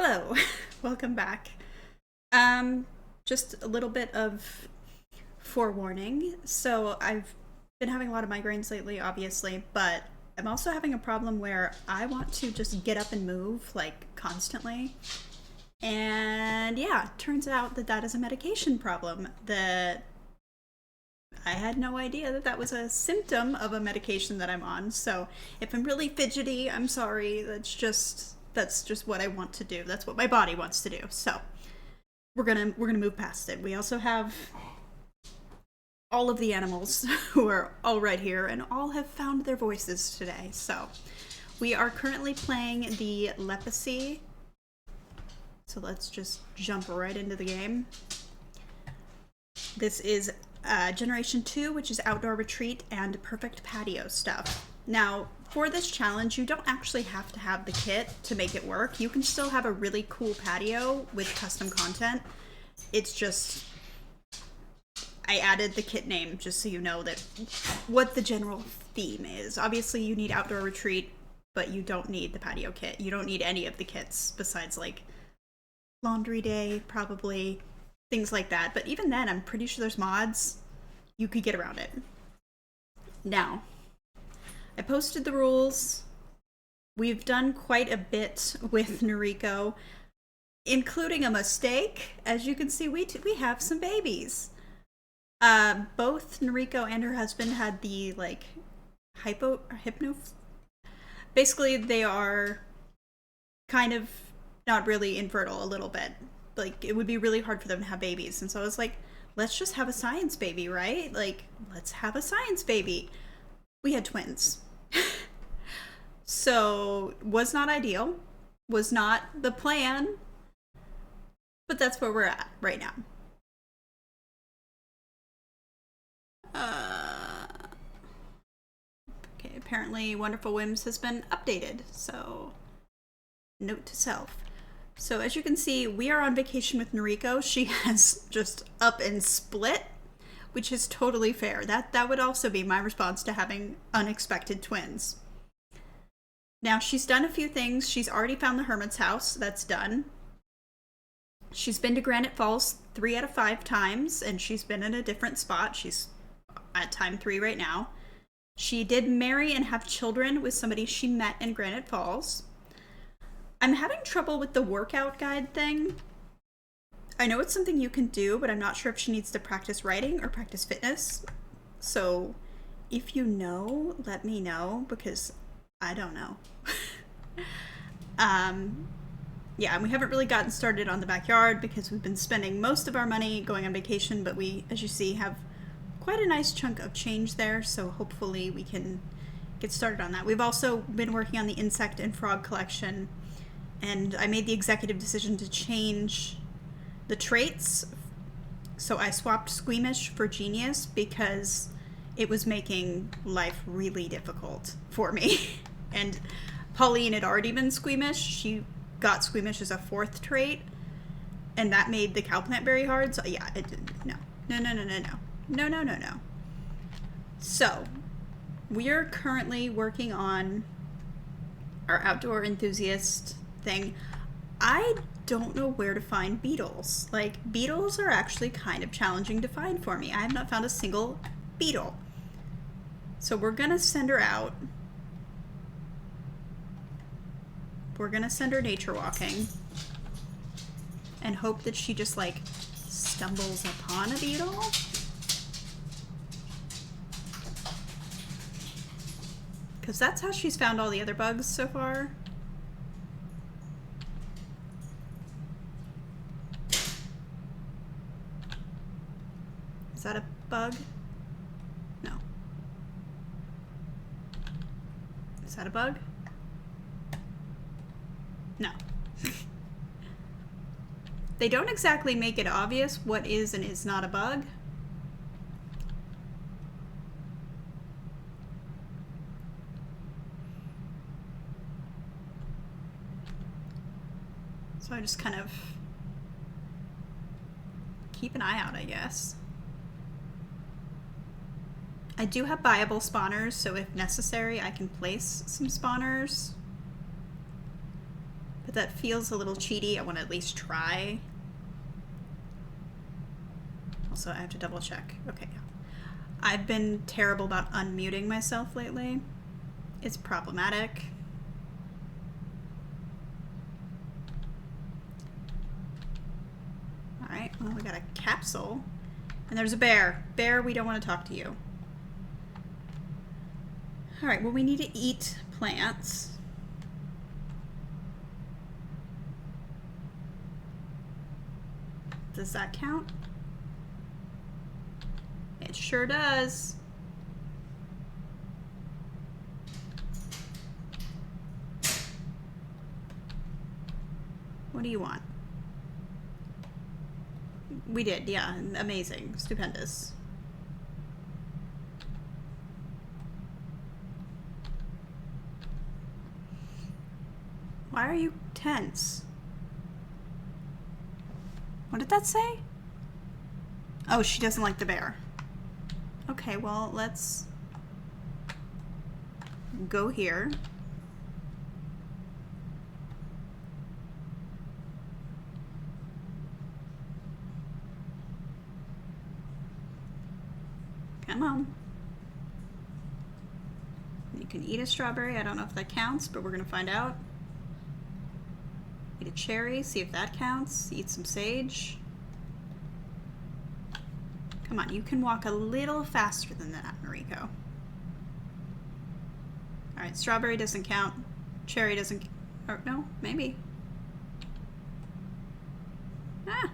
Hello, welcome back. Just a little bit of forewarning. So I've been having a lot of migraines lately, obviously, but I'm also having a problem where I want to just get up and move like constantly. And yeah, turns out that that is a medication problem that I had no idea that that was a symptom of a medication that I'm on. So if I'm really fidgety, I'm sorry. That's just what I want to do. That's what my body wants to do. So we're gonna move past it. We also have all of the animals who are all right here, and all have found their voices today. So we are currently playing the Lepacy. So let's just jump right into the game. This is Generation 2, which is outdoor retreat and perfect patio stuff. Now, for this challenge, you don't actually have to have the kit to make it work. You can still have a really cool patio with custom content. It's just, I added the kit name just so you know that what the general theme is. Obviously, you need outdoor retreat, but you don't need the patio kit. You don't need any of the kits besides like laundry day, probably, things like that. But even then, I'm pretty sure there's mods. You could get around it. Now, I posted the rules. We've done quite a bit with Noriko, including a mistake. As you can see, we have some babies. Both Noriko and her husband had the like hypno. Basically, they are kind of not really infertile a little bit. Like, it would be really hard for them to have babies. And so I was like, let's just have a science baby, right? Like, let's have a science baby. We had twins. So, was not ideal. Was not the plan. But that's where we're at right now. Okay, apparently Wonderful Whims has been updated. So, note to self. So as you can see, we are on vacation with Noriko. She has just up and split, which is totally fair. That would also be my response to having unexpected twins. Now, she's done a few things. She's already found the Hermit's house. That's done. She's been to Granite Falls 3 out of 5 times, and she's been in a different spot. She's at time 3 right now. She did marry and have children with somebody she met in Granite Falls. I'm having trouble with the workout guide thing. I know it's something you can do, but I'm not sure if she needs to practice writing or practice fitness. So if you know, let me know, because I don't know. Yeah, and we haven't really gotten started on the backyard because we've been spending most of our money going on vacation, but we, as you see, have quite a nice chunk of change there, so hopefully we can get started on that. We've also been working on the insect and frog collection, and I made the executive decision to change the traits. So I swapped Squeamish for Genius because it was making life really difficult for me. And Pauline had already been Squeamish. She got Squeamish as a 4th trait, and that made the cowplant very hard. So yeah, it didn't. No. So we are currently working on our outdoor enthusiast thing. I don't know where to find beetles. Like, beetles are actually kind of challenging to find for me. I have not found a single beetle. So we're gonna send her out. We're gonna send her nature walking and hope that she just like stumbles upon a beetle. Because that's how she's found all the other bugs so far. Is that a bug? No. Is that a bug? No. They don't exactly make it obvious what is and is not a bug. So I just kind of keep an eye out, I guess. I do have viable spawners, so if necessary, I can place some spawners. But that feels a little cheaty. I want to at least try. Also, I have to double check. Okay. I've been terrible about unmuting myself lately. It's problematic. Alright, well, we got a capsule. And there's a bear. Bear, we don't want to talk to you. Alright, well, we need to eat plants. Does that count? It sure does. What do you want? We did, yeah. Amazing. Stupendous. Why are you tense? What did that say? Oh, she doesn't like the bear. Okay, well, let's go here. Come on. You can eat a strawberry. I don't know if that counts, but we're going to find out. Eat a cherry, see if that counts. Eat some sage. Come on, you can walk a little faster than that, Mariko. Alright, strawberry doesn't count. Cherry doesn't... Or, no, maybe. Ah!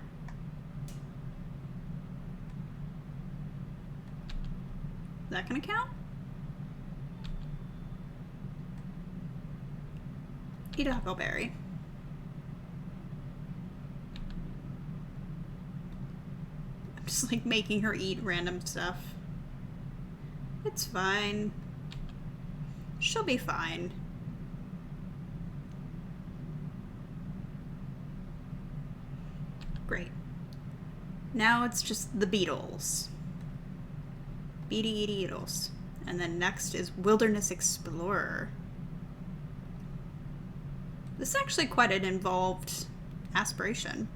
Is that gonna count? Eat a huckleberry. I'm just like making her eat random stuff. It's fine. She'll be fine. Great. Now it's just the beetles. Beetles. And then next is Wilderness Explorer. This is actually quite an involved aspiration.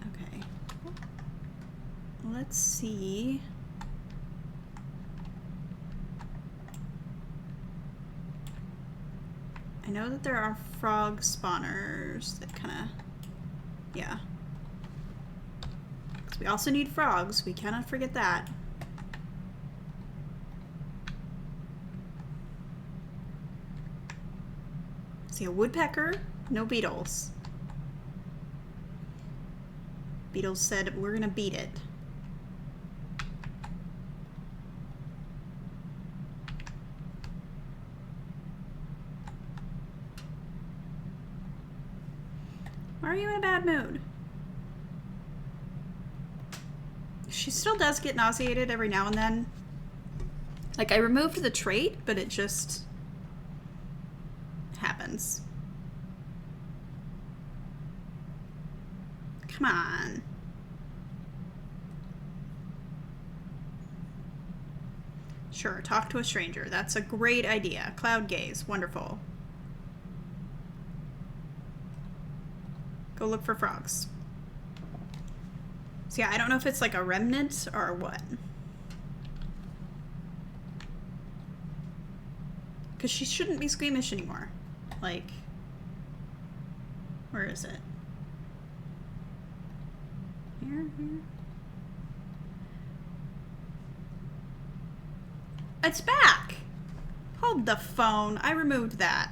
Okay. Let's see. I know that there are frog spawners that kind of... Yeah. Because we also need frogs. We cannot forget that. See a woodpecker, no beetles. Beetles said we're gonna beat it. Why are you in a bad mood? She still does get nauseated every now and then. Like, I removed the trait, but it just happens. Come on. Sure, talk to a stranger. That's a great idea. Cloud gaze. Wonderful. Go look for frogs. So yeah, I don't know if it's like a remnant or what. Because she shouldn't be squeamish anymore. Like, where is it? Here. It's back! Hold the phone. I removed that.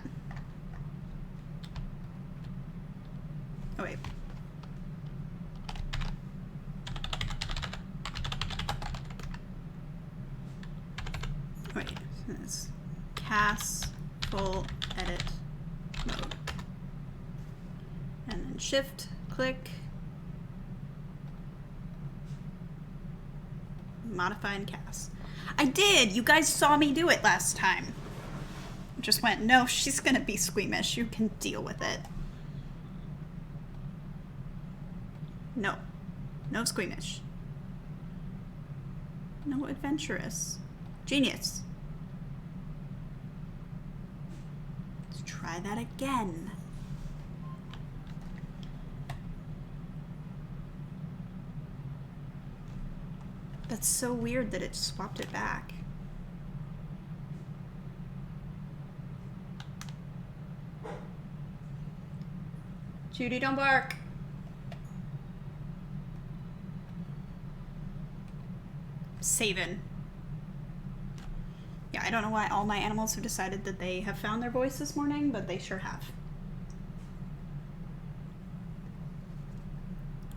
Oh, wait. Wait. It's CAS full edit mode. And then shift, click. Modify in CAS. I did! You guys saw me do it last time. Just went, no, she's gonna be squeamish. You can deal with it. No. No squeamish. No adventurous. Genius. try that again. That's so weird that it swapped it back. Judy, don't bark. Savin. Yeah, I don't know why all my animals have decided that they have found their voice this morning, but they sure have.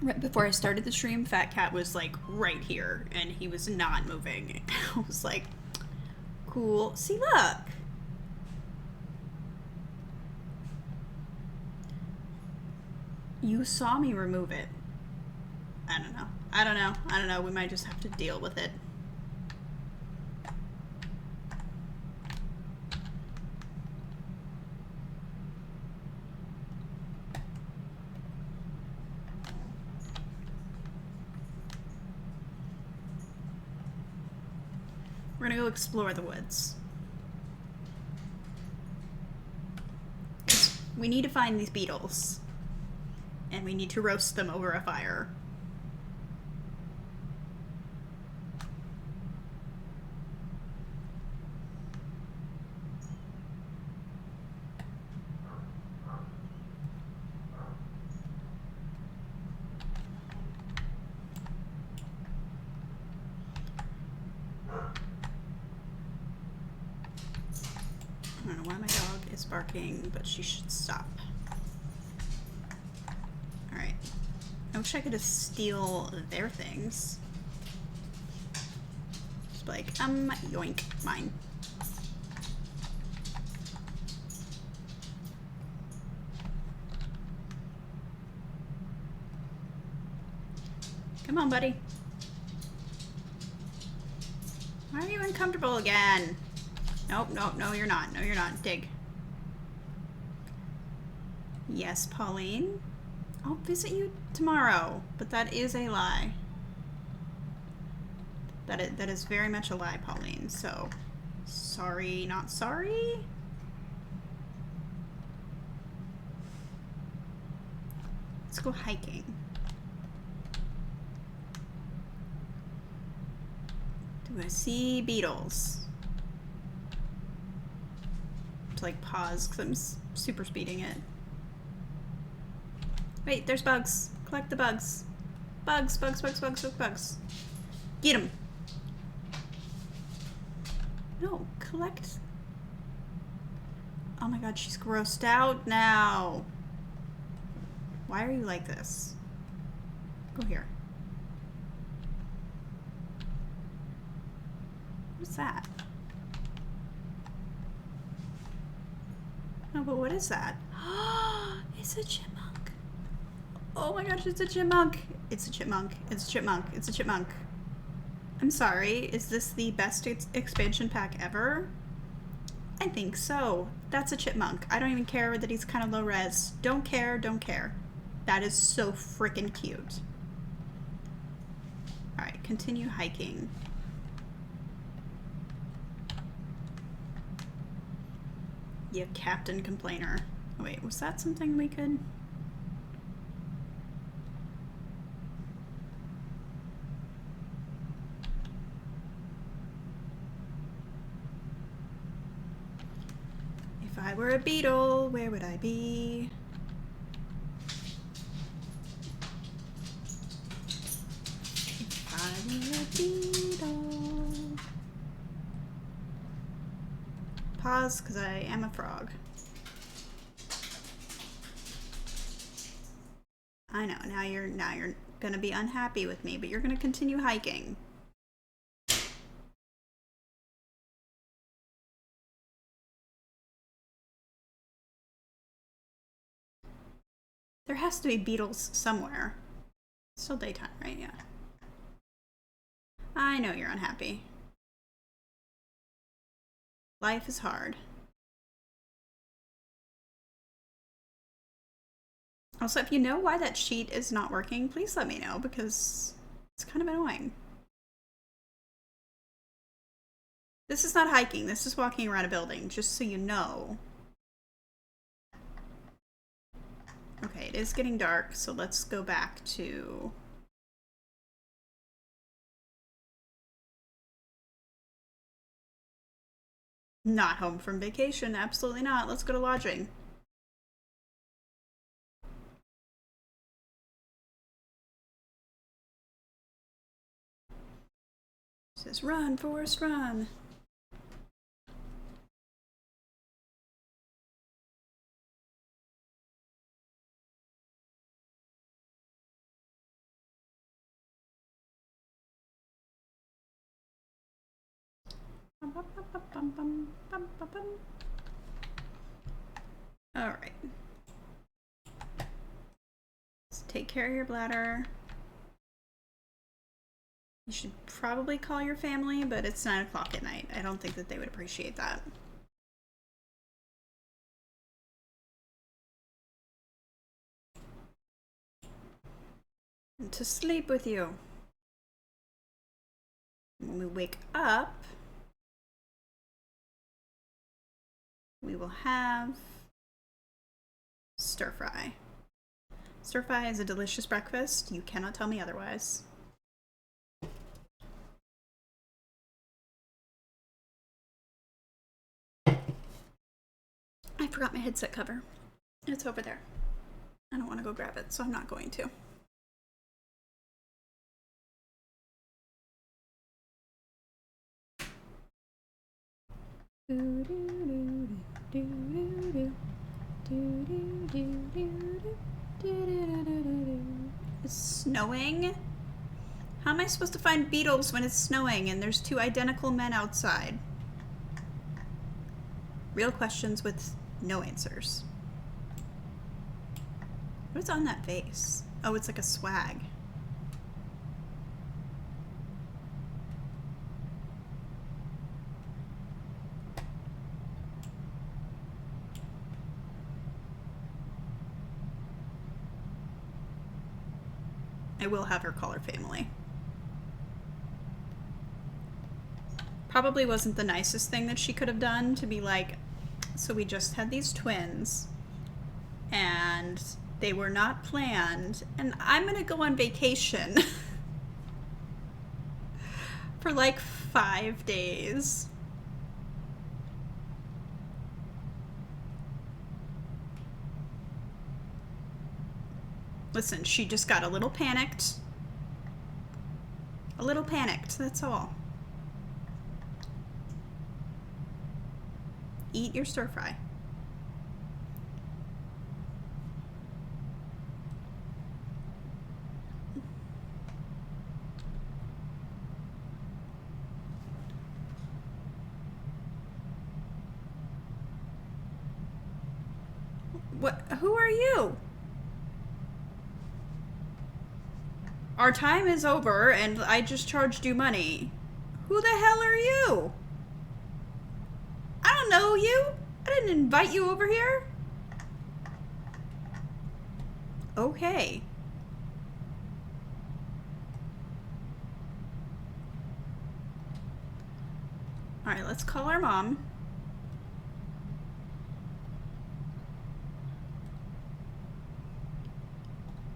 Right before I started the stream, Fat Cat was like right here and he was not moving. I was like, cool. See, look. You saw me remove it. I don't know. I don't know. We might just have to deal with it. We're gonna go explore the woods. We need to find these beetles. And we need to roast them over a fire. I don't know why my dog is barking, but she should stop. Alright. I wish I could just steal their things. Just like, yoink, mine. Come on, buddy. Why are you uncomfortable again? Nope, nope, no you're not. No you're not. Dig. Yes, Pauline. I'll visit you tomorrow, but that is a lie. That is very much a lie, Pauline, so sorry, not sorry. Let's go hiking. Do I see beetles? To like pause because I'm super speeding it. Wait, there's bugs. Collect the bugs. Bugs, bugs, bugs, bugs, bugs, bugs. Get them. No, collect. Oh my god, she's grossed out now. Why are you like this? Go here. What's that? No, but what is that? It's a chipmunk. Oh my gosh, it's a chipmunk. It's a chipmunk. It's a chipmunk. It's a chipmunk. I'm sorry, is this the best expansion pack ever? I think so. That's a chipmunk. I don't even care that he's kind of low res. Don't care, don't care. That is so freaking cute. Alright, continue hiking. You Captain Complainer. Wait, was that something we could... If I were a beetle, where would I be? If I were a beetle... Pause, because I am a frog. I know, now you're gonna be unhappy with me, but you're gonna continue hiking. There has to be beetles somewhere. It's still daytime, right? Yeah. I know you're unhappy. Life is hard. Also, if you know why that sheet is not working, please let me know, because it's kind of annoying. This is not hiking, this is walking around a building, just so you know. it is getting dark, so let's go back to... Not home from vacation, absolutely not. Let's go to lodging. It says, run, Forrest, run. All right. Let's take care of your bladder. You should probably call your family, but it's 9 o'clock at night. I don't think that they would appreciate that. And to sleep with you. When we wake up, we will have stir fry. Stir fry is a delicious breakfast. You cannot tell me otherwise. I forgot my headset cover. It's over there. I don't want to go grab it, so I'm not going to. It's snowing? How am I supposed to find beetles when it's snowing and there's 2 identical men outside? Real questions with no answers. What's on that vase? Oh, it's like a swag. I will have her call her family. Probably wasn't the nicest thing that she could have done to be like, so we just had these twins and they were not planned and I'm gonna go on vacation for like 5 days. Listen, she just got a little panicked. A little panicked, that's all. Eat your stir fry. What? Who are you? Our time is over and I just charged you money. Who the hell are you? I don't know you. I didn't invite you over here. Okay. Alright, let's call our mom.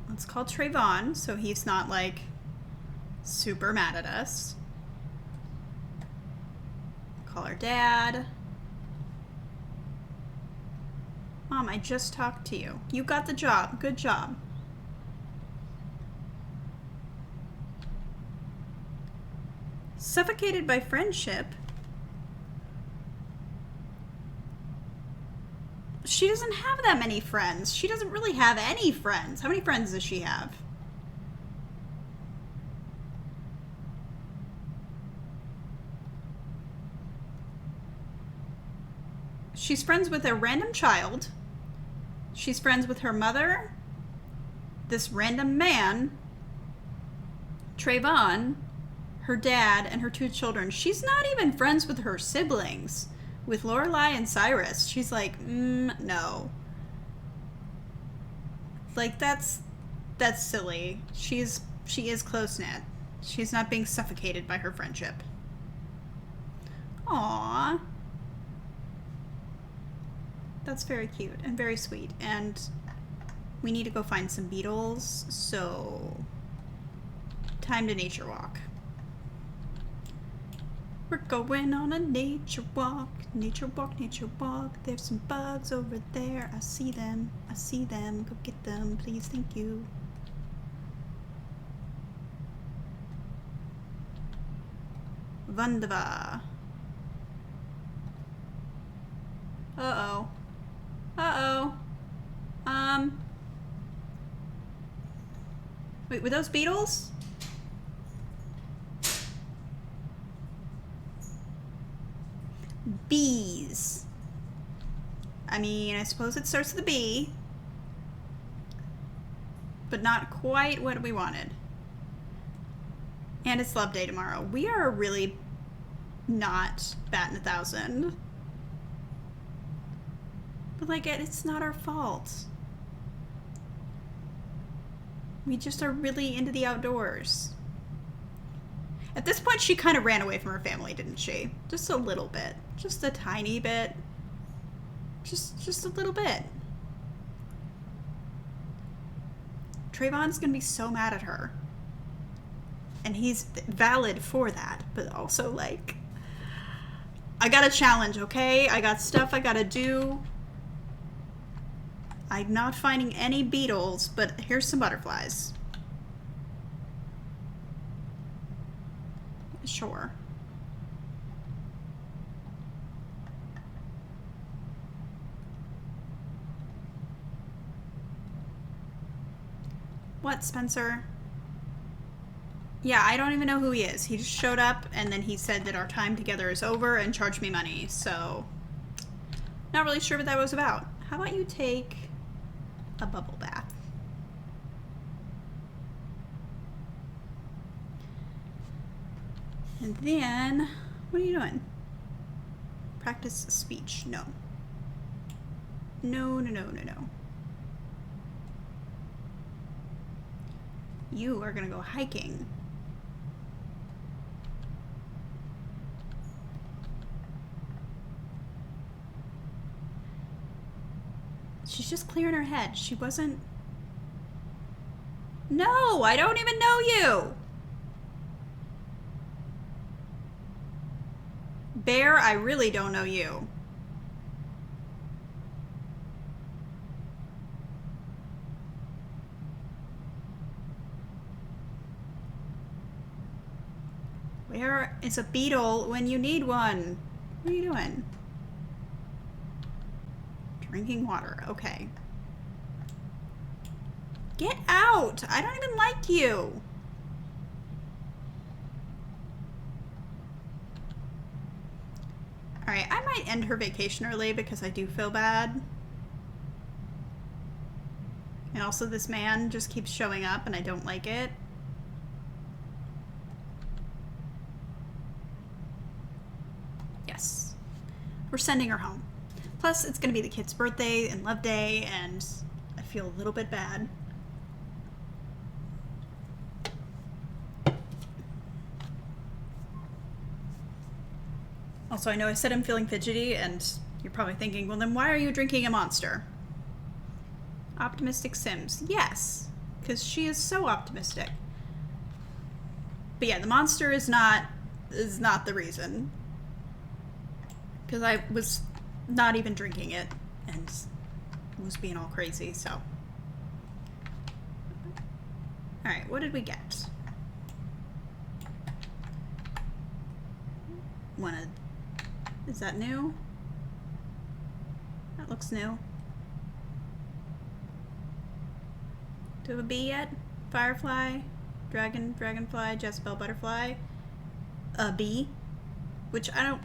Let's call Trayvon so he's not like super mad at us. Call our dad. Mom, I just talked to you. You got the job. Good job. Suffocated by friendship? She doesn't have that many friends. She doesn't really have any friends. How many friends does she have? She's friends with a random child. She's friends with her mother, this random man, Trayvon, her dad, and her 2 children. She's not even friends with her siblings. With Lorelai and Cyrus, she's like, no. Like, that's silly. She is close-knit. She's not being suffocated by her friendship. Aww. That's very cute and very sweet. And we need to go find some beetles, so time to nature walk. We're going on a nature walk, nature walk, nature walk. There's some bugs over there. I see them, I see them. Go get them, please, thank you. Wunderbar. Uh-oh. Uh-oh. Wait, were those beetles? Bees. I mean, I suppose it starts with a B, but not quite what we wanted. And it's love day tomorrow. We are really not batting 1,000. But like, it's not our fault. We just are really into the outdoors. At this point, she kind of ran away from her family, didn't she? Just a little bit. Just a tiny bit. Just a little bit. Trayvon's gonna be so mad at her. And he's valid for that, but also, like, I got a challenge, okay? I got stuff I gotta do. I'm not finding any beetles, but here's some butterflies. Sure. What, Spencer? Yeah, I don't even know who he is. He just showed up and then he said that our time together is over and charged me money, so not really sure what that was about. How about you take a bubble bath? And then, what are you doing? Practice speech. No. No, no, no, no, no. You are gonna go hiking. She's just clearing her head. She wasn't... No, I don't even know you! Bear, I really don't know you. Where is a beetle when you need one? What are you doing? Drinking water, okay. Get out! I don't even like you! Alright, I might end her vacation early because I do feel bad. And also this man just keeps showing up and I don't like it. Yes. We're sending her home. Plus, it's gonna be the kid's birthday and love day, and I feel a little bit bad. Also, I know I said I'm feeling fidgety, and you're probably thinking, well then why are you drinking a Monster? Optimistic Sims. Yes, because she is so optimistic. But yeah, the Monster is not the reason. Because I was not even drinking it, and was being all crazy, so. Alright, what did we get? Is that new? That looks new. Do we have a bee yet? Firefly, dragonfly, Jezebel butterfly, a bee, which I don't...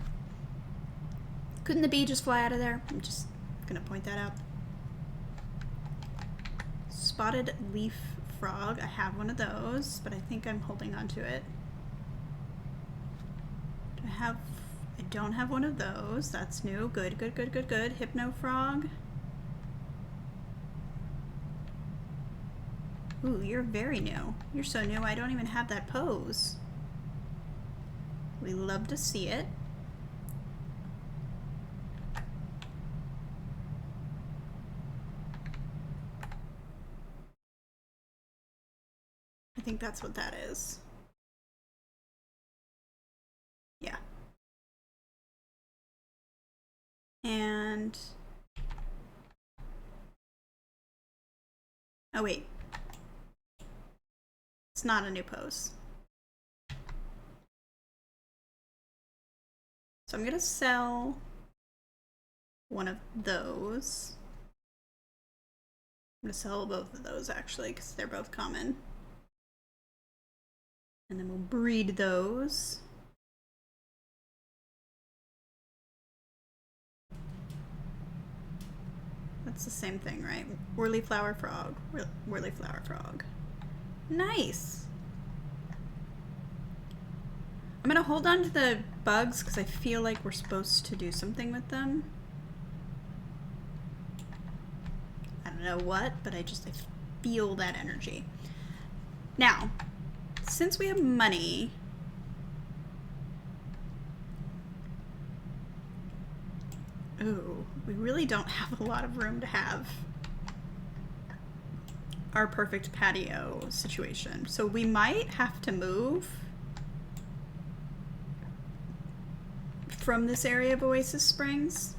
Couldn't the bee just fly out of there? I'm just gonna point that out. Spotted leaf frog. I have one of those, but I think I'm holding on to it. I don't have one of those. That's new. Good, good, good, good, good. Hypno frog. Ooh, you're very new. You're so new I don't even have that pose. We love to see it. think that's what that is. Yeah. And... oh, wait. It's not a new pose. So I'm gonna sell one of those. I'm gonna sell both of those actually, because they're both common. And then we'll breed those. That's the same thing, right? Whirly flower frog. Whirly flower frog. Nice! I'm gonna hold on to the bugs because I feel like we're supposed to do something with them. I don't know what, but I feel that energy. Now, since we have money, ooh, we really don't have a lot of room to have our perfect patio situation. So we might have to move from this area of Oasis Springs.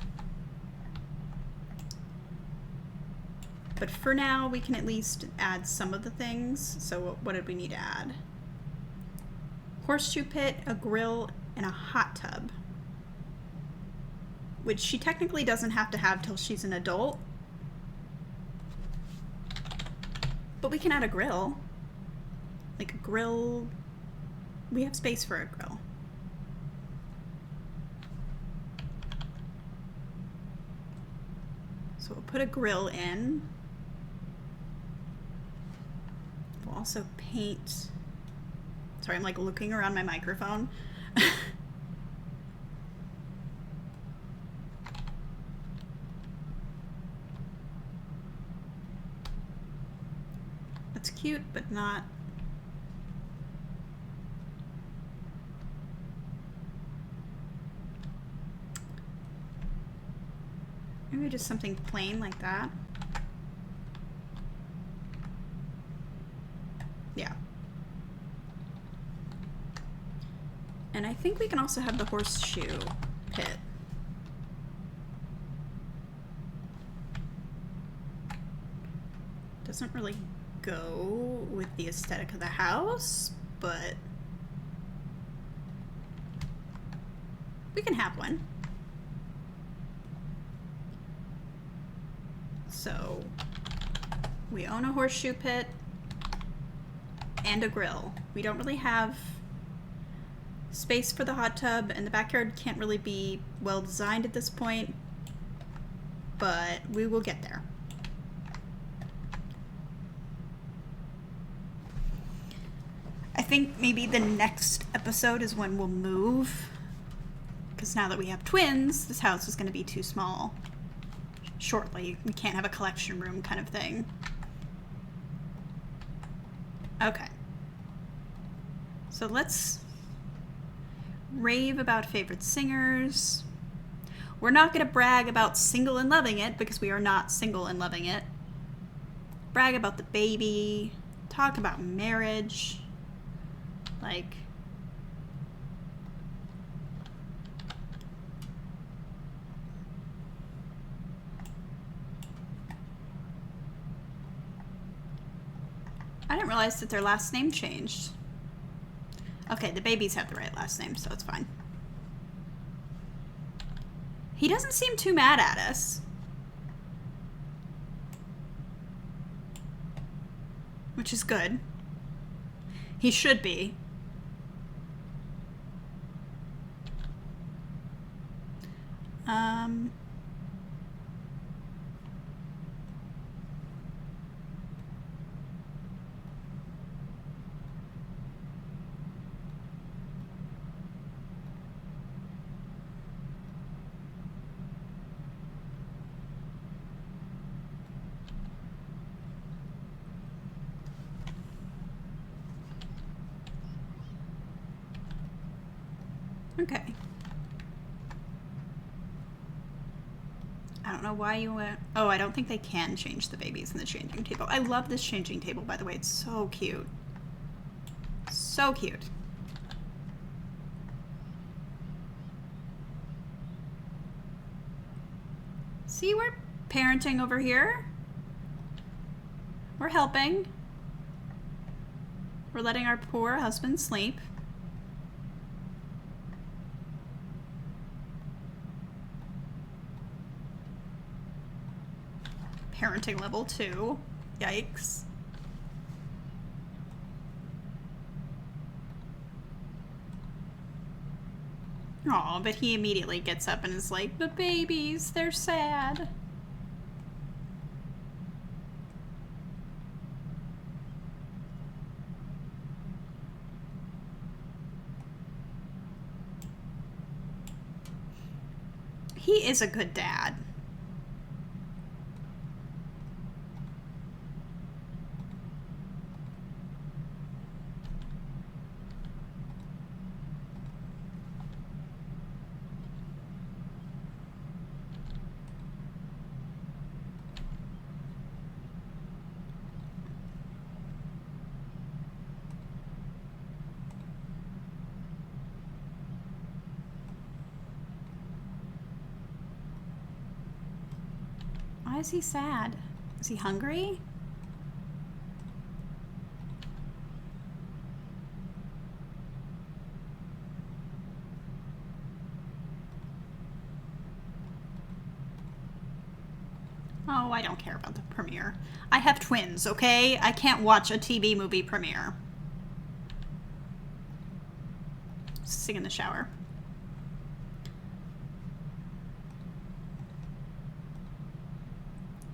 But for now, we can at least add some of the things. So what did we need to add? Horseshoe pit, a grill, and a hot tub. Which she technically doesn't have to have till she's an adult. But we can add a grill. Like a grill. We have space for a grill. So we'll put a grill in. We'll also paint. Sorry, I'm like looking around my microphone. That's cute, but not. Maybe just something plain like that. Yeah. And I think we can also have the horseshoe pit. Doesn't really go with the aesthetic of the house, but we can have one. So we own a horseshoe pit and a grill. We don't really have space for the hot tub, and the backyard can't really be well designed at this point, but we will get there. I think maybe the next episode is when we'll move, because now that we have twins, this house is going to be too small. Shortly. We can't have a collection room kind of thing. Okay. So let's rave about favorite singers. We're not going to brag about single and loving it because we are not single and loving it. Brag about the baby. Talk about marriage. Like... I didn't realize that their last name changed. Okay, the babies have the right last name, so it's fine. He doesn't seem too mad at us. Which is good. He should be. Okay. I don't know why you went... Oh, I don't think they can change the babies in the changing table. I love this changing table, by the way. It's so cute. So cute. See, we're parenting over here. We're helping. We're letting our poor husband sleep. Parenting level 2. Yikes. Aw, but he immediately gets up and is like, the babies, they're sad. He is a good dad. Why is he sad? Is he hungry? Oh, I don't care about the premiere. I have twins, okay? I can't watch a TV movie premiere. Sing in the shower.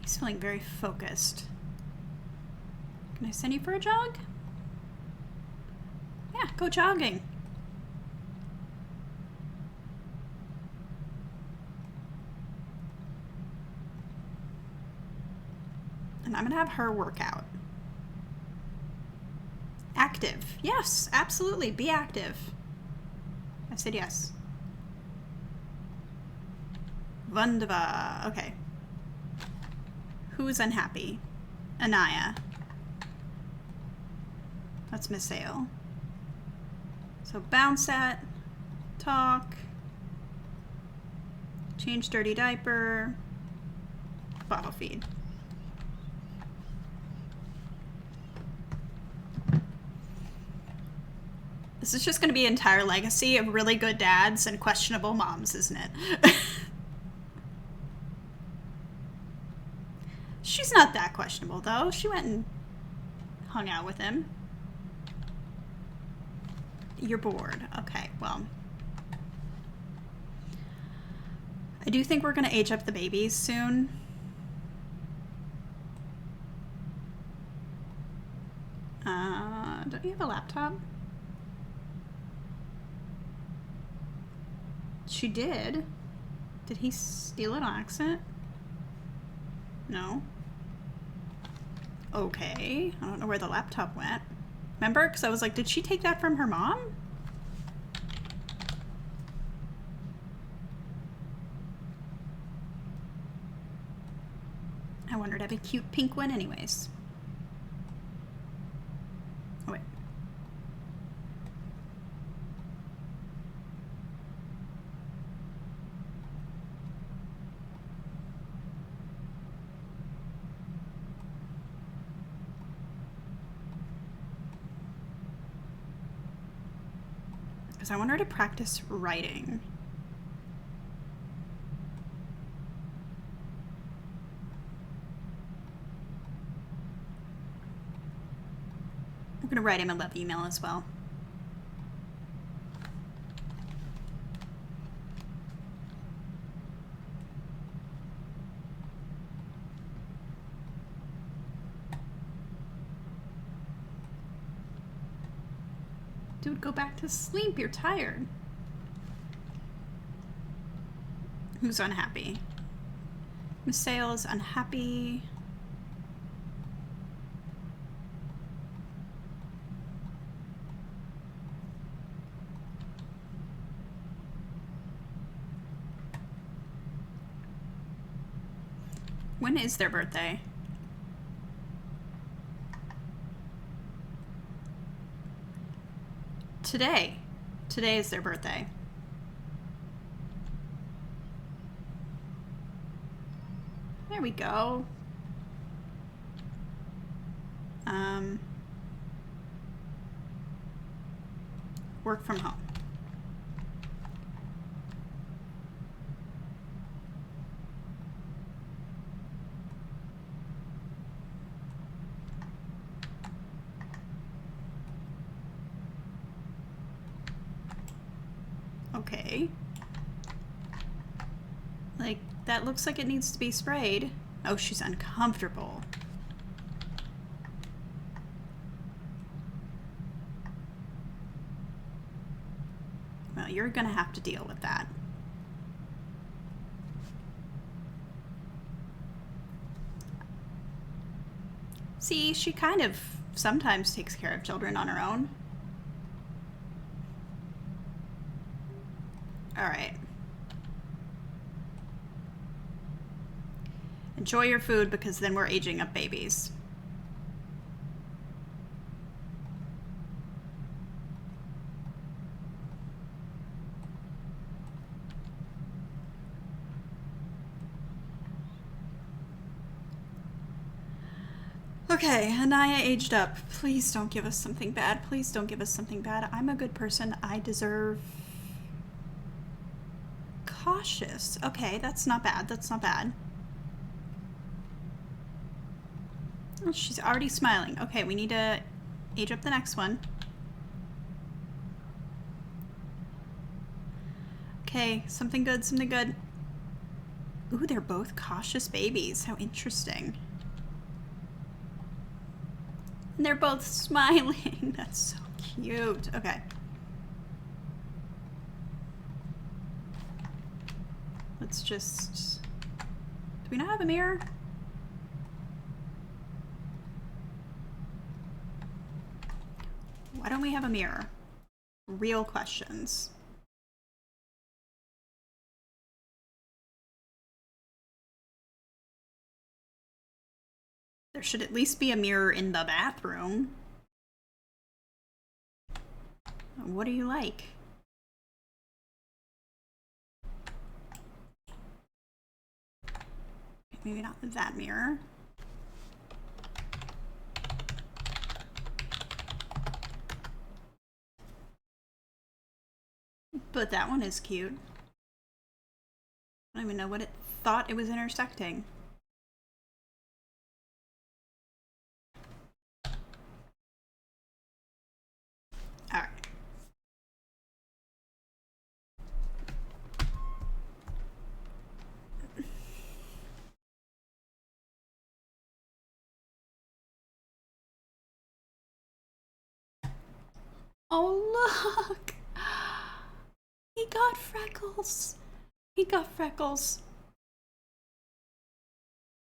He's feeling very focused. Can I send you for a jog? Yeah, go jogging. And I'm gonna have her work out. Active. Yes, absolutely. Be active. I said yes. Wunderbar. Okay. Who's unhappy? Anaya. That's Miss Sale. So bounce at, talk, change dirty diaper, bottle feed. This is just going to be an entire legacy of really good dads and questionable moms, isn't it? She's not that questionable, though. She went and hung out with him. You're bored. Okay, well. I do think we're going to age up the babies soon. Don't you have a laptop? She did. Did he steal it on accident? No. Okay. I don't know where the laptop went. Remember? Because I was like, did she take that from her mom? I wanted to have a cute pink one anyways. Oh, wait. Because I want her to practice writing. I'm going to write him a love email as well. Dude, go back to sleep. You're tired. Who's unhappy? Miss Sale is unhappy. When is their birthday? Today. Today is their birthday. There we go. Work from home. Okay. Like, that looks like it needs to be sprayed. Oh, she's uncomfortable. Well, you're gonna have to deal with that. See, she kind of sometimes takes care of children on her own. All right. Enjoy your food, because then we're aging up babies. Okay, Anaya aged up. Please don't give us something bad. Please don't give us something bad. I'm a good person. I deserve... Cautious. Okay, that's not bad. That's not bad. Oh, she's already smiling. Okay, we need to age up the next one. Okay, something good, something good. Ooh, they're both cautious babies. How interesting. And they're both smiling. That's so cute. Okay. Let's just... Do we not have a mirror? Why don't we have a mirror? Real questions. There should at least be a mirror in the bathroom. What do you like? Maybe not that mirror. But that one is cute. I don't even know what it thought it was intersecting. All right. Oh, look! He got freckles. He got freckles.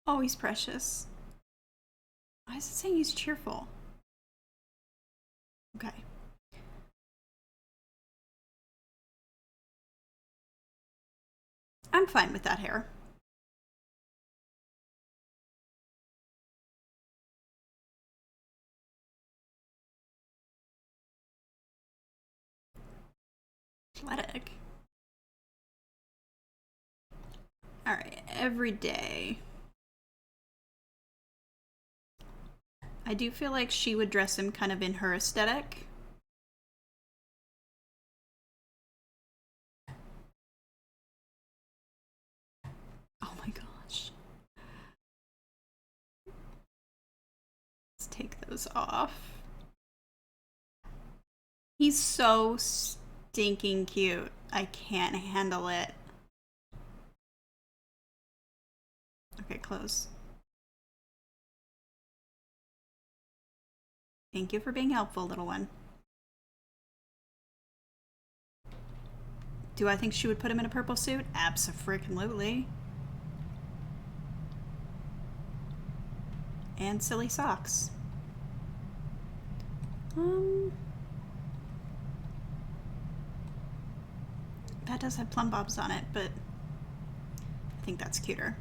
Oh, he's precious. Why is it saying he's cheerful? Okay. I'm fine with that hair. Athletic. All right, every day. I do feel like she would dress him kind of in her aesthetic. Oh my gosh. Let's take those off. He's so stinking cute. I can't handle it. Okay, close. Thank you for being helpful, little one. Do I think she would put him in a purple suit? Abso-freaking-lutely. And silly socks. That does have plumb bobs on it, but I think that's cuter.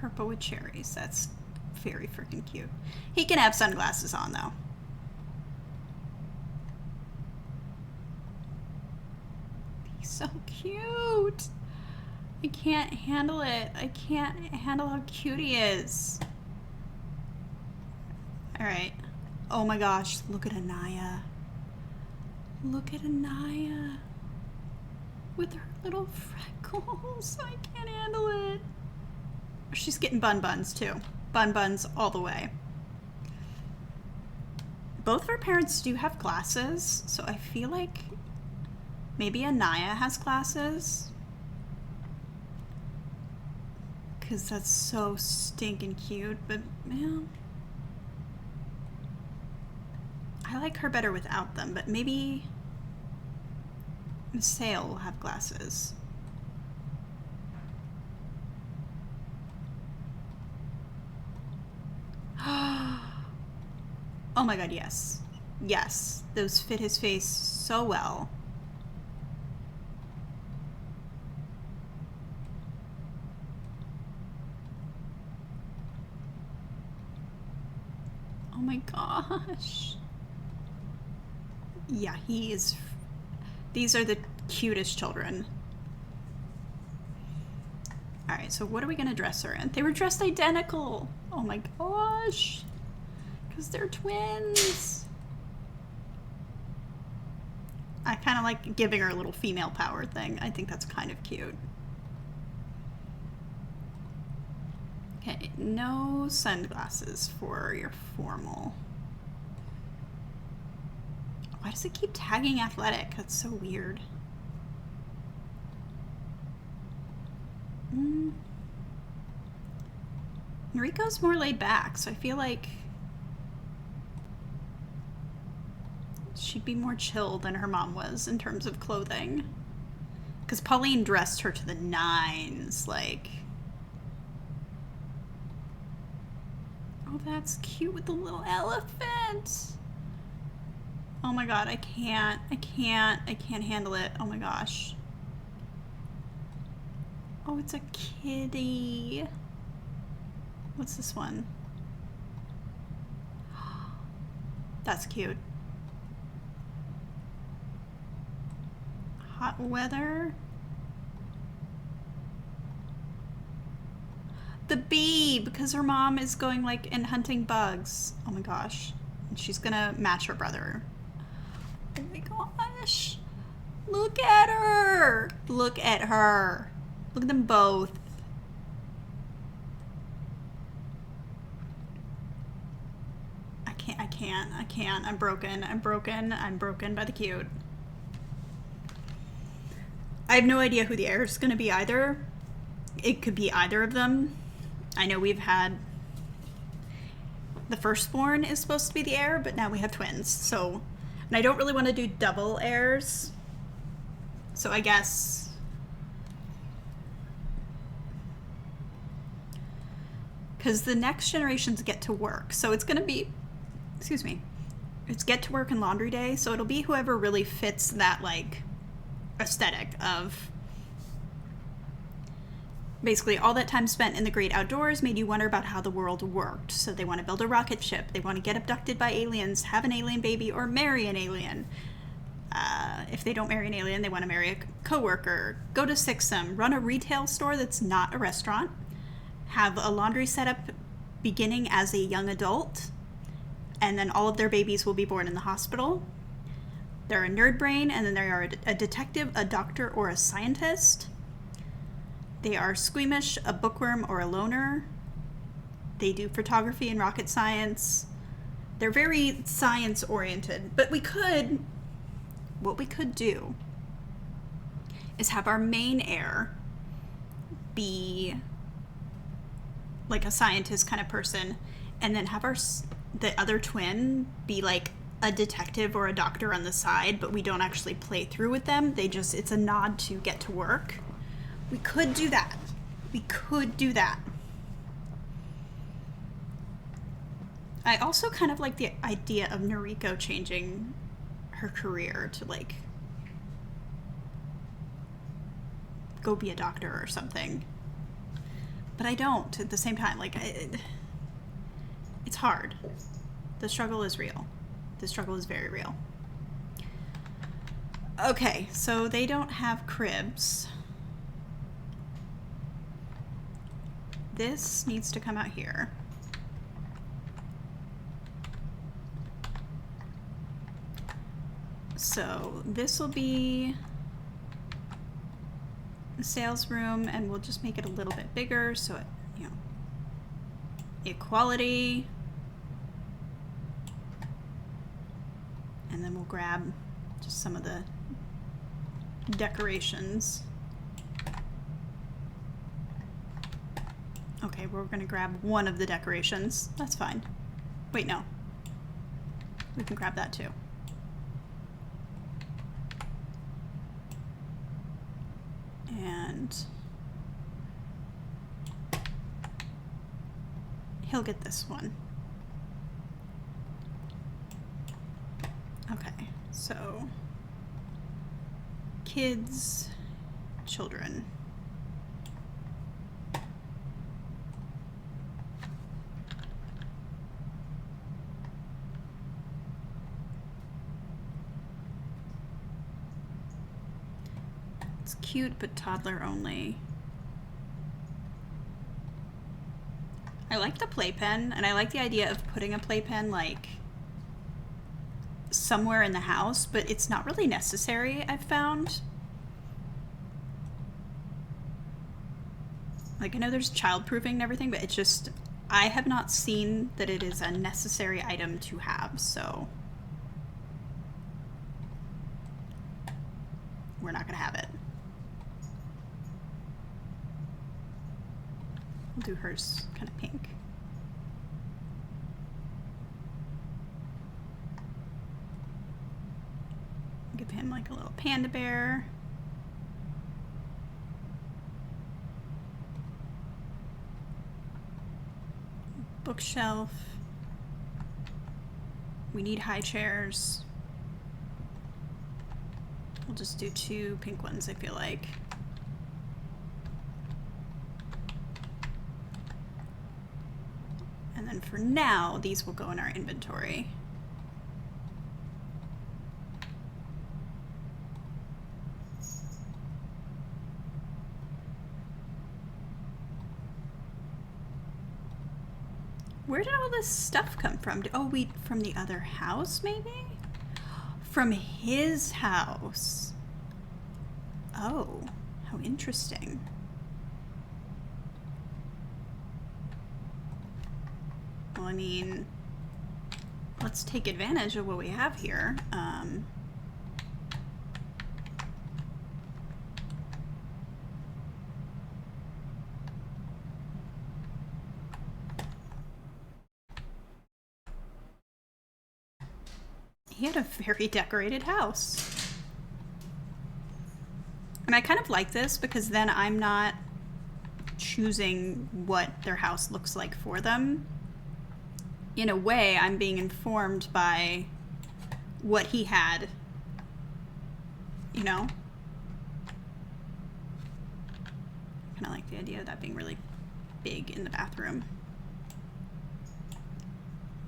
Purple with cherries. That's very freaking cute. He can have sunglasses on, though. He's so cute. I can't handle it. I can't handle how cute he is. Alright. Oh my gosh, look at Anaya. Look at Anaya. With her little freckles. I can't handle it. She's getting bun buns too. Bun buns all the way. Both of her parents do have glasses, so I feel like maybe Anaya has glasses. Because that's so stinking cute, but man. I like her better without them, but maybe Sale will have glasses. Oh my god, yes. Yes, those fit his face so well. Oh my gosh. Yeah, he is. These are the cutest children. Alright, so what are we gonna dress her in? They were dressed identical. Oh my gosh. Because they're twins. I kind of like giving her a little female power thing. I think that's kind of cute. Okay, no sunglasses for your formal. Why does it keep tagging athletic? That's so weird. Noriko's more laid back, so I feel like she'd be more chill than her mom was in terms of clothing. Because Pauline dressed her to the nines, like... Oh, that's cute with the little elephant! Oh my god, I can't handle it. Oh my gosh. Oh, it's a kitty. What's this one? That's cute. Hot weather. The bee, because her mom is going like and hunting bugs. Oh my gosh. And she's gonna match her brother. Oh my gosh. Look at her. Look at her. Look at them both. I can't. I'm broken by the cute. I have no idea who the heir is going to be either. It could be either of them. I know we've had... The firstborn is supposed to be the heir, but now we have twins, so... And I don't really want to do double heirs. So I guess... Because the next generations get to work, so it's going to be... Excuse me. It's get to work and laundry day, so it'll be whoever really fits that, like, aesthetic of... Basically, all that time spent in the great outdoors made you wonder about how the world worked. So they want to build a rocket ship, they want to get abducted by aliens, have an alien baby, or marry an alien. If they don't marry an alien, they want to marry a coworker, go to Sixum, run a retail store that's not a restaurant, have a laundry setup beginning as a young adult, and then all of their babies will be born in the hospital. They're a nerd brain, and then they are a detective, a doctor, or a scientist. They are squeamish, a bookworm, or a loner. They do photography and rocket science. They're very science-oriented. But what we could do is have our main heir be like a scientist kind of person, and then have the other twin be like a detective or a doctor on the side, but we don't actually play through with them. It's a nod to get to work. We could do that. I also kind of like the idea of Noriko changing her career to, like, go be a doctor or something. but I don't at the same time. Like, it's hard. The struggle is real. The struggle is very real. Okay, so they don't have cribs. This needs to come out here. So this will be the sales room, and we'll just make it a little bit bigger so it, you know, equality. And then we'll grab just some of the decorations. Okay, we're gonna grab one of the decorations. That's fine. Wait, no. We can grab that too. And he'll get this one. Okay, so kids, children. It's cute, but toddler only. I like the playpen, and I like the idea of putting a playpen like somewhere in the house, but it's not really necessary, I've found. Like, I know there's child-proofing and everything, but it's just, I have not seen that it is a necessary item to have, so we're not gonna have it. We'll do hers kind of pink. Give him like a little panda bear. Bookshelf. We need high chairs. We'll just do 2 pink ones, I feel like. And then for now, these will go in our inventory. Where did all this stuff come from? Oh, from the other house, maybe? From his house. Oh, how interesting. Well, I mean, let's take advantage of what we have here. He had a very decorated house. And I kind of like this because then I'm not choosing what their house looks like for them. In a way, I'm being informed by what he had, you know? I kind of like the idea of that being really big in the bathroom.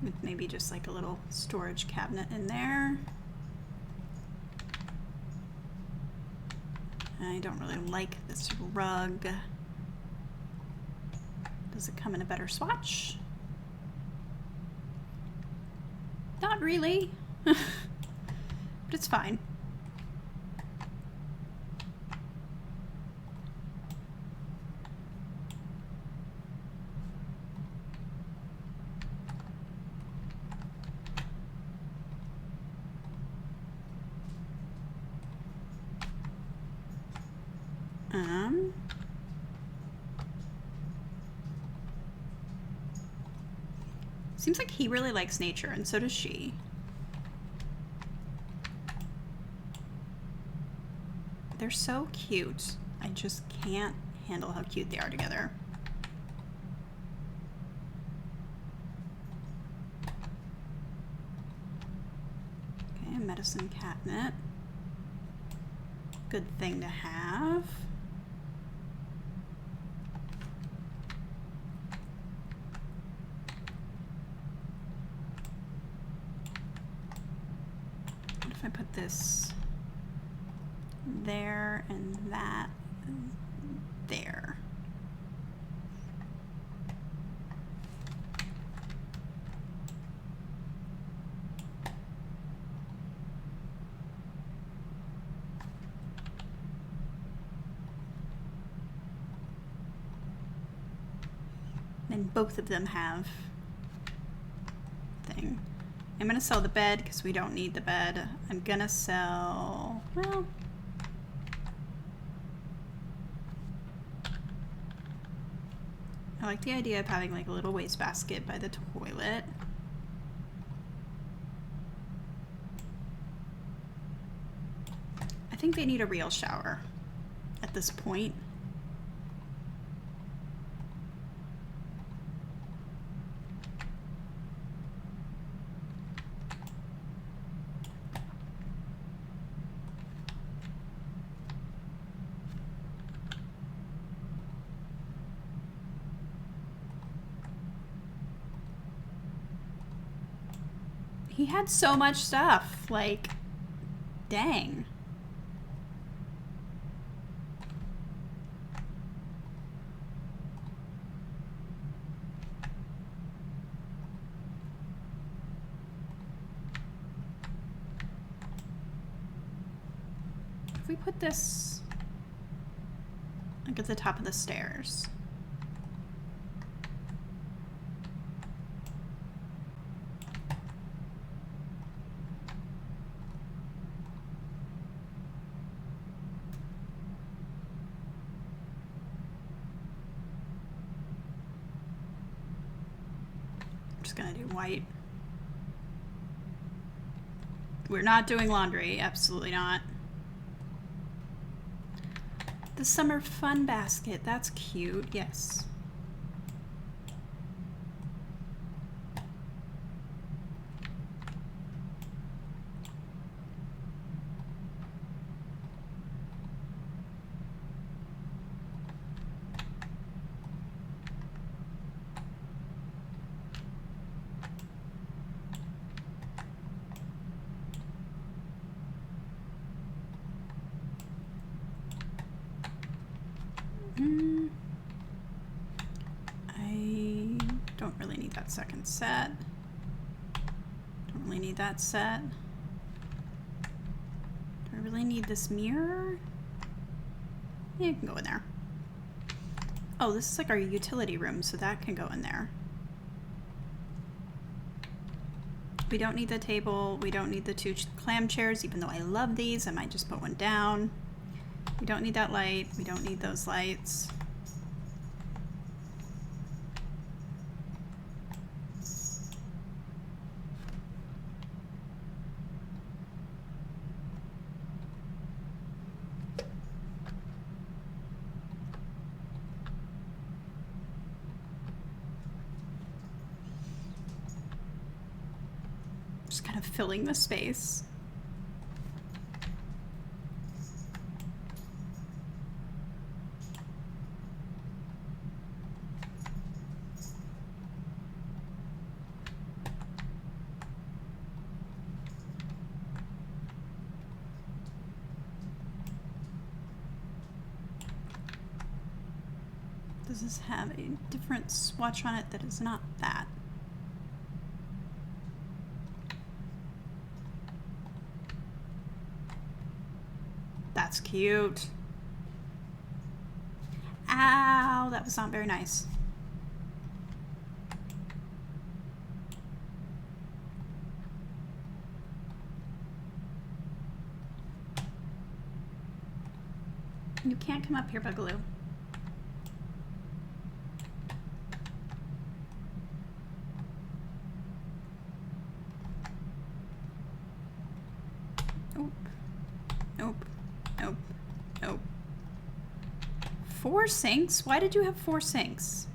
With maybe just like a little storage cabinet in there. I don't really like this rug. Does it come in a better swatch? Not really, but it's fine. Seems like he really likes nature, and so does she. They're so cute. I just can't handle how cute they are together. Okay, a medicine cabinet. Good thing to have. this there and that there. And both of them have thing. I'm gonna sell the bed because we don't need the bed. I'm gonna sell, well, I like the idea of having like a little wastebasket by the toilet. I think they need a real shower at this point. He had so much stuff, like, dang. If we put this, like, at the top of the stairs. Gonna do white. We're not doing laundry, absolutely not. The summer fun basket, that's cute, yes. I don't really need that second set. Don't really need that set. Do I really need this mirror? Yeah, it can go in there. Oh, this is like our utility room, so that can go in there. We don't need the table. We don't need the two clam chairs, even though I love these. I might just put one down. We don't need that light. We don't need those lights. Just kind of filling the space. Does this have a different swatch on it that is not that? That's cute. Ow, that was not very nice. You can't come up here, Boogaloo. Nope. Nope. Nope. Nope. 4 sinks? Why did you have 4 sinks?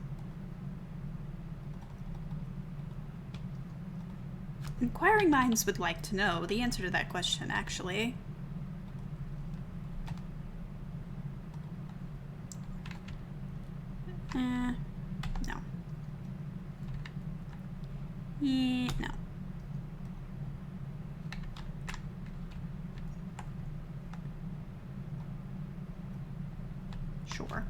Inquiring minds would like to know the answer to that question, actually. No. No. Sure.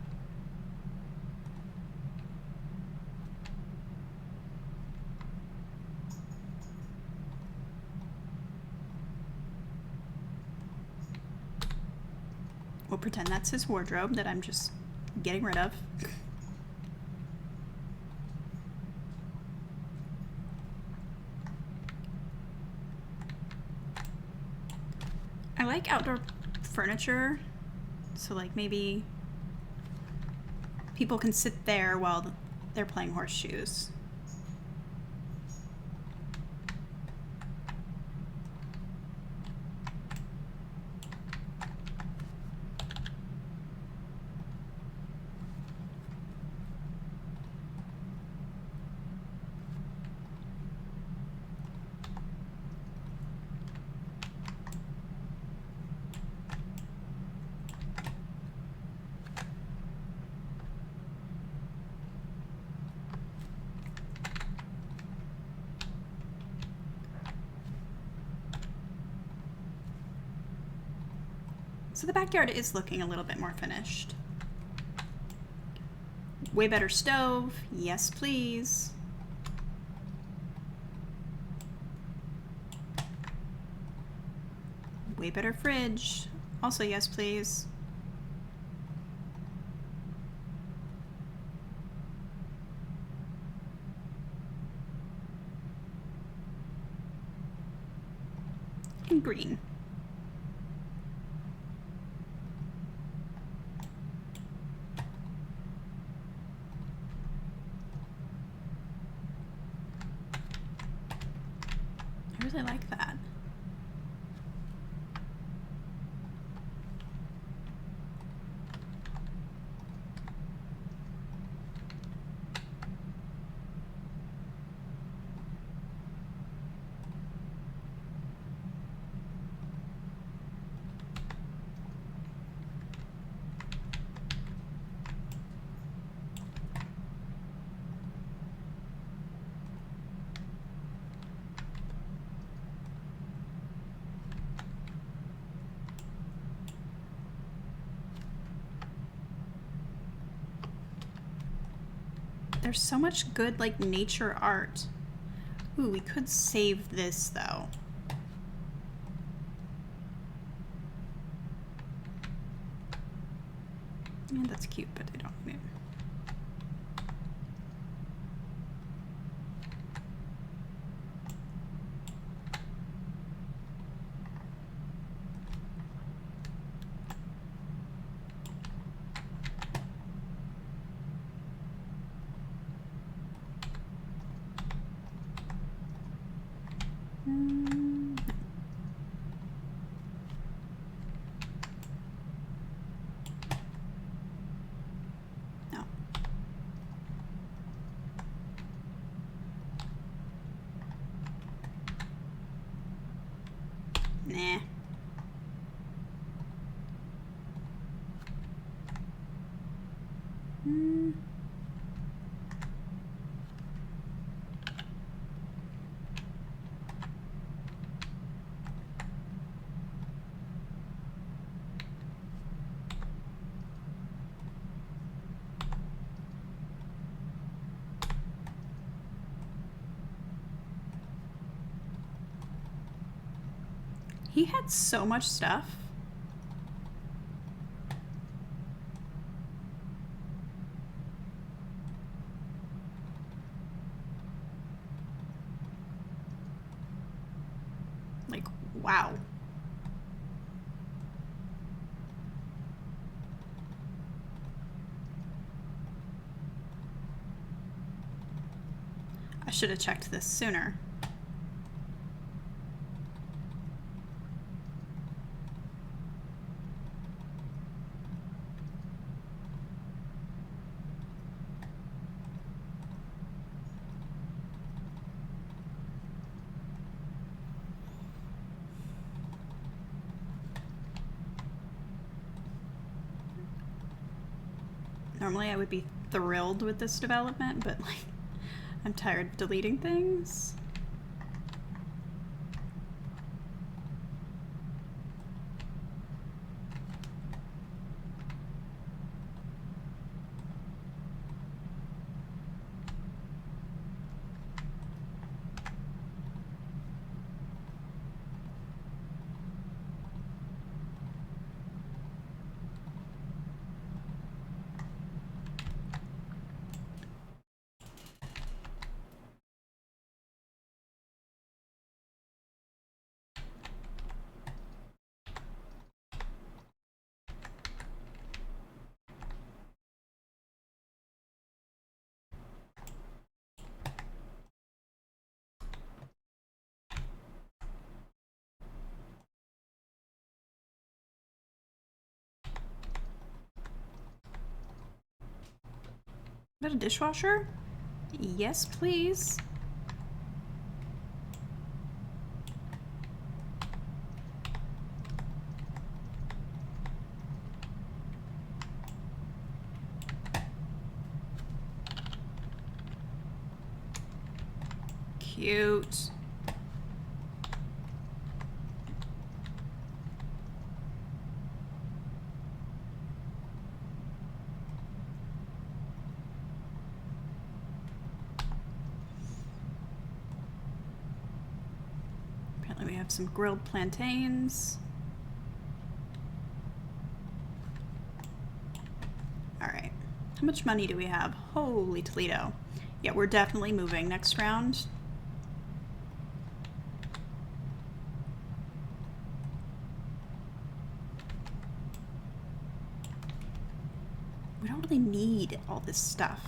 We'll pretend that's his wardrobe that I'm just getting rid of. I like outdoor furniture, so like maybe people can sit there while they're playing horseshoes. So the backyard is looking a little bit more finished. Way better stove. Yes, please. Way better fridge. Also, yes, please. And green. I really like that. There's so much good, like, nature art. Ooh, we could save this, though. Yeah, that's cute, but I don't need it. No. Nah. He had so much stuff. Like, wow. I should have checked this sooner. Normally I would be thrilled with this development, but like, I'm tired of deleting things. Is that a dishwasher? Yes, please. Cute. Apparently we have some grilled plantains. Alright. How much money do we have? Holy Toledo. Yeah, we're definitely moving next round. We don't really need all this stuff.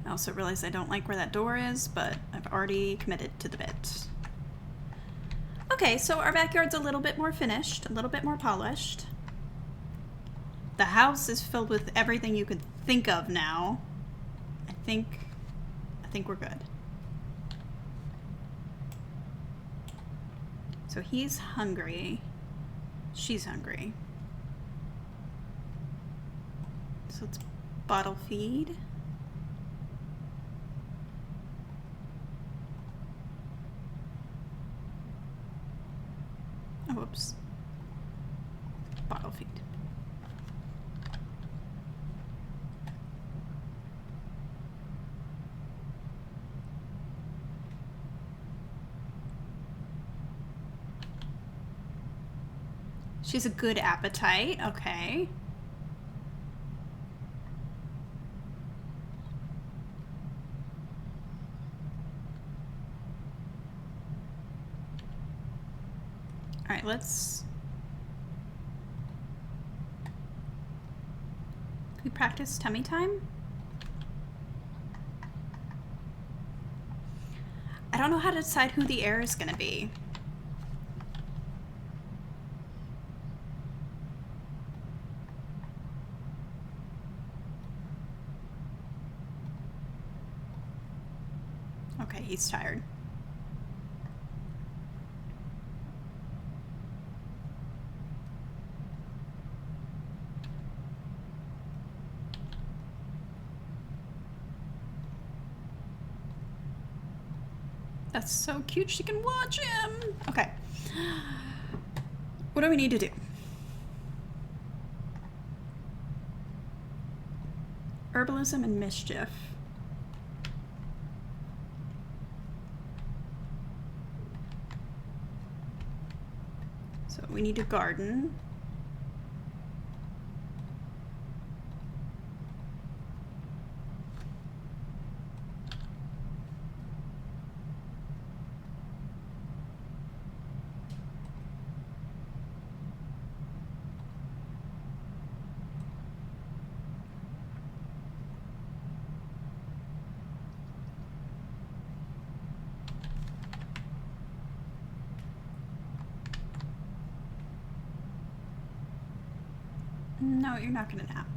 I also realize I don't like where that door is, but I've already committed to the bit. Okay, so our backyard's a little bit more finished, a little bit more polished. The house is filled with everything you could think of now. I think we're good. So he's hungry. She's hungry. So let's bottle feed. Oh, whoops. Bottle feed. She has a good appetite. Okay. All right, let's... Can we practice tummy time? I don't know how to decide who the heir is going to be. Okay, he's tired. That's so cute, she can watch him. Okay. What do we need to do? Herbalism and mischief. So we need to garden. No, you're not gonna nap.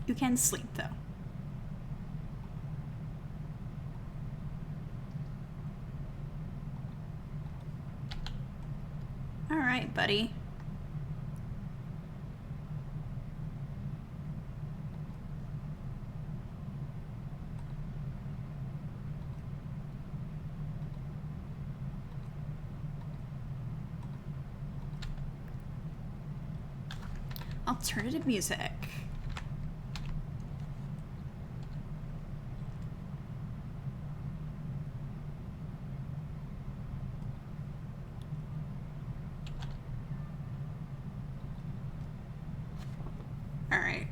You can sleep though. All right, buddy. Alternative music. All right.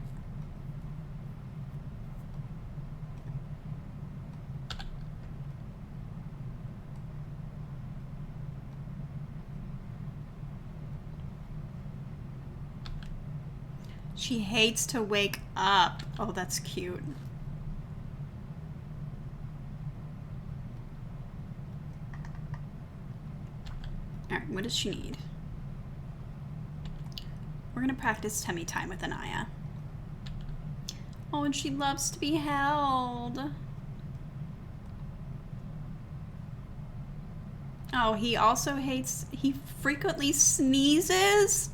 She hates to wake up. Oh, that's cute. Alright, what does she need? We're gonna practice tummy time with Anaya. Oh, and she loves to be held. Oh, he also hates, he frequently sneezes.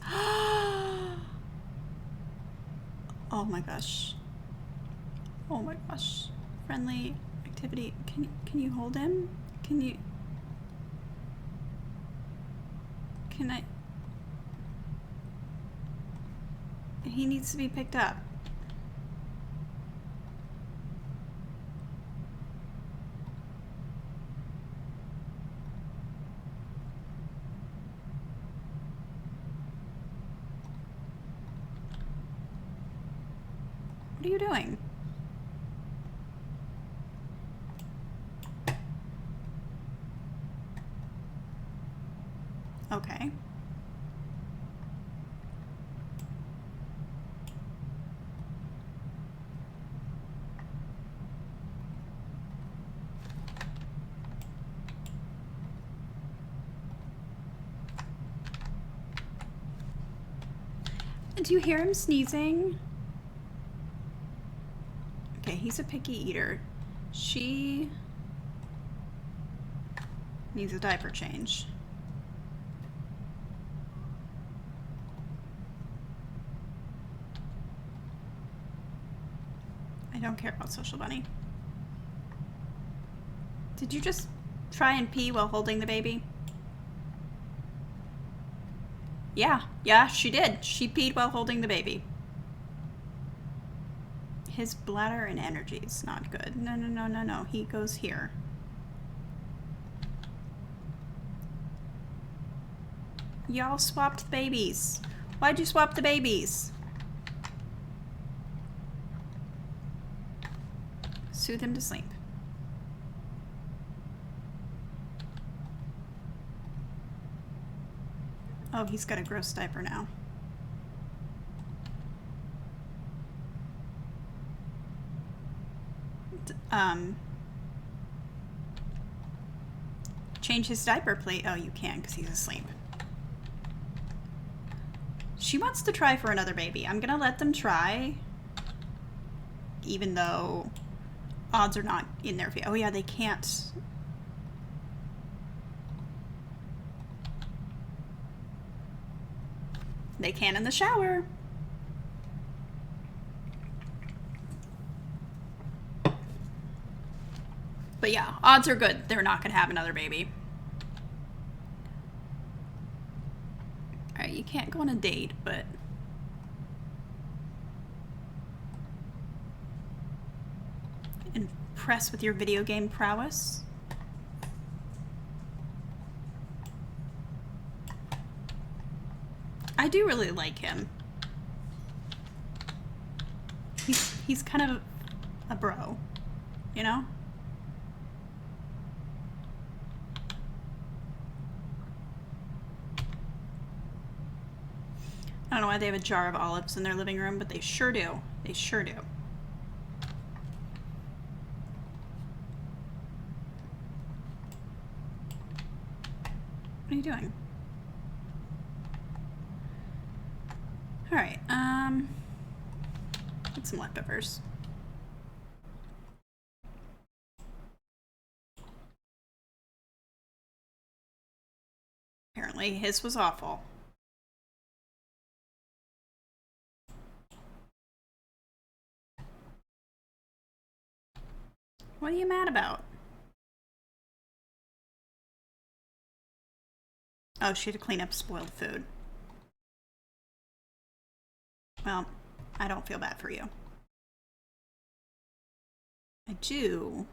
Oh my gosh. Oh my gosh. Friendly activity. Can you hold him? Can I? He needs to be picked up. What are you doing? Okay. Do you hear him sneezing? Okay, he's a picky eater. She needs a diaper change. I don't care about Social Bunny. Did you just try and pee while holding the baby? Yeah, she did. She peed while holding the baby. His bladder and energy is not good. No. He goes here. Y'all swapped the babies. Why'd you swap the babies? Soothe him to sleep. Oh, he's got a gross diaper now. Change his diaper, please. Oh, you can because he's asleep. She wants to try for another baby. I'm gonna let them try, even though odds are not in their favor. Oh yeah, they can't. They can in the shower. But yeah, odds are good they're not gonna have another baby. Alright, you can't go on a date, but impress with your video game prowess. I do really like him. He's kind of a bro, you know? I don't know why they have a jar of olives in their living room, but they sure do. They sure do. What are you doing? Alright, get some leftovers. Apparently his was awful. What are you mad about? Oh, she had to clean up spoiled food. Well, I don't feel bad for you. I do.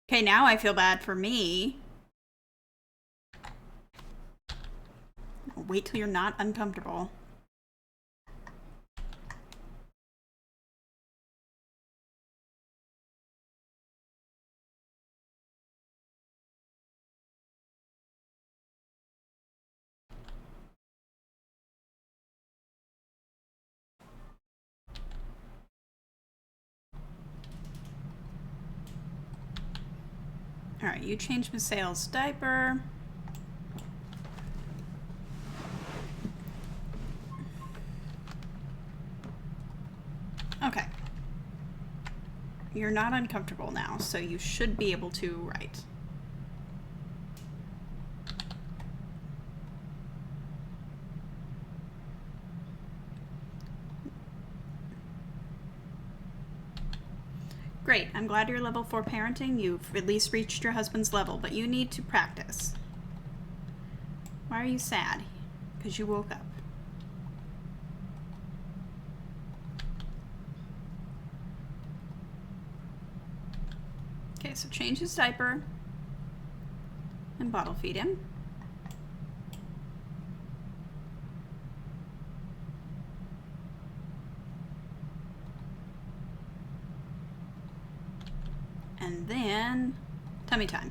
Okay, now I feel bad for me. Wait till you're not uncomfortable. Alright, you change Miss Sale's diaper. Okay. You're not uncomfortable now, so you should be able to write. Great, I'm glad you're level 4 parenting. You've at least reached your husband's level, but you need to practice. Why are you sad? Because you woke up. Okay, so change his diaper and bottle feed him. And then tummy time.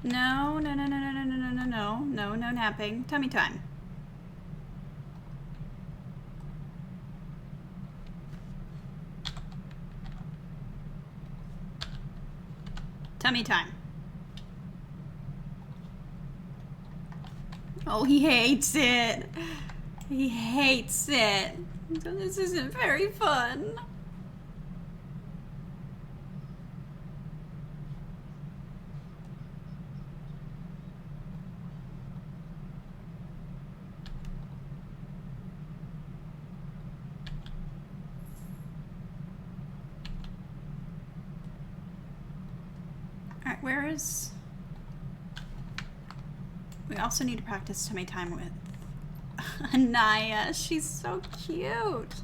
No, no, no, no, no, no, no, no, no, no, no, no napping. Tummy time. Tummy time. Oh, he hates it. He hates it. This isn't very fun. Alright, where is... We also need to practice tummy time with Anaya. She's so cute.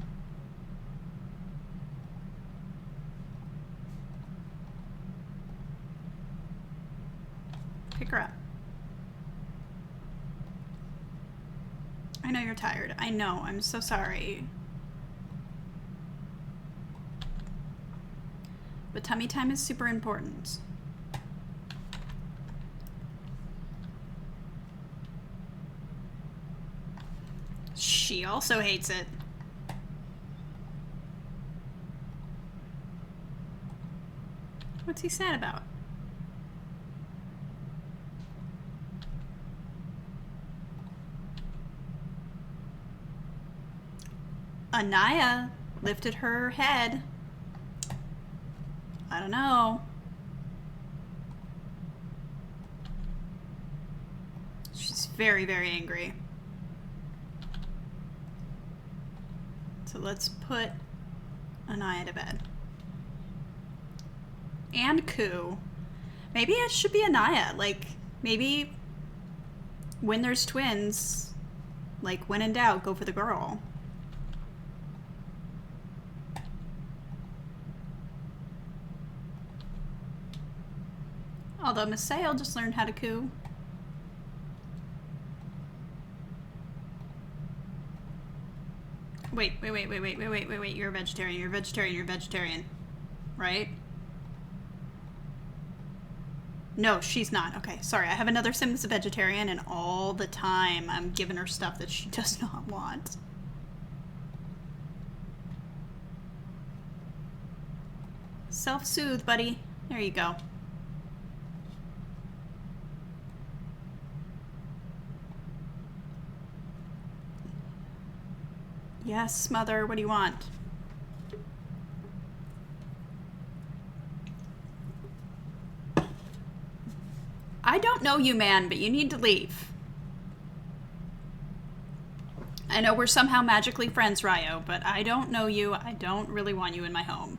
Pick her up. I know you're tired. I know. I'm so sorry. But tummy time is super important. She also hates it. What's he sad about? Anaya lifted her head. I don't know. She's very, very angry. So let's put Anaya to bed. And Ku. Maybe it should be Anaya. Like, maybe when there's twins, like, when in doubt, go for the girl. Although Miss Sale just learned how to coo. Wait, you're a vegetarian, you're a vegetarian, you're a vegetarian. Right? No, she's not. Okay, sorry. I have another sim that's a vegetarian, and all the time I'm giving her stuff that she does not want. Self-soothe, buddy. There you go. Yes, mother, what do you want? I don't know you, man, but you need to leave. I know we're somehow magically friends, Ryo, but I don't know you. I don't really want you in my home.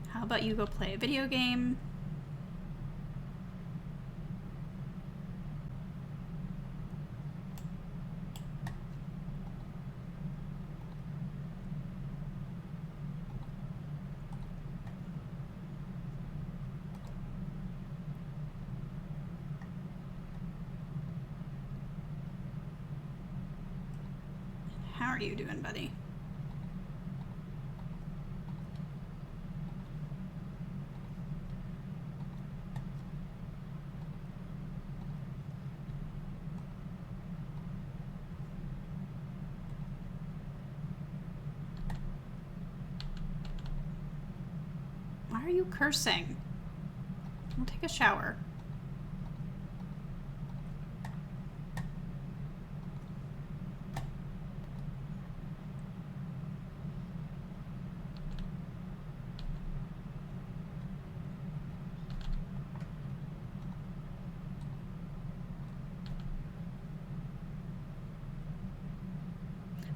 How about you go play a video game? How are you doing, buddy? Why are you cursing? We'll take a shower.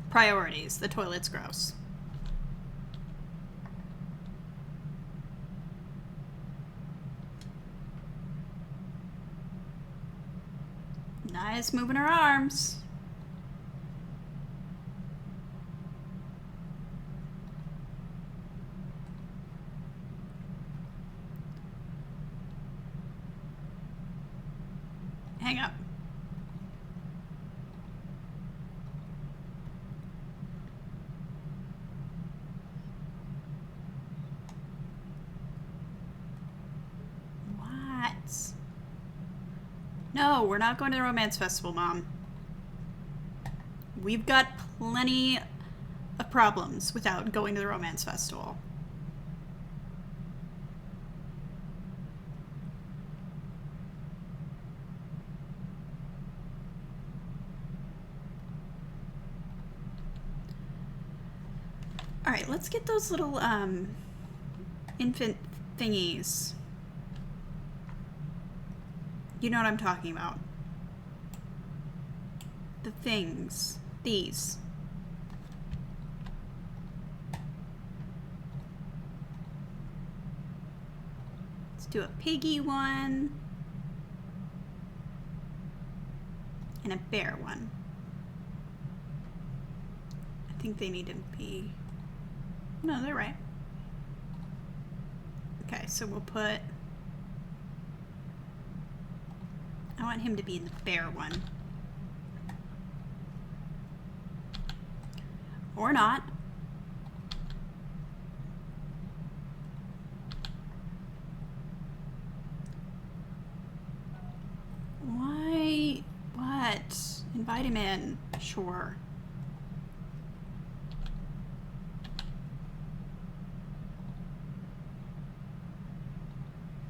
Priorities. The toilet's gross. Nice moving her arms. Hang up. No, we're not going to the romance festival, Mom. We've got plenty of problems without going to the romance festival. Alright, let's get those little infant thingies. You know what I'm talking about. The things. These. Let's do a piggy one. And a bear one. I think they need to be... No, they're right. Okay, so we'll put... I want him to be in the bear one. Or not. Why? What? Invite him in. Sure.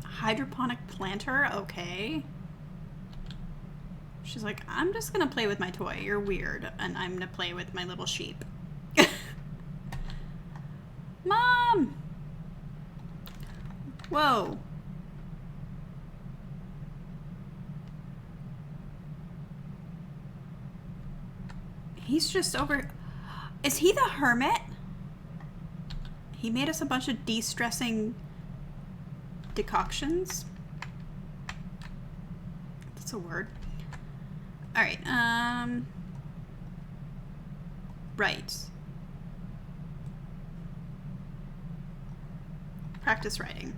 Hydroponic planter? Okay. She's like, I'm just gonna play with my toy. You're weird. And I'm gonna play with my little sheep. Mom! Whoa. He's just over... Is he the hermit? He made us a bunch of de-stressing decoctions. That's a word. Alright, right. Practice writing.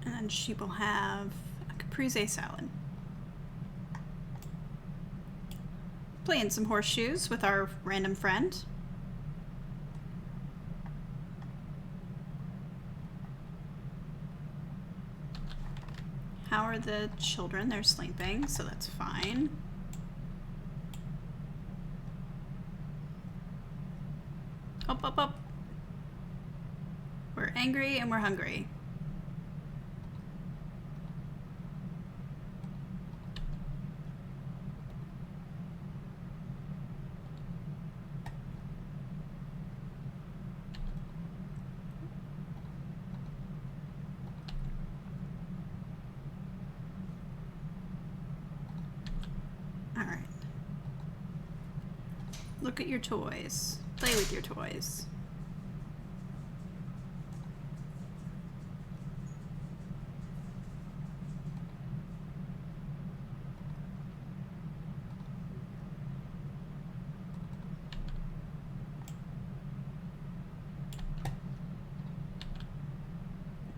And then she will have a caprese salad. Playing some horseshoes with our random friend. How are the children? They're sleeping, so that's fine. Up, up, up. We're angry and we're hungry. Look at your toys. Play with your toys.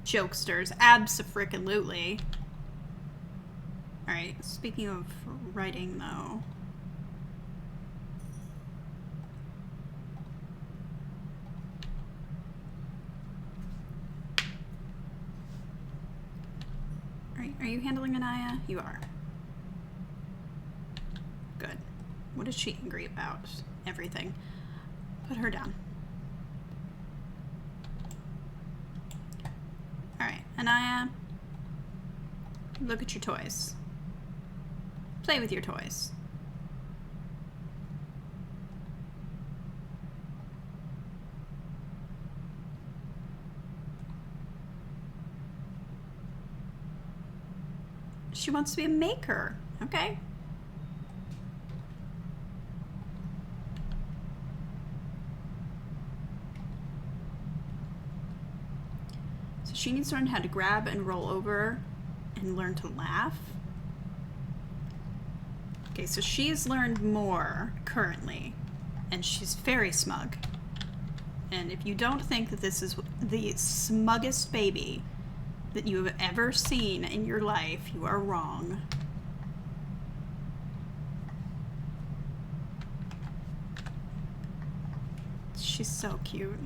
Jokesters, abso-frickin-lutely. Alright, speaking of writing though. Are you handling Anaya? You are. Good. What is she angry about? Everything. Put her down. Anaya, look at your toys. Play with your toys. She wants to be a maker. Okay. So she needs to learn how to grab and roll over and learn to laugh. Okay, so she's learned more currently, and she's very smug. And if you don't think that this is the smuggest baby that you have ever seen in your life, you are wrong. She's so cute.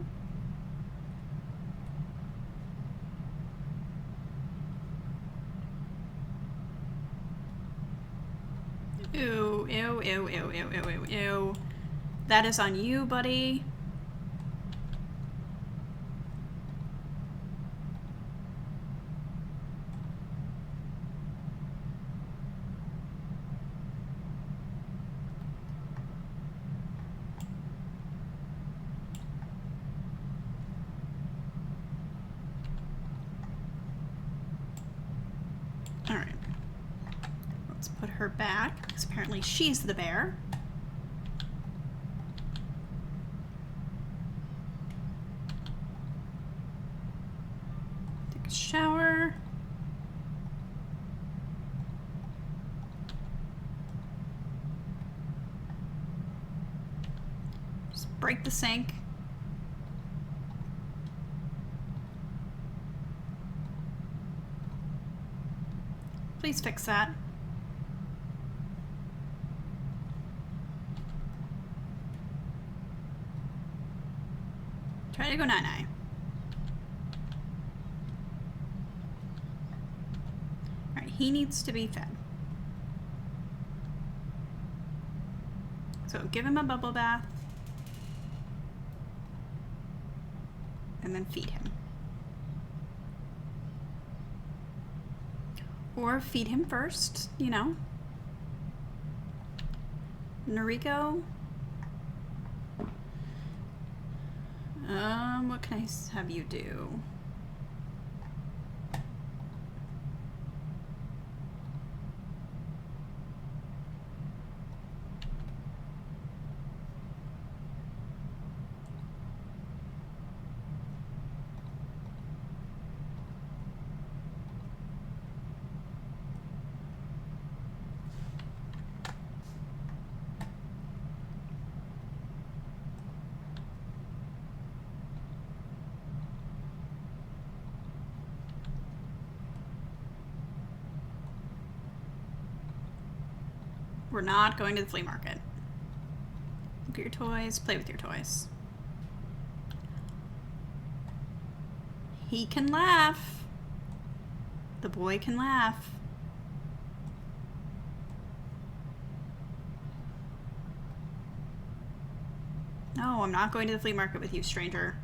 Ew, ew, ew, ew, ew, ew, ew, ew. That is on you, buddy. All right. Let's put her back, because apparently she's the bear. Take a shower. Just break the sink. Please fix that. Try to go night-night. Alright, he needs to be fed. So give him a bubble bath. And then feed him. Or feed him first, you know. Noriko. What can I have you do? We're not going to the flea market. Look at your toys, play with your toys. He can laugh. The boy can laugh. No, I'm not going to the flea market with you, stranger.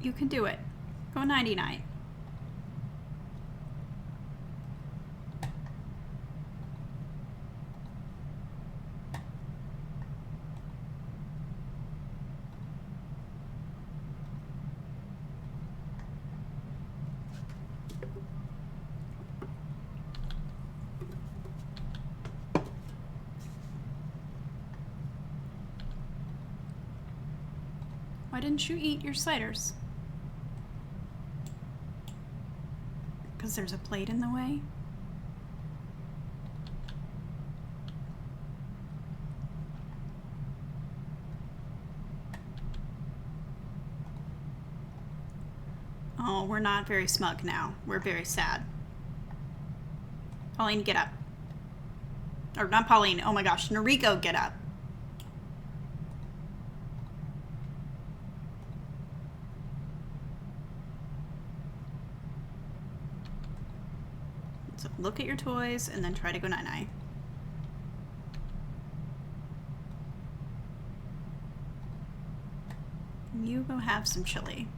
You can do it. Go nighty-night. Why didn't you eat your sliders? Because there's a plate in the way? Oh, we're not very smug now. We're very sad. Pauline, get up. Or not Pauline, oh my gosh, Noriko, get up. So look at your toys and then try to go night-night. You go have some chili.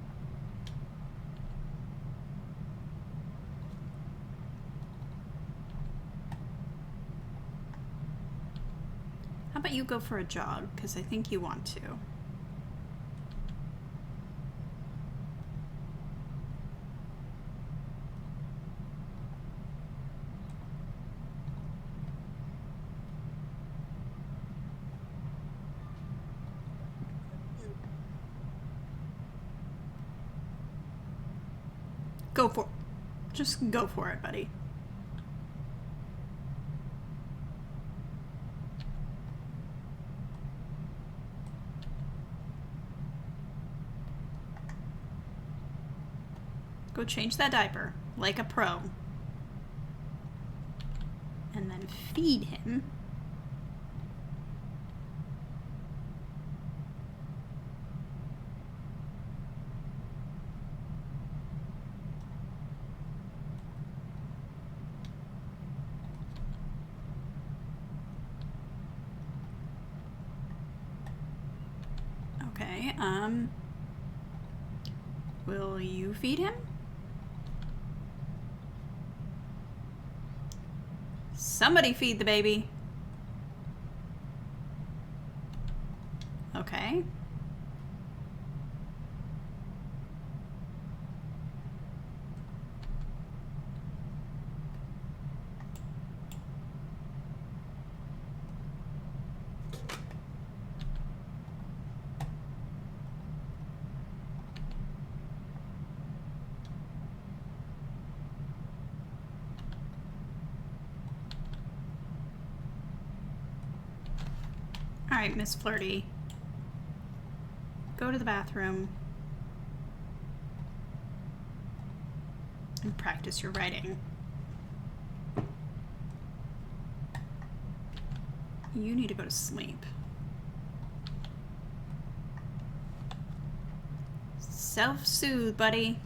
How about you go for a jog? Because I think you want to. Go for it. Just go for it, buddy. Go change that diaper like a pro. And then feed him. Okay, will you feed him? Somebody feed the baby. Okay. All right, Miss Flirty. Go to the bathroom and practice your writing. You need to go to sleep. Self-soothe, buddy.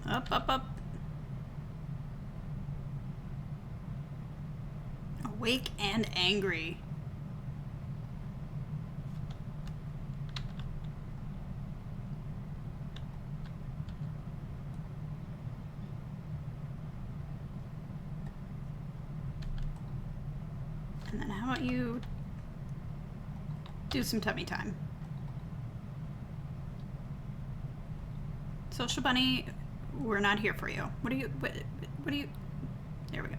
Up, up, up. Awake and angry. And then how about you do some tummy time? Social Bunny, we're not here for you. What do you, there we go.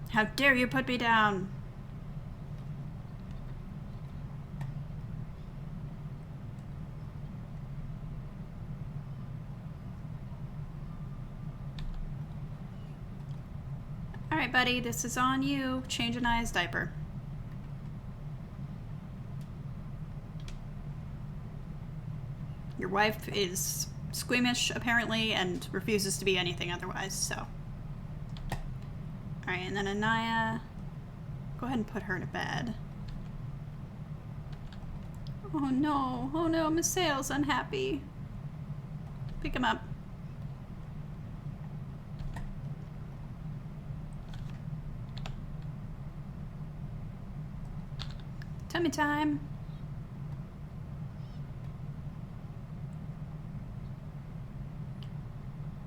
How dare you put me down? All right, buddy, this is on you. Change Anaya's diaper. Your wife is squeamish, apparently, and refuses to be anything otherwise, so. Alright, and then Anaya, go ahead and put her to bed. Oh no, Miss Sale's unhappy. Pick him up. Tummy time.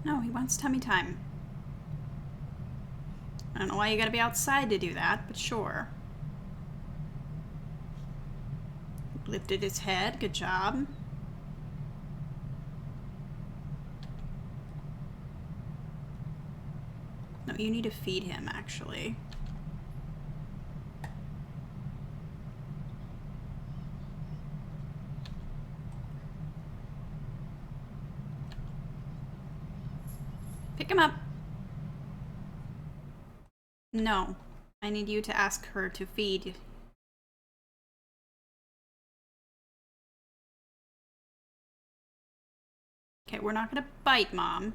No, he wants tummy time. I don't know why you gotta be outside to do that, but sure. Lifted his head, good job. No, you need to feed him, actually. Pick him up. No, I need you to ask her to feed. Okay, we're not gonna bite, Mom.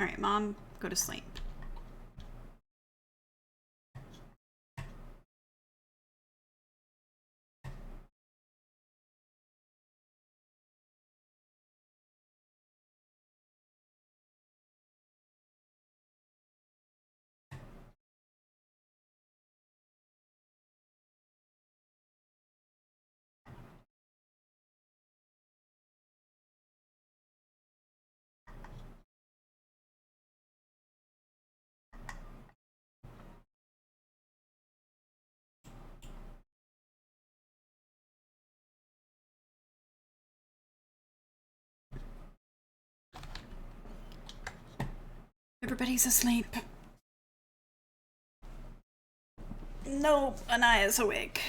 Alright, Mom, go to sleep. Everybody's asleep. No, Anaya's awake.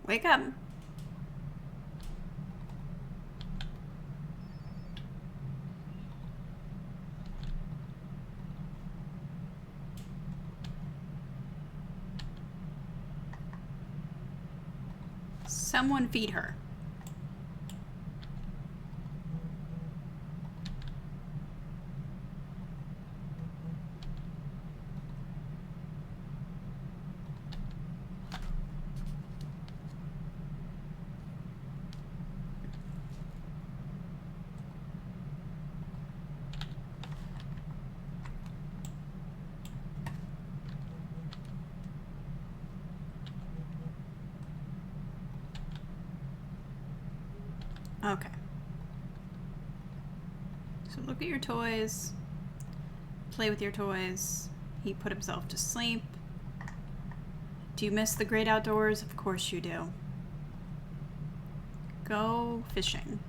Wake up. Someone feed her. Okay. So look at your toys. Play with your toys. He put himself to sleep. Do you miss the great outdoors? Of course you do. Go fishing.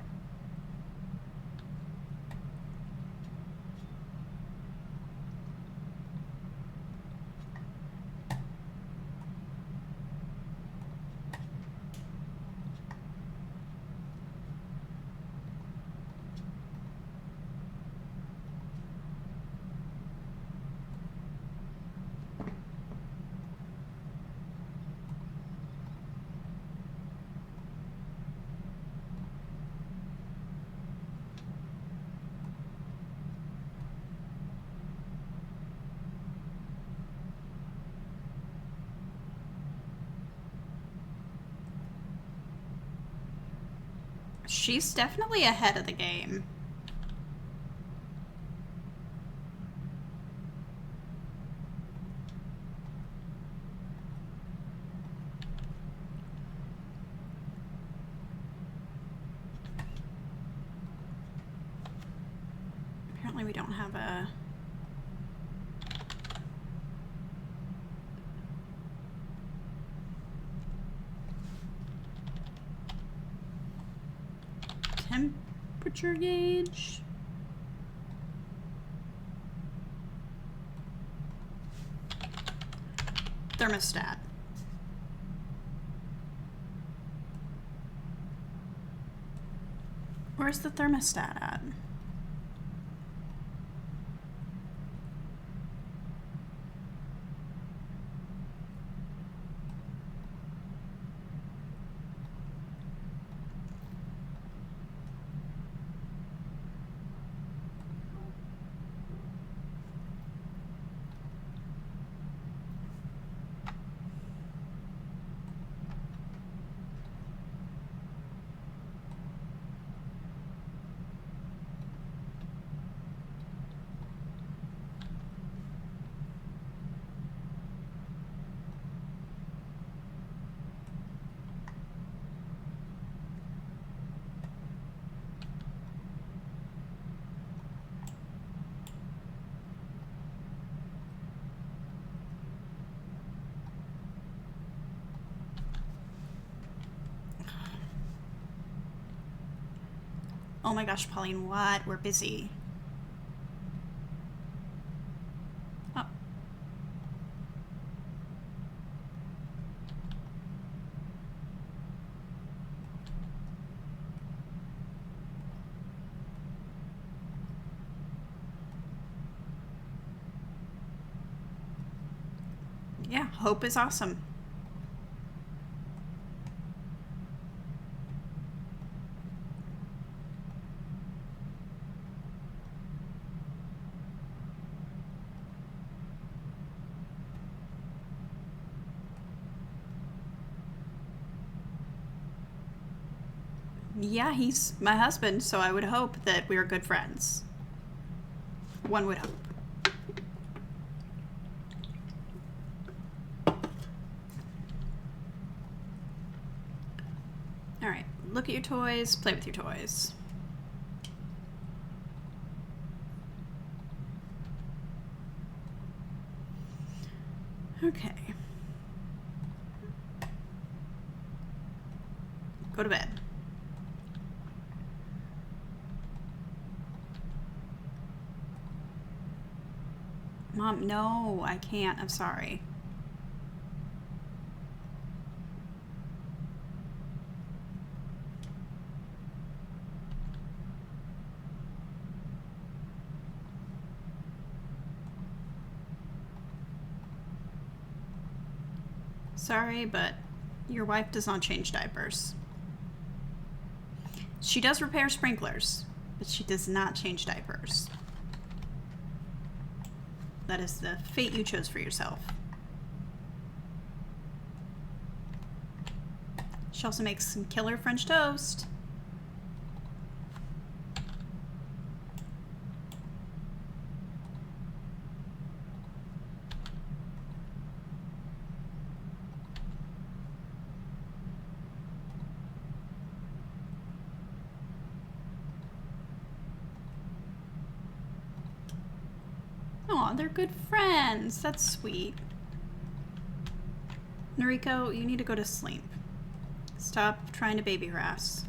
She's definitely ahead of the game. Apparently we don't have a... temperature gauge. Thermostat. Where's the thermostat at? Oh my gosh, Pauline, what? We're busy. Oh. Yeah, hope is awesome. Yeah, he's my husband, so I would hope that we're good friends. One would hope. Alright, look at your toys, play with your toys. Okay. Go to bed. Mom, no, I can't. I'm sorry. Sorry, but your wife does not change diapers. She does repair sprinklers, but she does not change diapers. That is the fate you chose for yourself. She also makes some killer French toast. Aw, they're good friends. That's sweet. Noriko, you need to go to sleep. Stop trying to baby harass.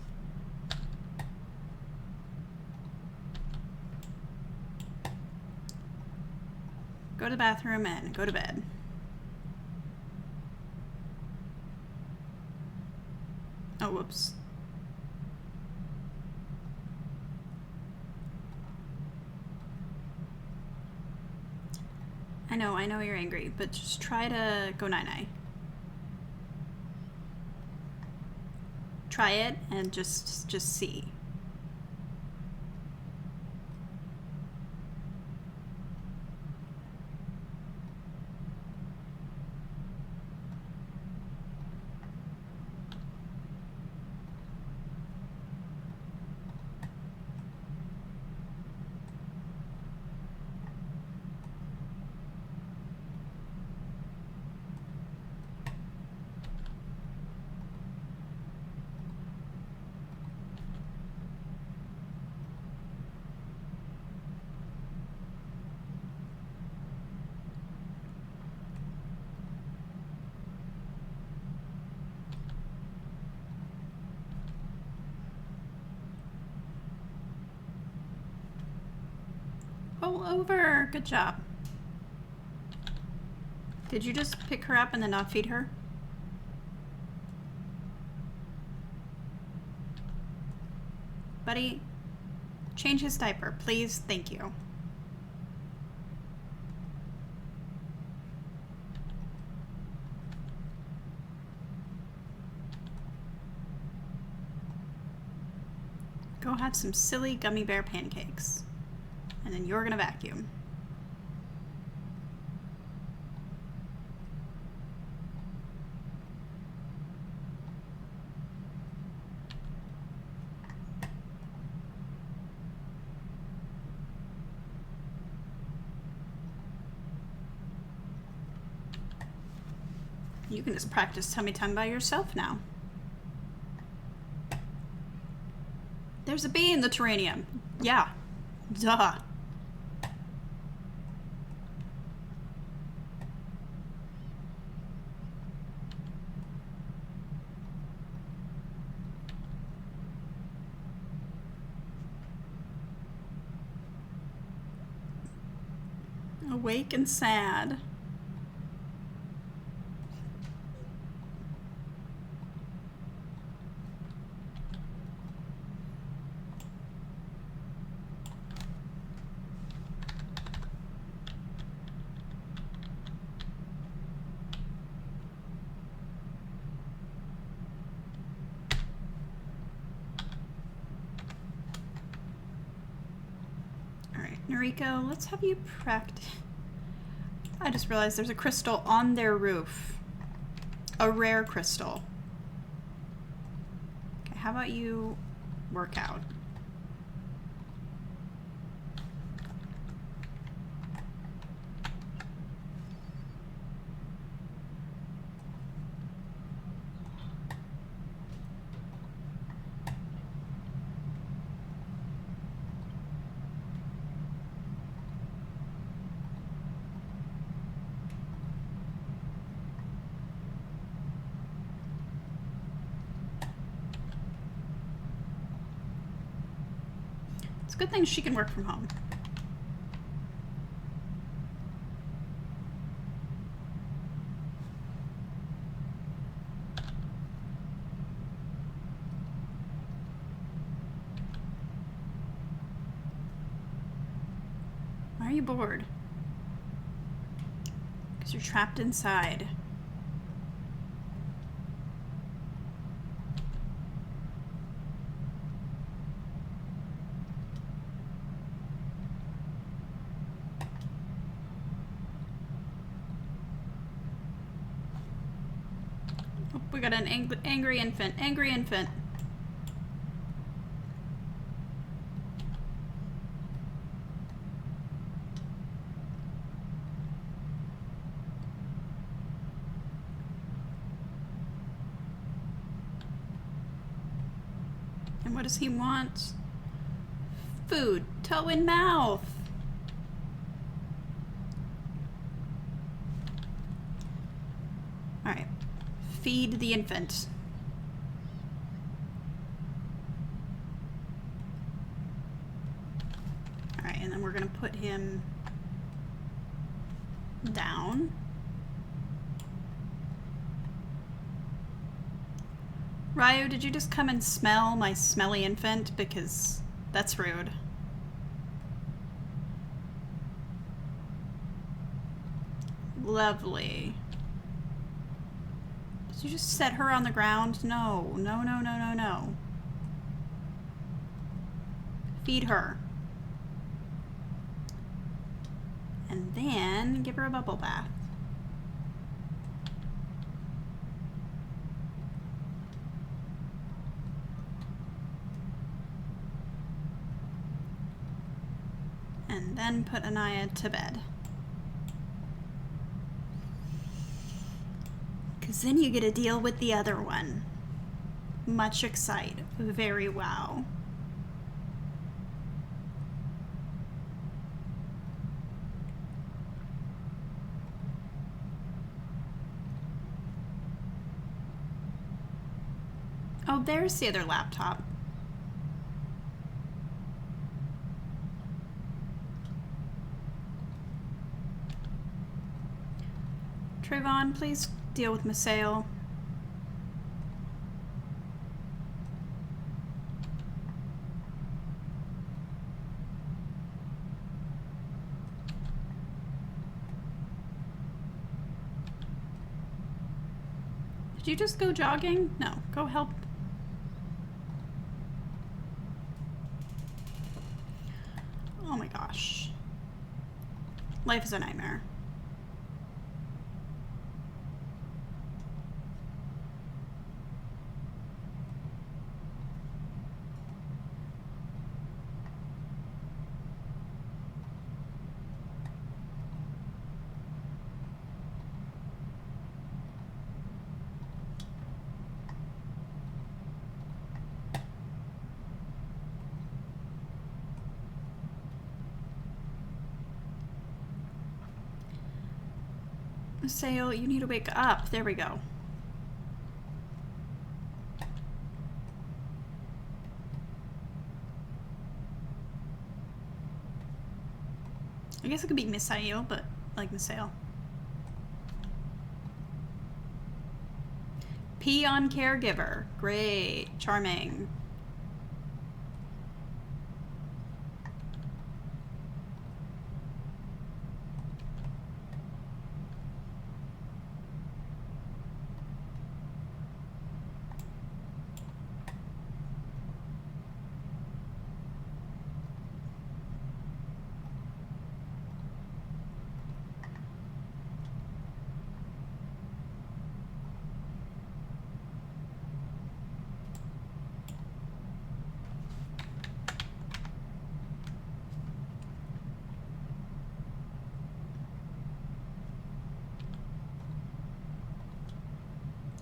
Go to the bathroom and go to bed. Oh, whoops. I know you're angry, but just try to go night-night. Try it and just see. Roll over. Good job. Did you just pick her up and then not feed her? Buddy, change his diaper, please. Thank you. Go have some silly gummy bear pancakes. And then you're gonna vacuum. You can just practice tummy time by yourself now. There's a bee in the terrarium. Yeah. Duh. Awake and sad. Enrico, let's have you practice. I just realized there's a crystal on their roof. A rare crystal. Okay, how about you work out? It's a good thing she can work from home. Why are you bored? Because you're trapped inside. Oh, we got an angry infant. Angry infant. And what does he want? Food. Toe in mouth. Alright. Feed the infant. Alright, and then we're gonna put him down. Ryu, did you just come and smell my smelly infant? Because that's rude. Lovely. Did you just set her on the ground? No, no, no, no, no, no. Feed her. And then give her a bubble bath. And then put Anaya to bed. Because then you get to deal with the other one. Much excite. Very wow. Oh, there's the other laptop. Trayvon, please deal with Maseo. Did you just go jogging? No, go help. Oh my gosh. Life is a nightmare. Maseo, you need to wake up. There we go. I guess it could be Misael, but I like Maseo. Peon caregiver. Great. Charming.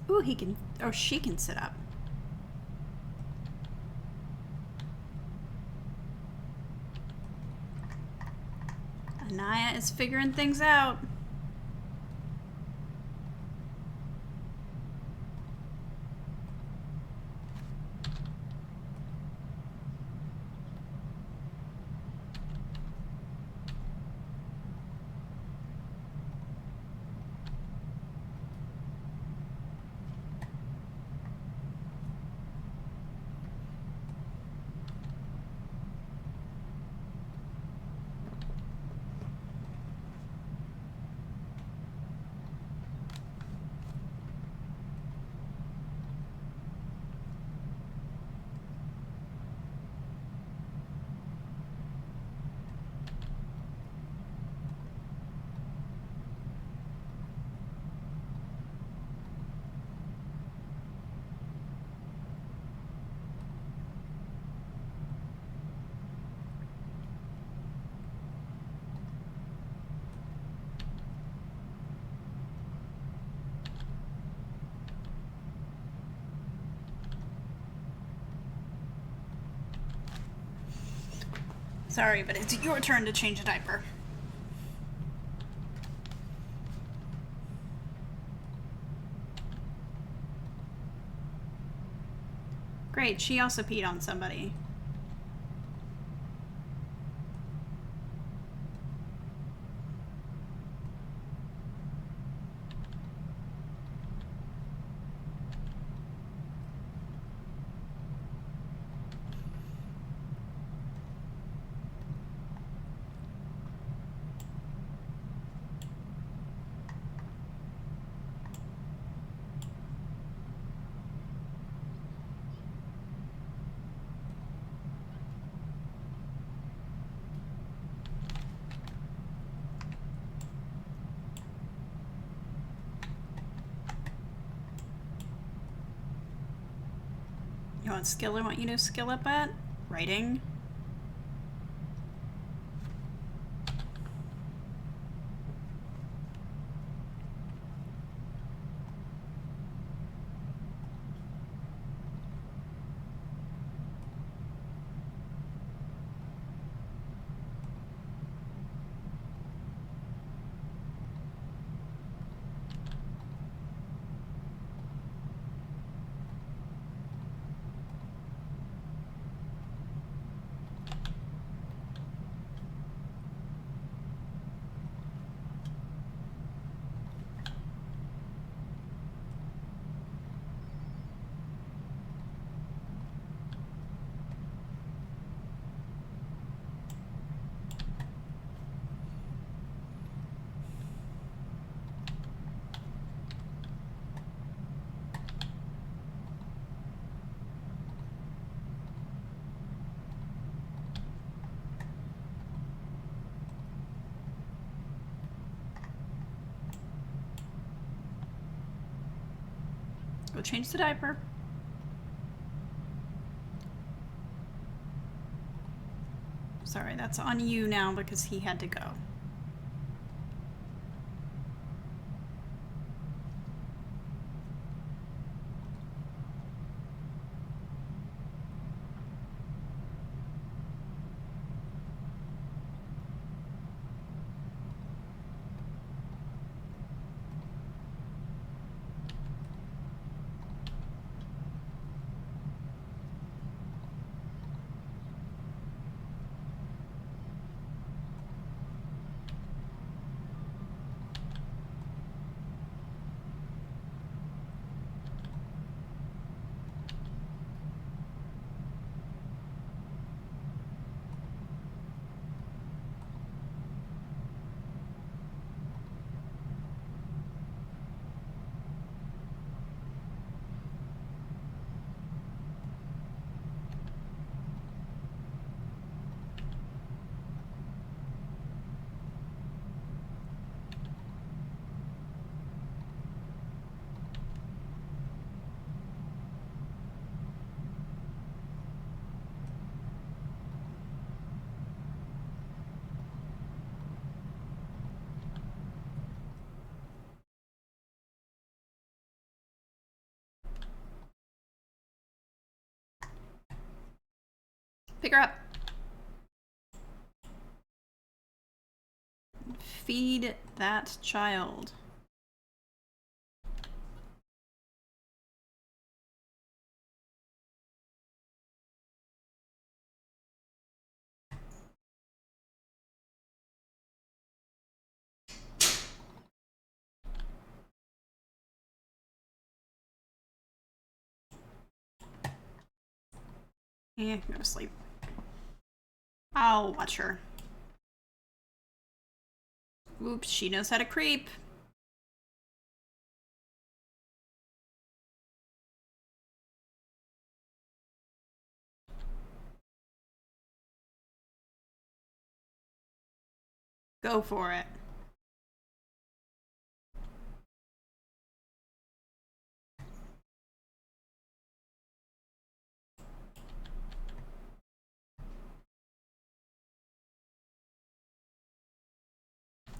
Ooh, he can, or she can sit up. Anaya is figuring things out. Sorry, but it's your turn to change a diaper. Great, she also peed on somebody. You know what skill I want you to skill up at? Writing. Go change the diaper. Sorry, that's on you now because he had to go. Pick her up. Feed that child. Yeah, go to sleep. I'll watch her. Oops, she knows how to creep. Go for it.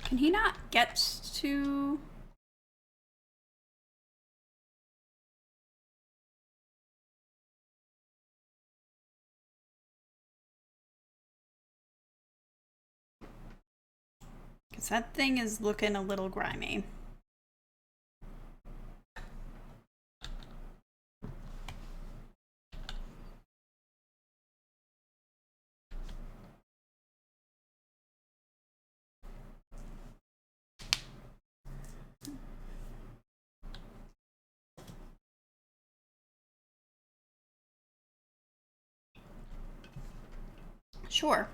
Can he not get to... Because that thing is looking a little grimy. Sure.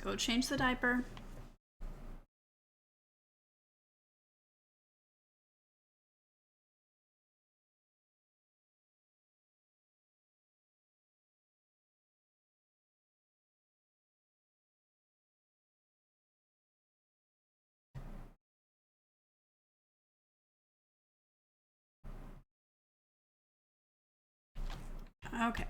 Go change the diaper. Okay.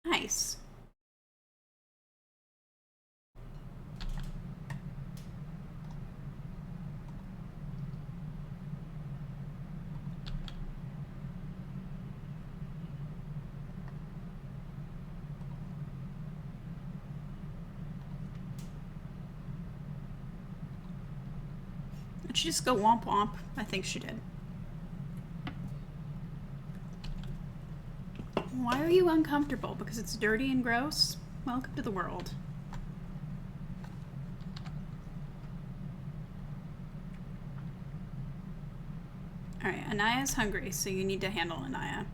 Nice. Did she just go womp womp? I think she did. Why are you uncomfortable? Because it's dirty and gross? Welcome to the world. Alright, Anaya's hungry, so you need to handle Anaya.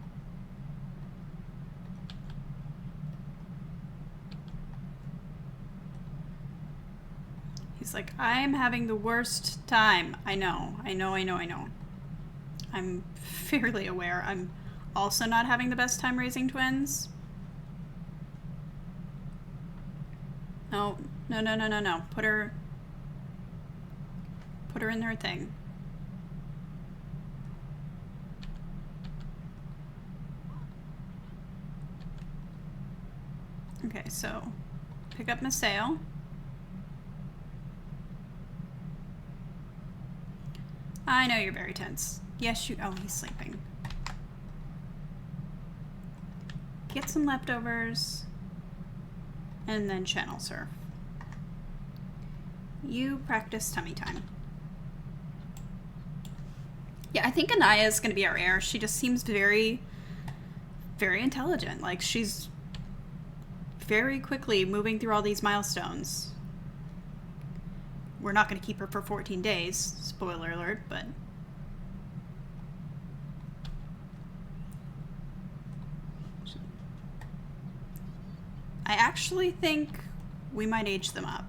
He's like, I'm having the worst time. I know. I'm fairly aware. I'm also not having the best time raising twins. No. Put her in her thing. Okay, so pick up Maseo. I know you're very tense. Yes, you... Oh, he's sleeping. Get some leftovers. And then channel surf. You practice tummy time. Yeah, I think Anaya is going to be our heir. She just seems very, very intelligent. Like, she's very quickly moving through all these milestones. We're not going to keep her for 14 days, spoiler alert, but... I actually think we might age them up.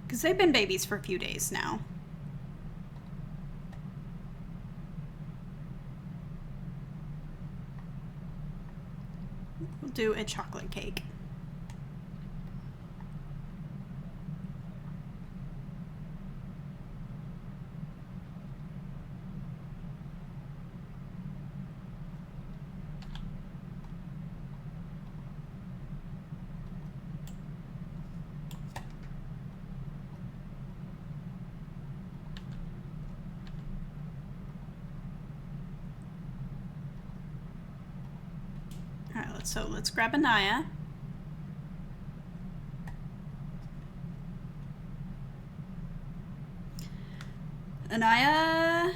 Because they've been babies for a few days now. We'll do a chocolate cake. Alright, so let's grab Anaya. Anaya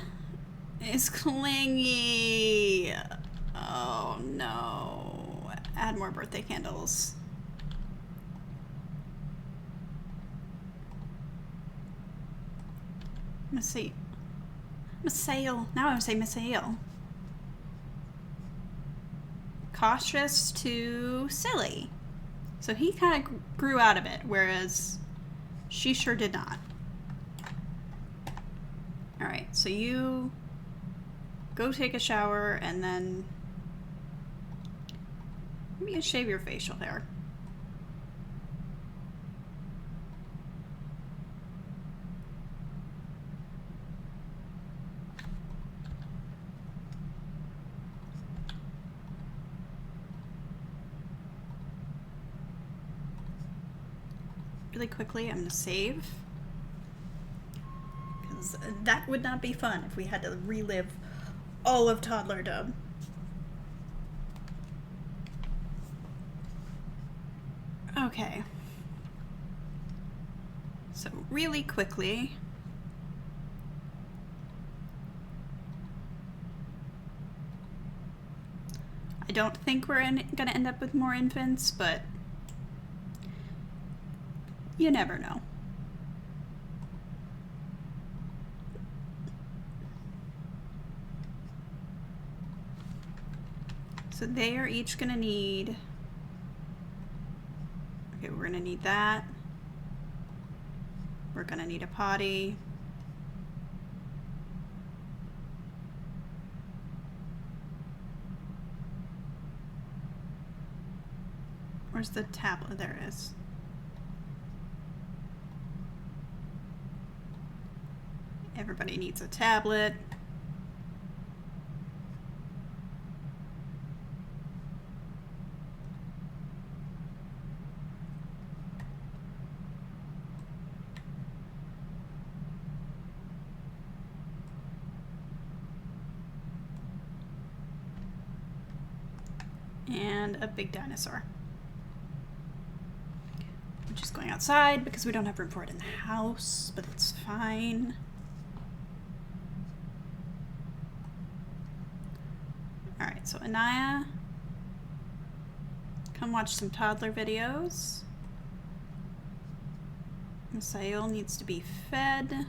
is clingy. Oh no. Add more birthday candles. Masail. Now I want to say Masail. Cautious to silly. So he kind of grew out of it, whereas she sure did not. Alright, so you go take a shower and then maybe you shave your facial hair. Really quickly, I'm going to save. Because that would not be fun if we had to relive all of toddlerdom. Okay. So really quickly. I don't think we're going to end up with more infants, but you never know. So they are each gonna need, okay, we're gonna need that. We're gonna need a potty. Where's the tablet? There it is. Everybody needs a tablet. And a big dinosaur. Which is going outside because we don't have room for it in the house, but it's fine. Alright, so Anaya, come watch some toddler videos. Masail needs to be fed.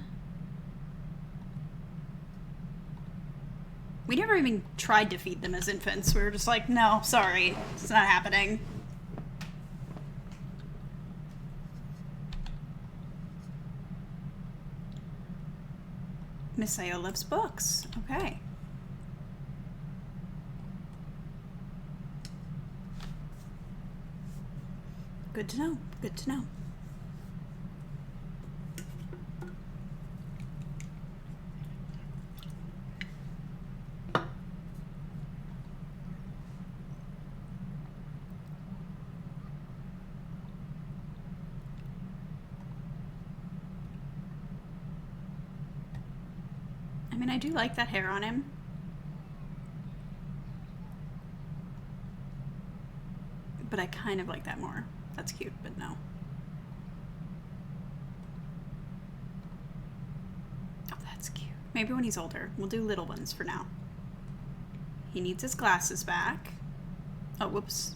We never even tried to feed them as infants. We were just like, no, sorry, it's not happening. Masail loves books. Okay. Good to know. Good to know. I mean, I do like that hair on him. But I kind of like that more. That's cute, but no. Oh, that's cute. Maybe when he's older. We'll do little ones for now. He needs his glasses back. Oh, whoops.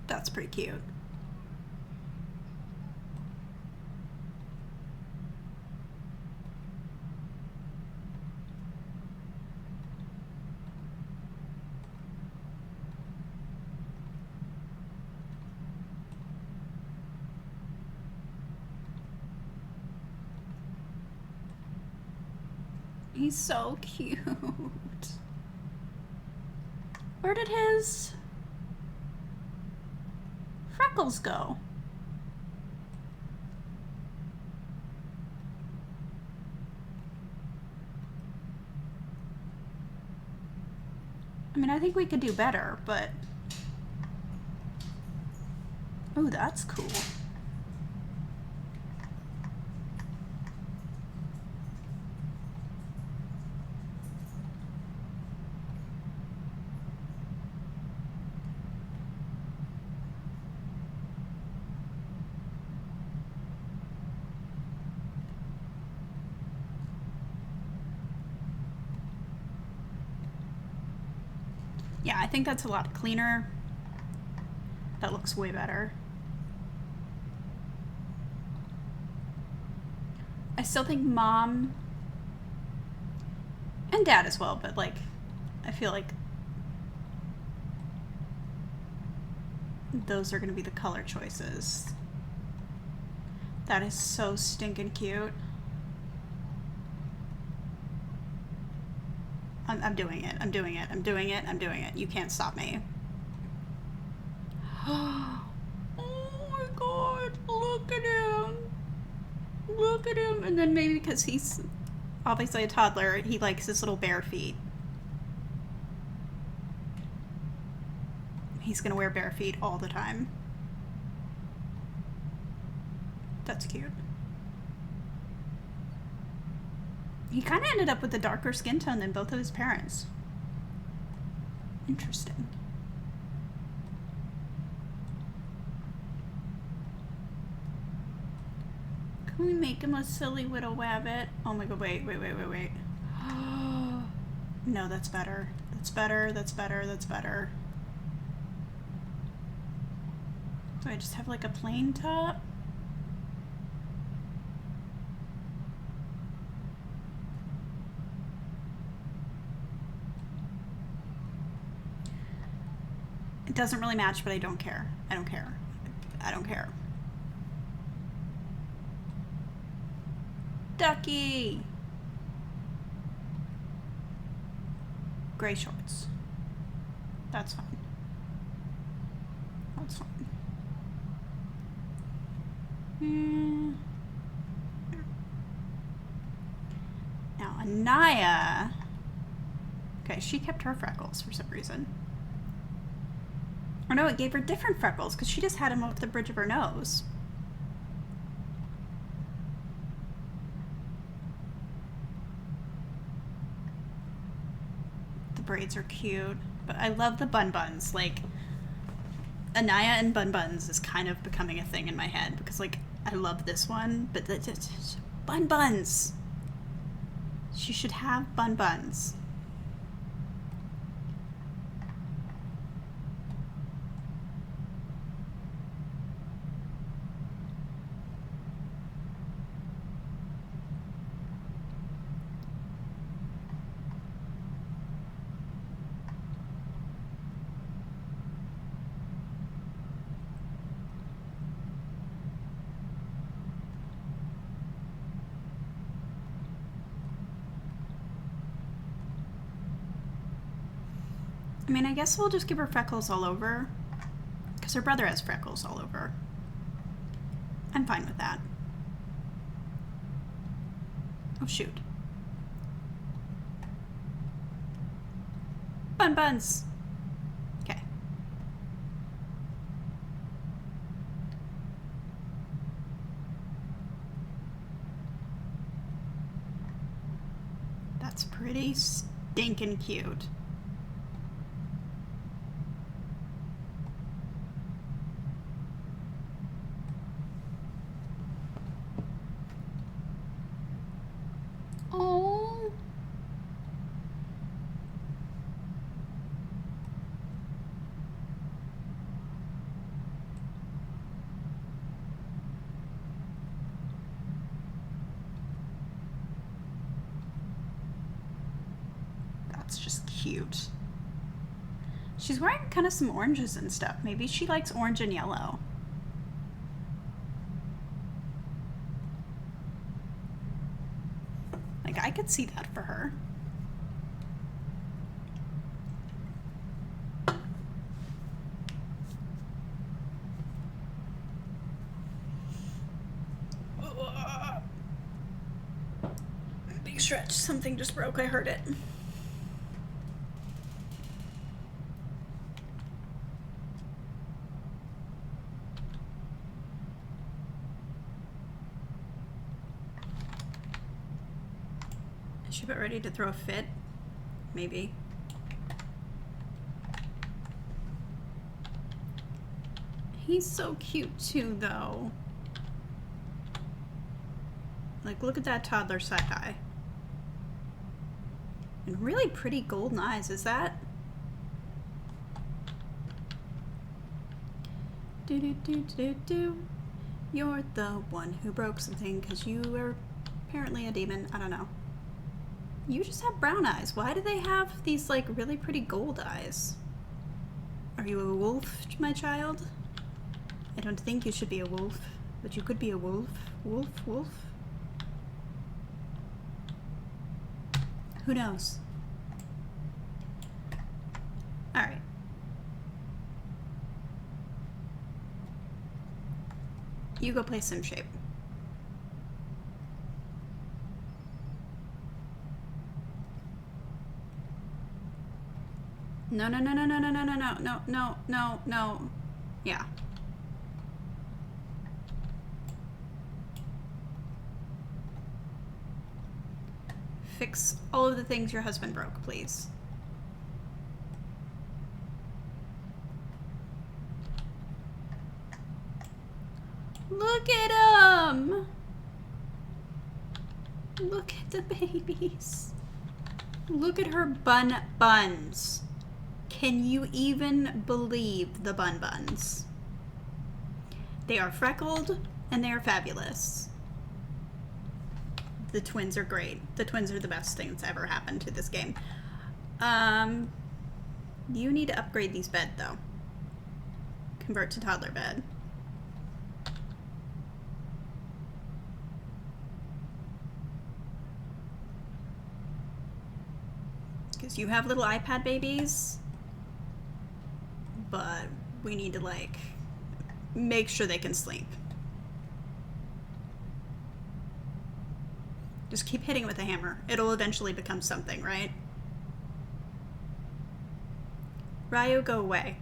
That's pretty cute. He's so cute. Where did his freckles go? I mean, I think we could do better, but... Oh, that's cool. Yeah, I think that's a lot cleaner. That looks way better. I still think mom and dad as well, but like, I feel like those are gonna be the color choices. That is so stinking cute. I'm doing it. I'm doing it. I'm doing it. I'm doing it. You can't stop me. Oh my god. Look at him. Look at him. And then maybe because he's obviously a toddler, he likes his little bare feet. He's gonna wear bare feet all the time. That's cute. He kind of ended up with a darker skin tone than both of his parents. Interesting. Can we make him a silly little wabbit? Oh my god, wait. No, that's better. That's better, that's better, that's better. Do I just have like a plain top? It doesn't really match, but I don't care. I don't care. I don't care. Ducky! Gray shorts. That's fine. That's fine. Now, Anaya... Okay, she kept her freckles for some reason. Or no, it gave her different freckles because she just had them off the bridge of her nose. The braids are cute, but I love the bun buns. Like, Anaya and bun buns is kind of becoming a thing in my head because, like, I love this one, but bun buns. She should have bun buns. I mean, I guess we'll just give her freckles all over, because her brother has freckles all over. I'm fine with that. Oh, shoot. Bun buns! Okay. That's pretty stinking cute. Just cute. She's wearing kind of some oranges and stuff. Maybe she likes orange and yellow. Like, I could see that for her. Big stretch. Something just broke. I heard it. Is she about ready to throw a fit? Maybe. He's so cute too, though. Like, look at that toddler side eye. And really pretty golden eyes, is that? Do do do do do. You're the one who broke something because you were apparently a demon. I don't know. You just have brown eyes. Why do they have these, like, really pretty gold eyes? Are you a wolf, my child? I don't think you should be a wolf, but you could be a wolf. Wolf, wolf. Who knows? Alright. You go play sim shape. No, no, no, no, no, no, no, no, no, no, no, no, no. Yeah. Fix all of the things your husband broke, please. Look at him! Look at the babies. Look at her buns. Can you even believe the buns? They are freckled and they are fabulous. The twins are great. The twins are the best thing that's ever happened to this game. You need to upgrade these bed, though. Convert to toddler bed. Because you have little iPad babies, but we need to, like, make sure they can sleep. Just keep hitting with a hammer. It'll eventually become something, right? Ryu, go away.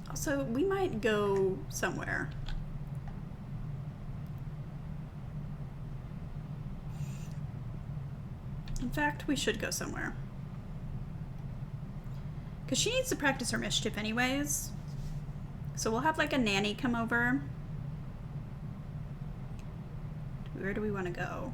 Also, we might go somewhere. In fact, we should go somewhere. Because she needs to practice her mischief anyways. So we'll have, like, a nanny come over. Where do we want to go?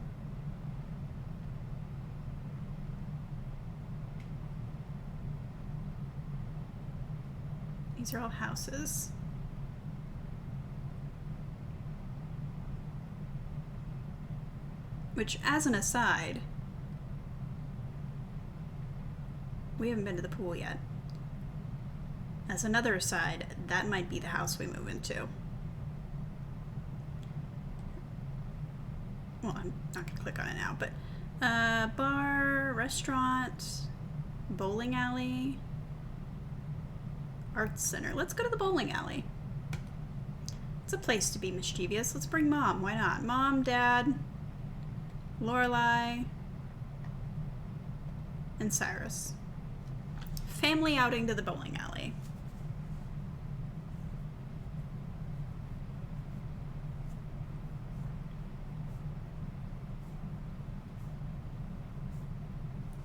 These are all houses. Which, as an aside, we haven't been to the pool yet. As another aside, that might be the house we move into. Well, I'm not going to click on it now, but bar, restaurant, bowling alley, arts center. Let's go to the bowling alley. It's a place to be mischievous. Let's bring Mom. Why not? Mom, Dad, Lorelai, and Cyrus. Family outing to the bowling alley.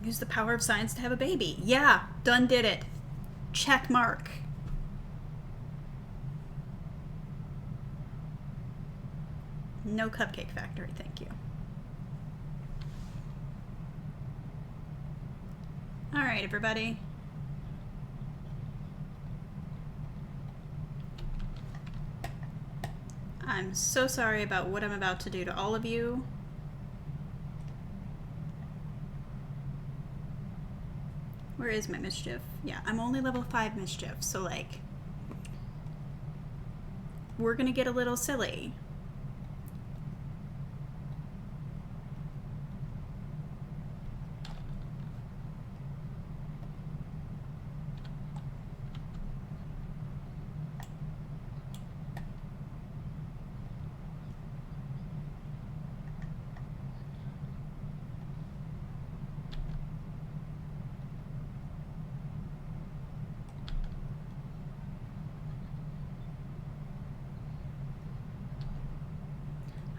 Use the power of science to have a baby. Yeah, done did it. Check mark. No Cupcake Factory, thank you. All right, everybody. I'm so sorry about what I'm about to do to all of you. Where is my mischief? Yeah, I'm only level 5 mischief, so, like, we're gonna get a little silly.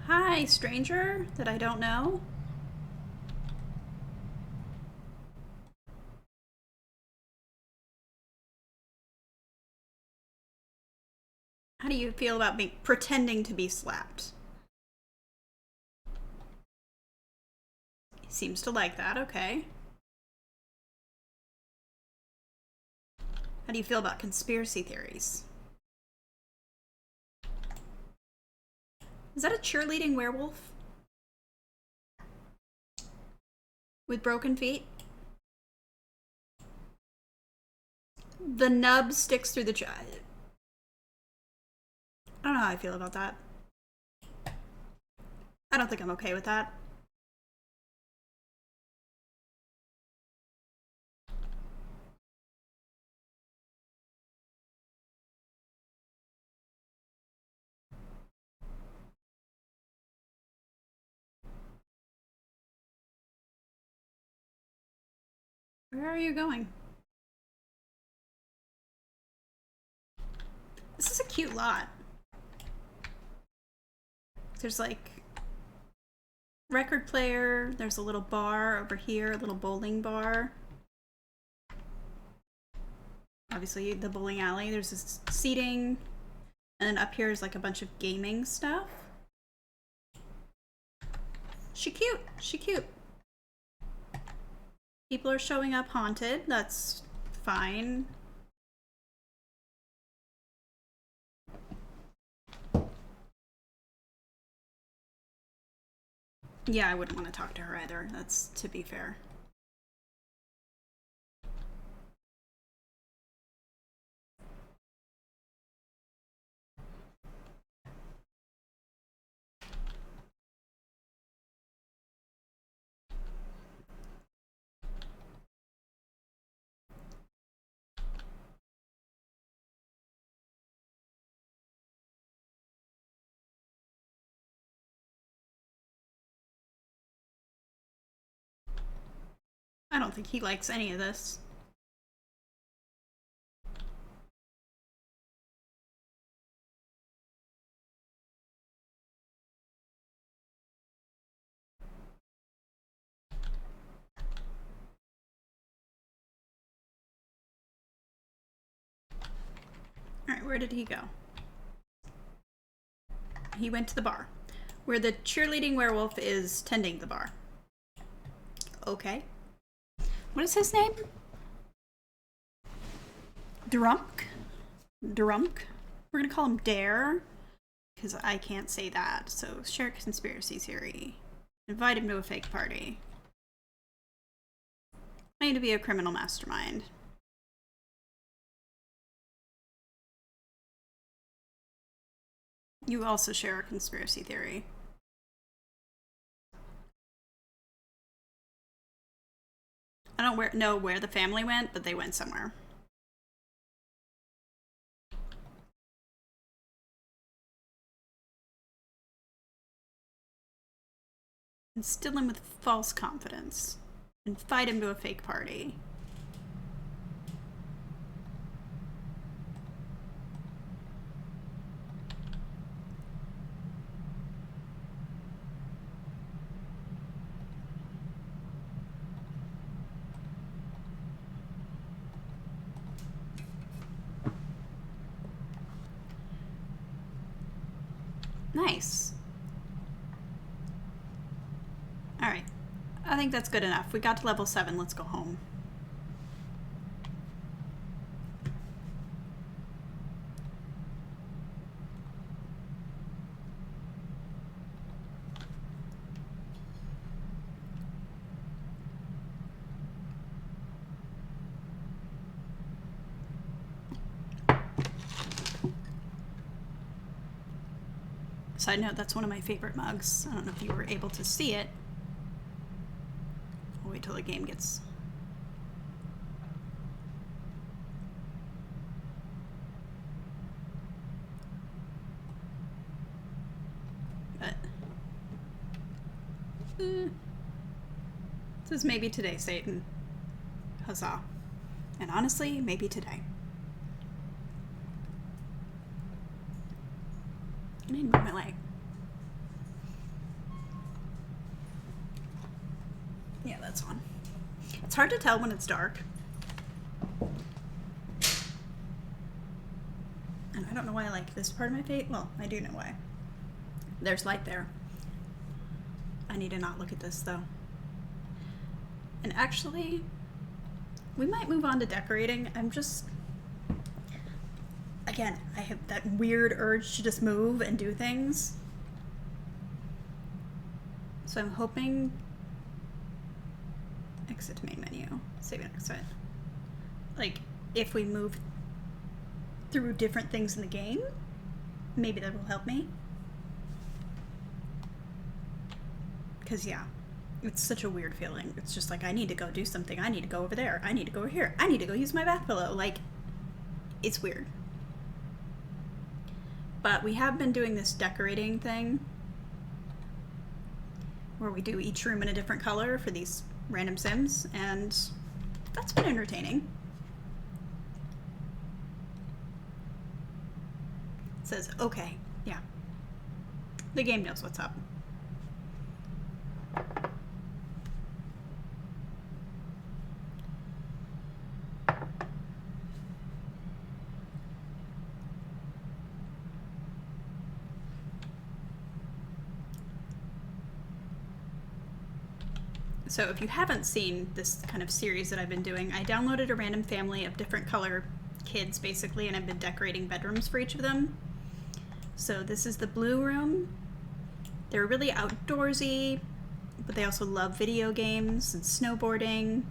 Hi, stranger that I don't know. How do you feel about me pretending to be slapped? He seems to like that, okay. How do you feel about conspiracy theories? Is that a cheerleading werewolf? With broken feet? The nub sticks through the I don't know how I feel about that. I don't think I'm okay with that. Where are you going? This is a cute lot. There's like record player, there's a little bar over here, a little bowling bar. Obviously the bowling alley, there's this seating, and then up here is like a bunch of gaming stuff. She cute, she cute. People are showing up haunted, that's fine. Yeah, I wouldn't want to talk to her either, that's to be fair. I don't think he likes any of this. Alright, where did he go? He went to the bar, where the cheerleading werewolf is tending the bar. Okay. What is his name? Drunk? Drunk? We're gonna call him Dare, because I can't say that. So, share conspiracy theory. Invite him to a fake party. I need to be a criminal mastermind. You also share a conspiracy theory. I don't know where the family went, but they went somewhere. Instill him with false confidence. Invite him to a fake party. Nice. Alright. I think that's good enough. We got to level 7. Let's go home. Side note, that's one of my favorite mugs. I don't know if you were able to see it. I'll wait till the game gets... But... This is maybe today, Satan. Huzzah. And honestly, maybe today. I need to move my leg. Yeah, that's on. It's hard to tell when it's dark. And I don't know why I like this part of my face. Well, I do know why. There's light there. I need to not look at this, though. And actually, we might move on to decorating. I'm just... Again, I have that weird urge to just move and do things. So I'm hoping... Exit to main menu. Save and exit. Like, if we move through different things in the game, maybe that will help me. Because, yeah, it's such a weird feeling. It's just like, I need to go do something. I need to go over there. I need to go over here. I need to go use my bath pillow. Like, it's weird. But we have been doing this decorating thing where we do each room in a different color for these random Sims, and that's been entertaining. It says, okay, yeah. The game knows what's up. So if you haven't seen this kind of series that I've been doing, I downloaded a random family of different color kids, basically, and I've been decorating bedrooms for each of them. So this is the blue room. They're really outdoorsy, but they also love video games and snowboarding.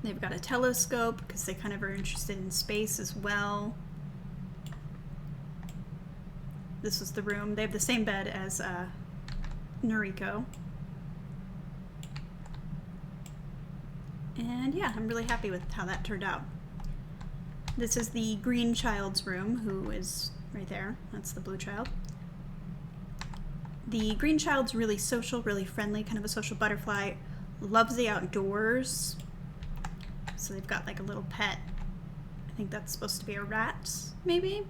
They've got a telescope because they kind of are interested in space as well. This is the room. They have the same bed as Noriko. And yeah, I'm really happy with how that turned out. This is the green child's room, who is right there. That's the blue child. The green child's really social, really friendly, kind of a social butterfly. Loves the outdoors. So they've got like a little pet. I think that's supposed to be a rat, maybe?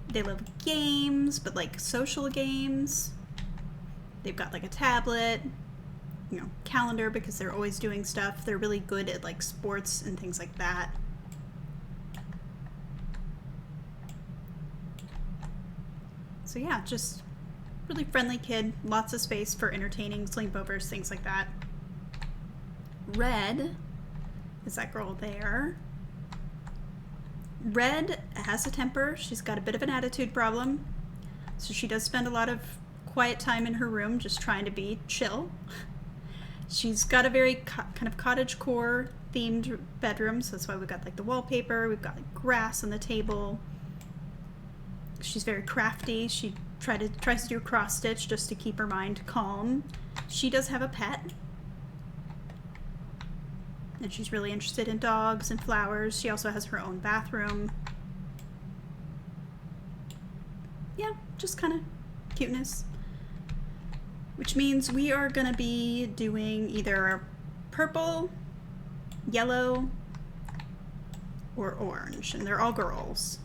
They love games, but like social games. They've got like a tablet. You know, calendar, because they're always doing stuff. They're really good at like sports and things like that. So yeah, just really friendly kid. Lots of space for entertaining sleepovers, things like that. Red is that girl there. Red has a temper. She's got a bit of an attitude problem. So she does spend a lot of quiet time in her room just trying to be chill. She's got a very kind of cottagecore themed bedroom, so that's why we've got like the wallpaper, we've got like grass on the table. She's very crafty. She tries to do a cross stitch just to keep her mind calm. She does have a pet. And she's really interested in dogs and flowers. She also has her own bathroom. Yeah, just kind of cuteness. Which means we are going to be doing either purple, yellow, or orange. And they're all girls.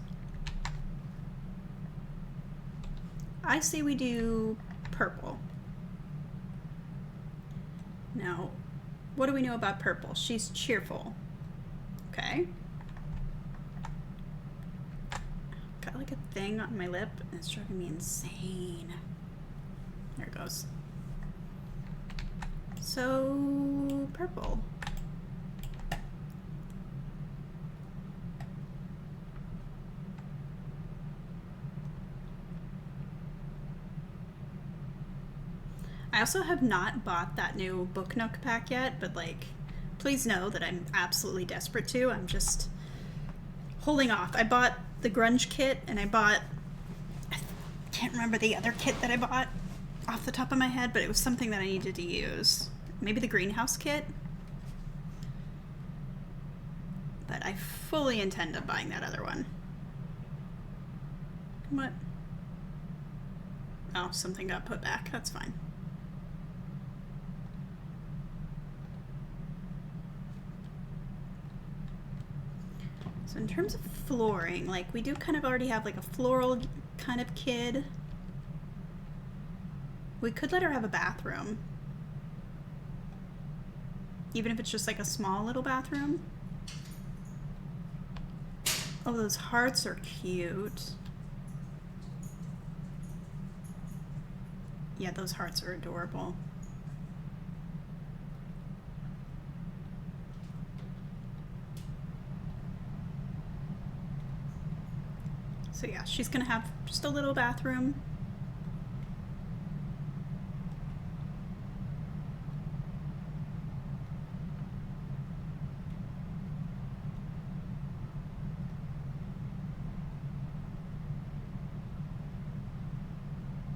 I say we do purple. Now, what do we know about purple? She's cheerful. Okay. Got like a thing on my lip and it's driving me insane. There it goes. So, purple. I also have not bought that new Book Nook pack yet, but like, please know that I'm absolutely desperate to. I'm just holding off. I bought the grunge kit and I bought can't remember the other kit that I bought off the top of my head, but it was something that I needed to use. Maybe the greenhouse kit? But I fully intend on buying that other one. What? Oh, something got put back. That's fine. So in terms of flooring, like, we do kind of already have like a floral kind of kid. We could let her have a bathroom. Even if it's just like a small little bathroom. Oh, those hearts are cute. Yeah, those hearts are adorable. So yeah, she's gonna have just a little bathroom.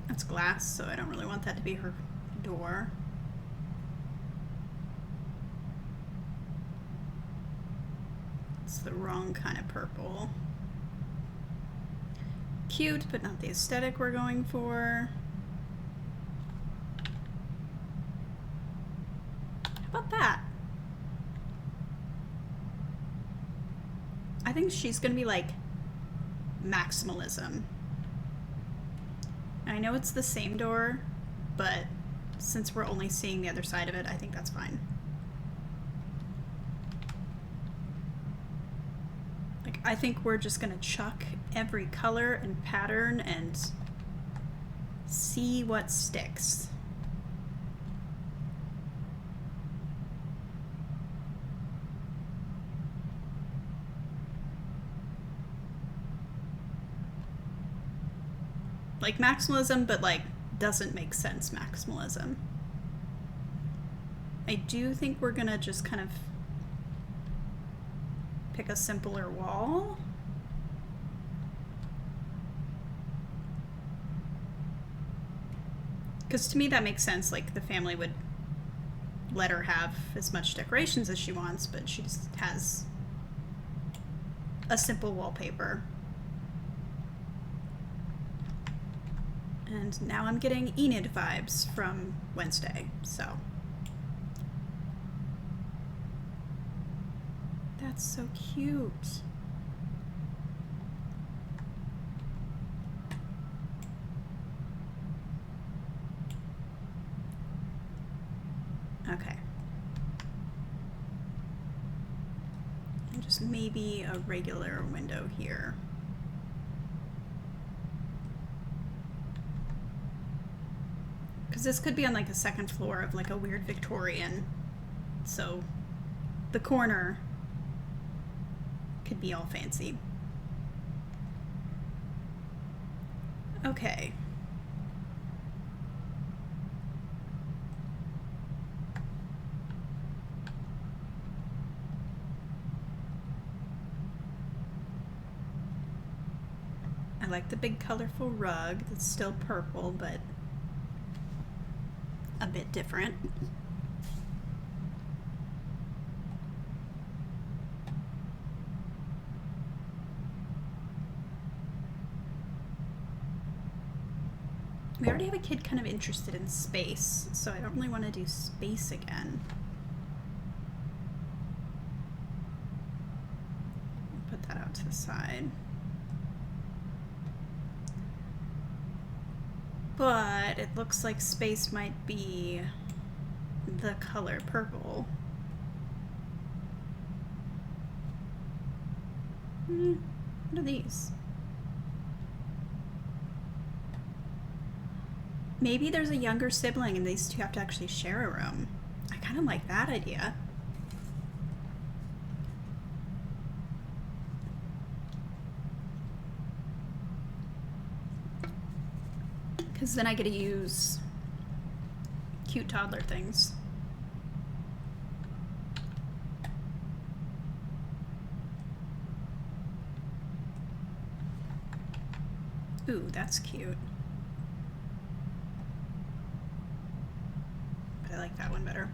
It's glass, so I don't really want that to be her door. It's the wrong kind of purple. Cute, but not the aesthetic we're going for. How about that? I think she's gonna be like maximalism. I know it's the same door, but since we're only seeing the other side of it, I think that's fine. Like, I think we're just gonna chuck every color and pattern and see what sticks. Like maximalism, but like doesn't make sense maximalism. I do think we're gonna just kind of pick a simpler wall. Because to me that makes sense, like the family would let her have as much decorations as she wants, but she just has a simple wallpaper. And now I'm getting Enid vibes from Wednesday, so. That's so cute. Okay. And just maybe a regular window here. Because this could be on like the second floor of like a weird Victorian. So the corner could be all fancy. Okay. I like the big colorful rug that's still purple, but a bit different. We already have a kid kind of interested in space, so I don't really want to do space again. Put that out to the side. But it looks like space might be the color purple. What are these? Maybe there's a younger sibling and these two have to actually share a room. I kind of like that idea. Because then I get to use cute toddler things. Ooh, that's cute. like that one better.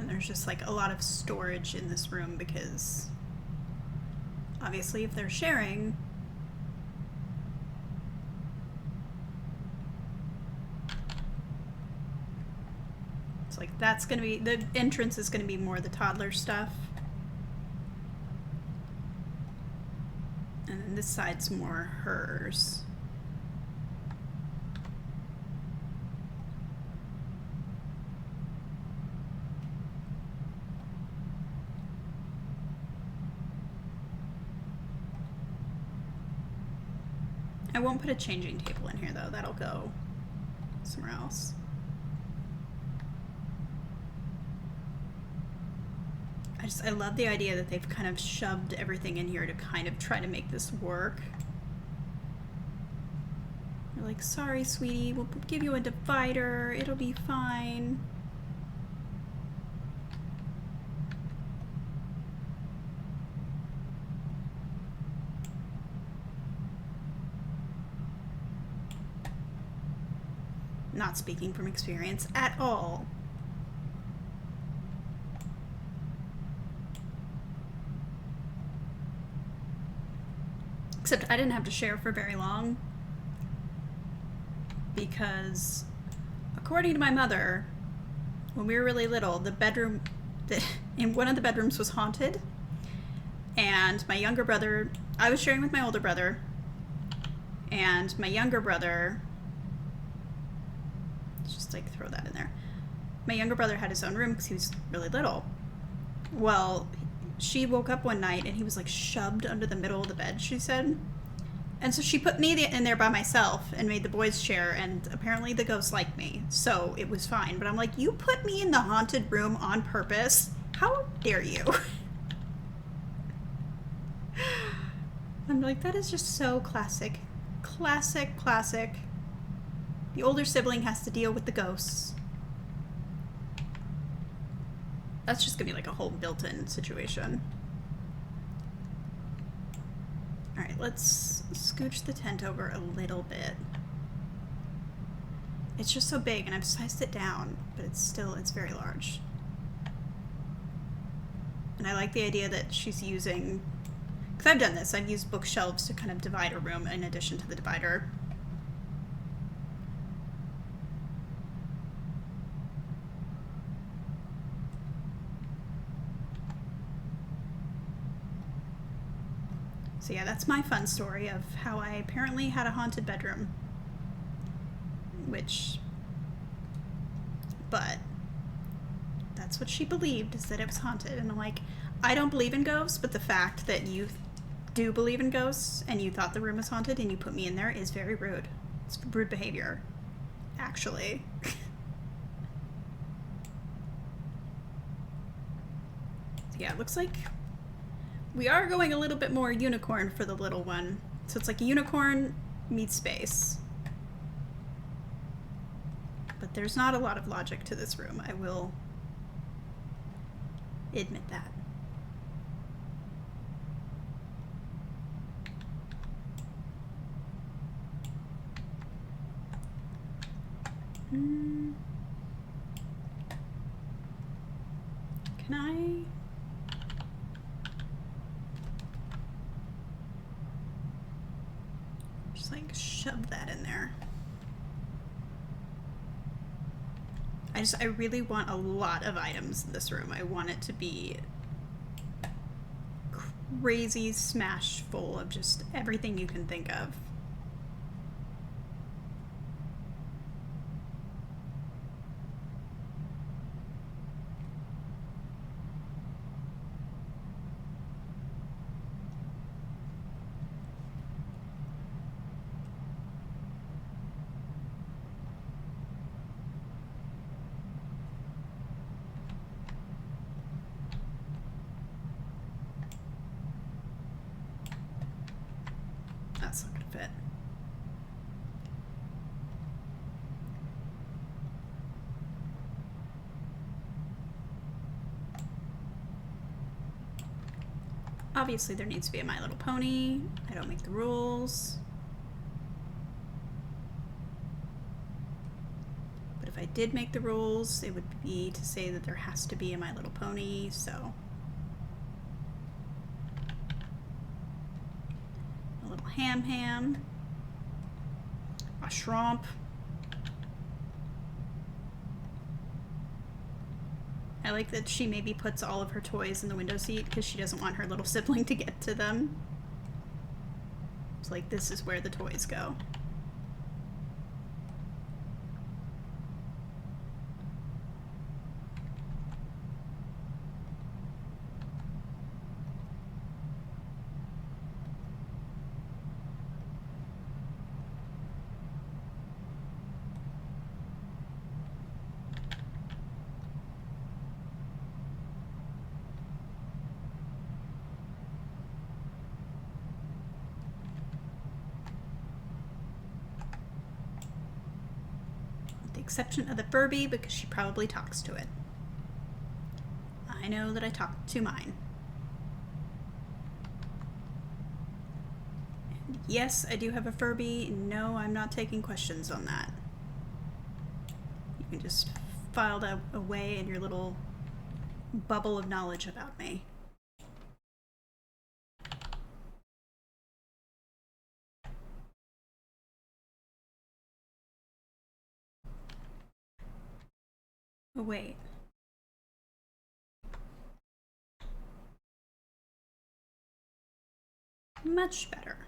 There's just like a lot of storage in this room because obviously if they're sharing, it's like that's gonna be, the entrance is gonna be more the toddler stuff. And then this side's more hers. I won't put a changing table in here though, that'll go somewhere else. I love the idea that they've kind of shoved everything in here to kind of try to make this work. They're like, sorry sweetie, we'll give you a divider, it'll be fine. Not speaking from experience at all. Except I didn't have to share for very long because according to my mother, when we were really little, the bedroom in one of the bedrooms was haunted, and my younger brother, I was sharing with my older brother, and my younger brother, just like throw that in there. My younger brother had his own room because he was really little. Well, she woke up one night and he was like shoved under the middle of the bed, she said. And so she put me in there by myself and made the boys share, and apparently the ghost liked me, so it was fine. But I'm like, you put me in the haunted room on purpose? How dare you? I'm like, that is just so classic. Classic, classic. The older sibling has to deal with the ghosts. That's just gonna be like a whole built-in situation. Alright, let's scooch the tent over a little bit. It's just so big, and I've sized it down, but it's very large. And I like the idea that she's using, because I've done this, I've used bookshelves to kind of divide a room in addition to the divider. So yeah, that's my fun story of how I apparently had a haunted bedroom. But that's what she believed, is that it was haunted. And I'm like, I don't believe in ghosts, but the fact that you do believe in ghosts and you thought the room was haunted and you put me in there is very rude. It's rude behavior, actually. So yeah, it looks like we are going a little bit more unicorn for the little one. So it's like unicorn meets space. But there's not a lot of logic to this room, I will admit that. Can I... just like shove that in there? I really want a lot of items in this room. I want it to be crazy smash full of just everything you can think of. Obviously there needs to be a My Little Pony. I don't make the rules. But if I did make the rules, it would be to say that there has to be a My Little Pony, so. A little ham. A Shromp. I like that she maybe puts all of her toys in the window seat because she doesn't want her little sibling to get to them. It's like, this is where the toys go. Exception of the Furby because she probably talks to it. I know that I talk to mine. And yes, I do have a Furby. No, I'm not taking questions on that. You can just file that away in your little bubble of knowledge about me. Oh, wait. Much better.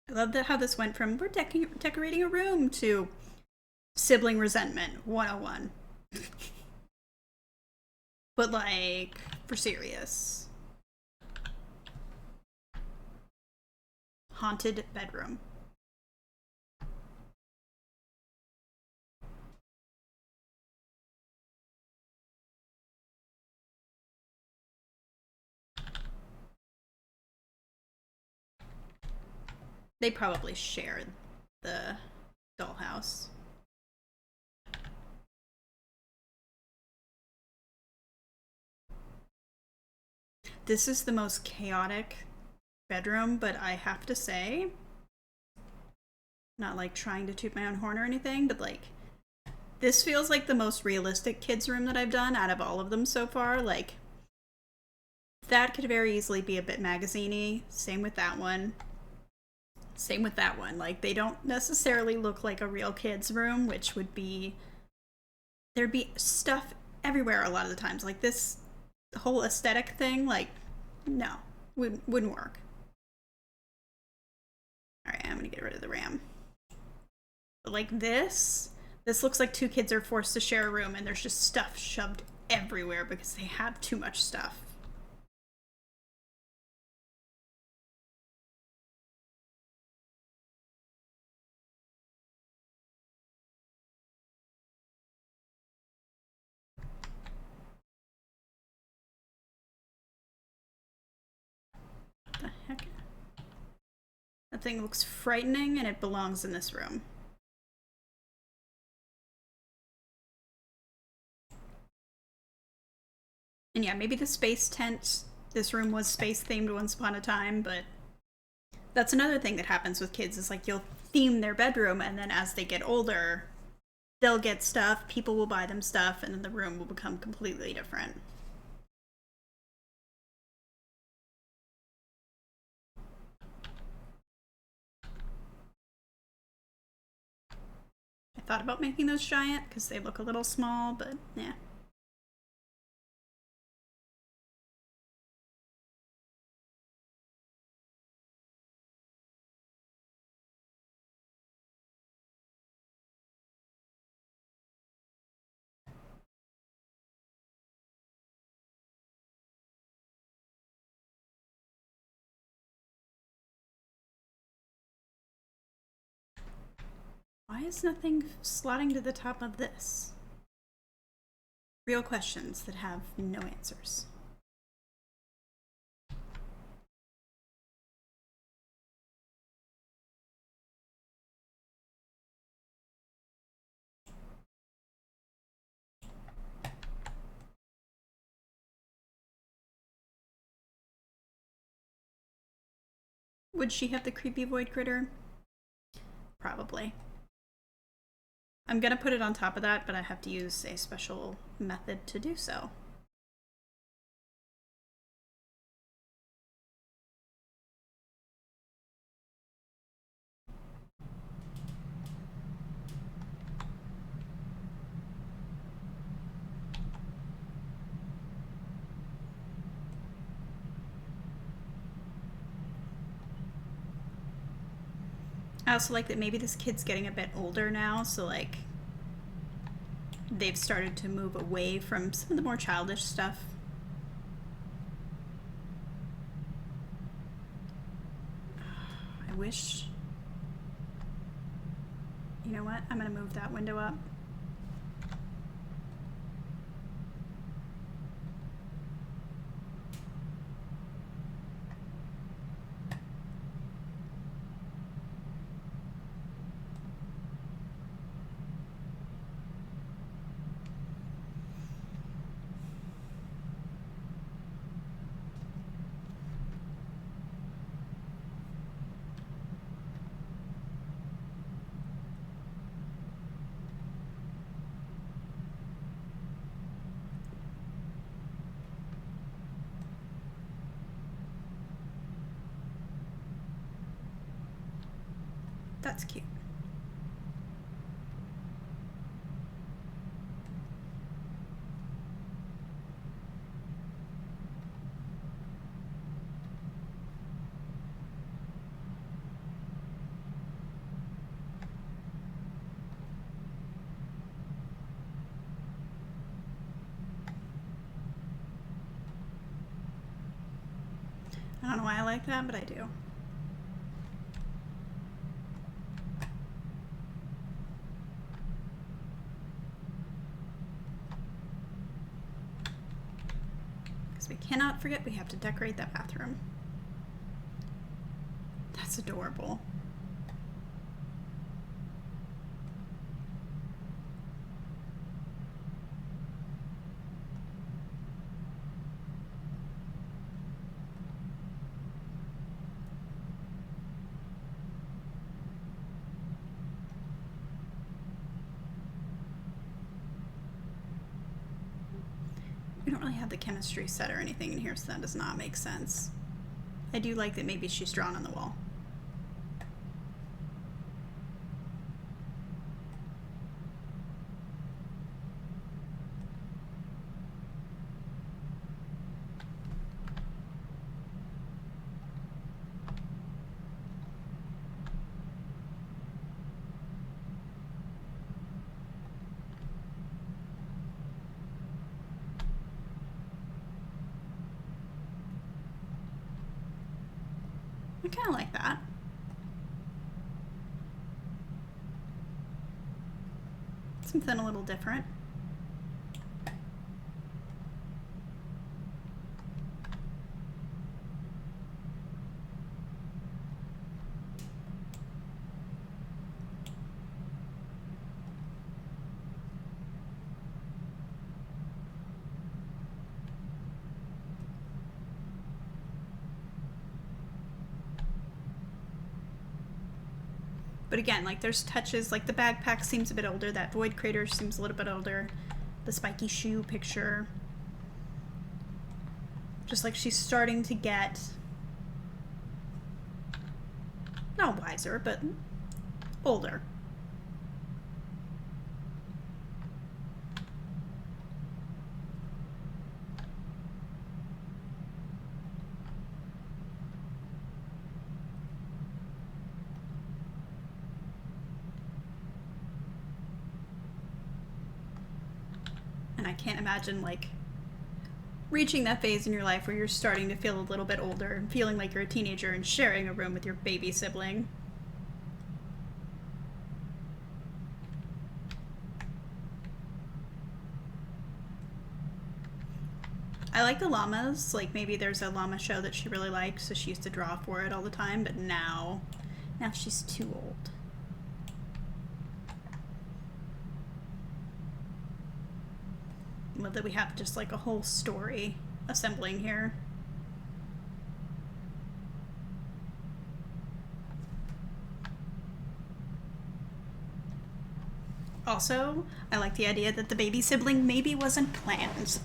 I love how this went from we're decorating a room to sibling resentment 101. But like, for serious. Haunted bedroom. They probably shared the dollhouse. This is the most chaotic bedroom, but I have to say, not like trying to toot my own horn or anything, but like, this feels like the most realistic kids' room that I've done out of all of them so far. Like, that could very easily be a bit magazine-y. Same with that one. Same with that one. Like, they don't necessarily look like a real kid's room, which would be... There'd be stuff everywhere a lot of the times. Like, this whole aesthetic thing, like, no. Wouldn't work. Alright, I'm gonna get rid of the RAM. But like this looks like two kids are forced to share a room and there's just stuff shoved everywhere because they have too much stuff. What the heck? That thing looks frightening and it belongs in this room. And yeah, maybe the space tent, this room was space themed once upon a time, but that's another thing that happens with kids is like you'll theme their bedroom and then as they get older, they'll get stuff, people will buy them stuff, and then the room will become completely different. I thought about making those giant because they look a little small, but yeah. Why is nothing slotting to the top of this? Real questions that have no answers. Would she have the creepy void critter? Probably. I'm gonna put it on top of that, but I have to use a special method to do so. I also like that maybe this kid's getting a bit older now, so like they've started to move away from some of the more childish stuff. I wish... You know what? I'm gonna move that window up. That's cute. I don't know why I like that, but I do. Because we cannot forget we have to decorate that bathroom. That's adorable. We don't really have the chemistry set or anything in here, so that does not make sense. I do like that maybe she's drawn on the wall. I kind of like that. Something a little different. But again, like there's touches, like the backpack seems a bit older, that void crater seems a little bit older, the spiky shoe picture. Just like she's starting to get, not wiser, but older. And I can't imagine like reaching that phase in your life where you're starting to feel a little bit older and feeling like you're a teenager and sharing a room with your baby sibling. I like the llamas. Like maybe there's a llama show that she really likes, so she used to draw for it all the time, but now she's too old. Love that we have just like a whole story assembling here. Also, I like the idea that the baby sibling maybe wasn't planned.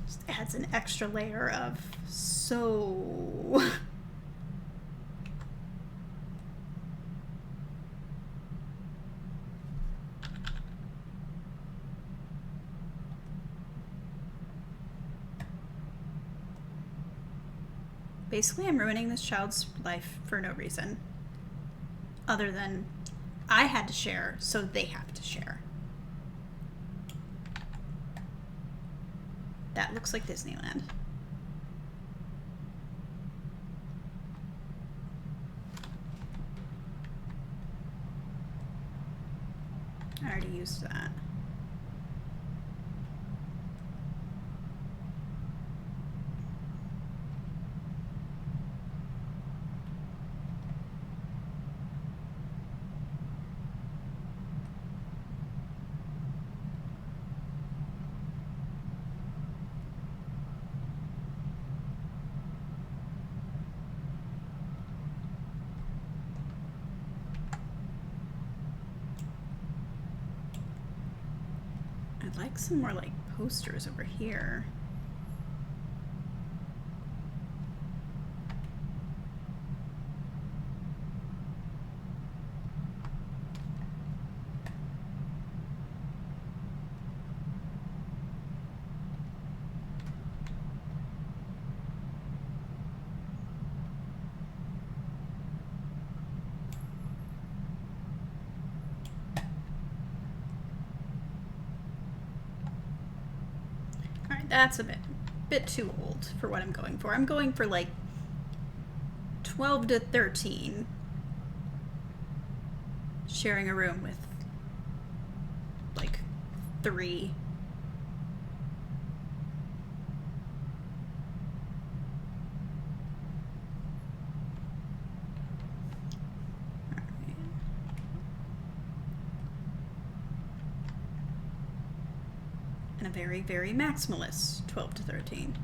Just adds an extra layer of so. Basically, I'm ruining this child's life for no reason. Other than I had to share, so they have to share. That looks like Disneyland. I already used that. I'd like some more like posters over here. That's a bit too old for what I'm going for. I'm going for like 12 to 13. Sharing a room with like 3. And a very, very maximalist 12 to 13.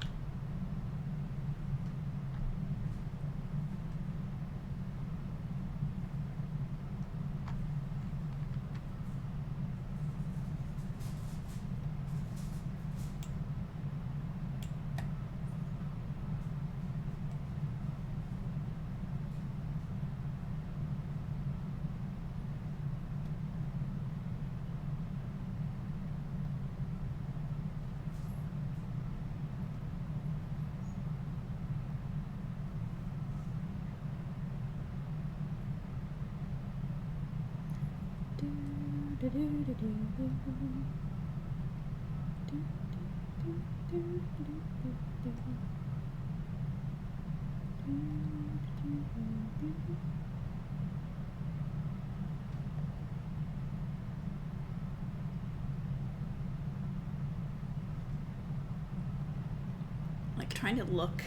Like trying to look.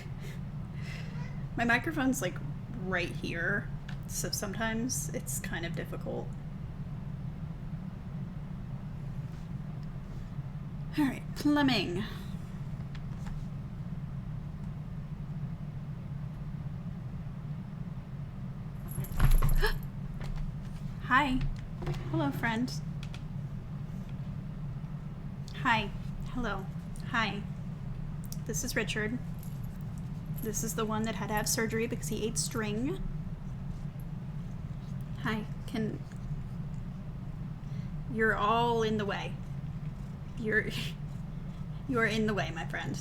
My microphone's like right here, so sometimes it's kind of difficult. All right, plumbing. Hi. Hello, friend. Hi. Hello. Hi. This is Richard. This is the one that had to have surgery because he ate string. Hi. You're all in the way. You're in the way, my friend.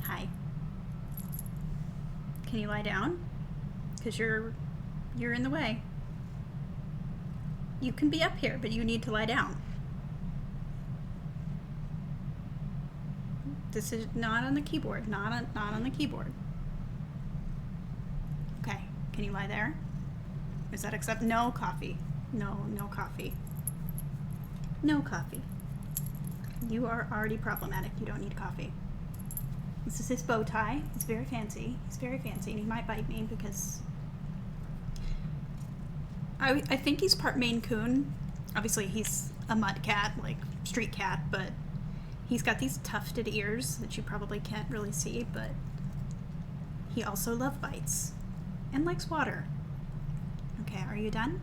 Hi. Can you lie down? Because you're in the way. You can be up here, but you need to lie down. This is not on the keyboard. Not on the keyboard. Okay. Can you lie there? Is that accept? No coffee. No coffee. No coffee. You are already problematic. You don't need coffee. This is his bow tie. It's very fancy. He's very fancy, and he might bite me because I think he's part Maine Coon. Obviously, he's a mud cat, like street cat, but he's got these tufted ears that you probably can't really see, but he also love bites and likes water. Okay, are you done?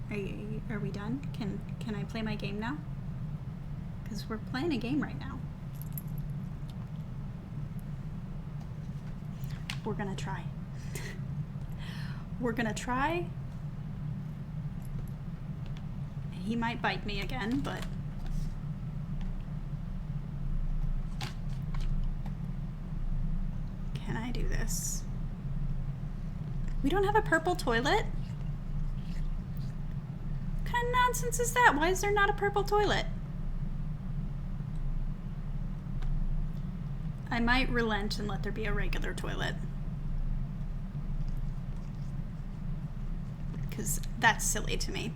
Are we done? Can I play my game now? Because we're playing a game right now. We're gonna try. We're gonna try. He might bite me again, but... Can I do this? We don't have a purple toilet? What kind of nonsense is that? Why is there not a purple toilet? I might relent and let there be a regular toilet. Because that's silly to me.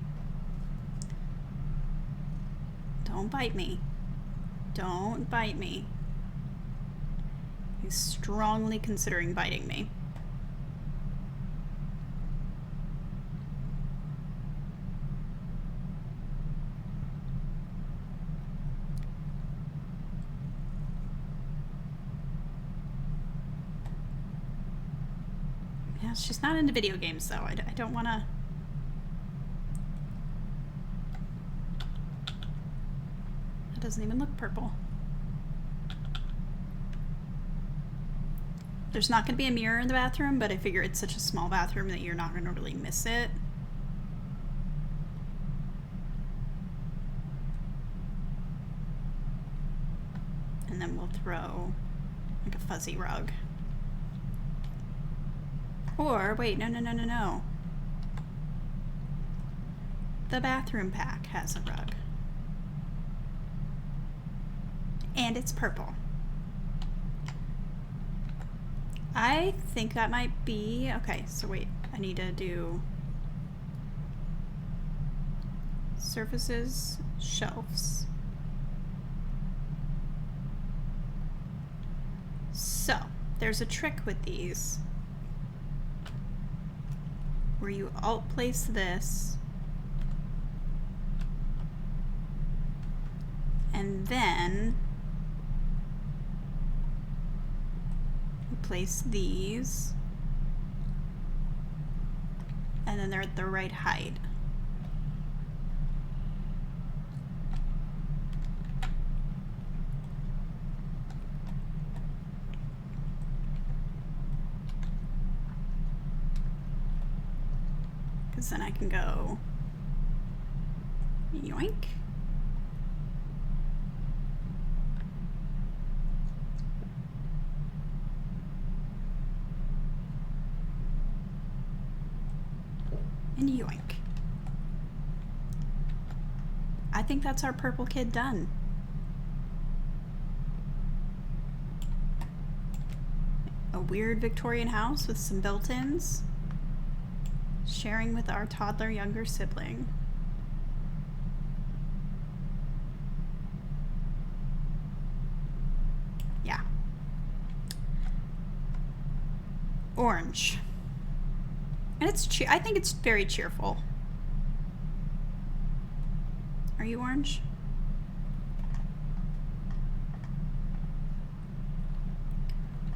Don't bite me. Don't bite me. He's strongly considering biting me. Yeah, she's not into video games though. I don't want to... That doesn't even look purple. There's not going to be a mirror in the bathroom, but I figure it's such a small bathroom that you're not going to really miss it. And then we'll throw like a fuzzy rug. Or, wait, no. The bathroom pack has a rug. And it's purple. I think that might be... Okay, so wait. I need to do... Surfaces, shelves. So, there's a trick with these. Where you alt place this. And then... place these, and then they're at the right height. Because then I can go yoink. And yoink. I think that's our purple kid done. A weird Victorian house with some built-ins. Sharing with our toddler younger sibling. Yeah. Orange. And it's I think it's very cheerful. Are you orange?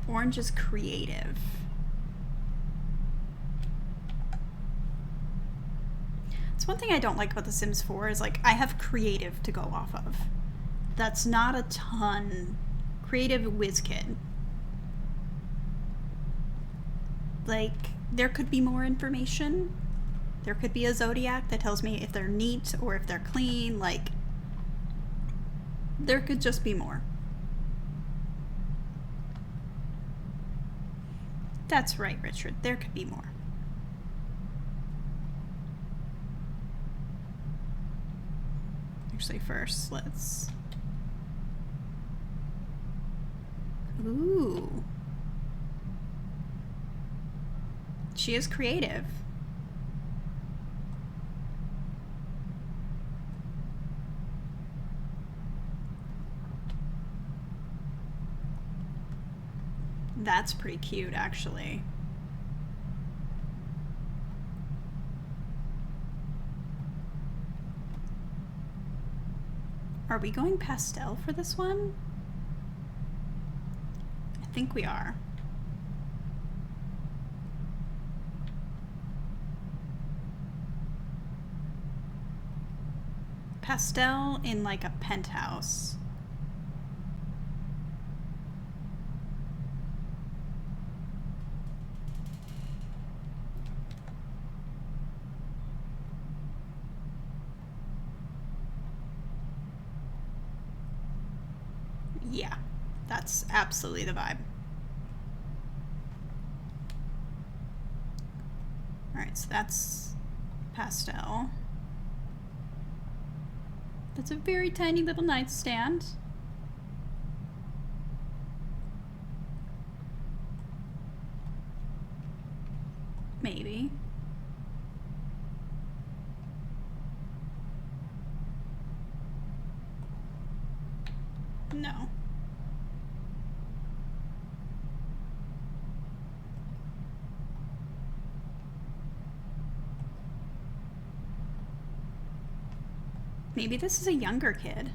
Orange is creative. It's one thing I don't like about The Sims 4 is like I have creative to go off of. That's not a ton. Creative whiz kid. Like, there could be more information. There could be a zodiac that tells me if they're neat or if they're clean. Like, there could just be more. That's right, Richard. There could be more. Actually, first, let's... Ooh. She is creative. That's pretty cute, actually. Are we going pastel for this one? I think we are. pastel in like a penthouse. Yeah, that's absolutely the vibe. Alright, so that's pastel. That's a very tiny little nightstand. Maybe. No. Maybe this is a younger kid.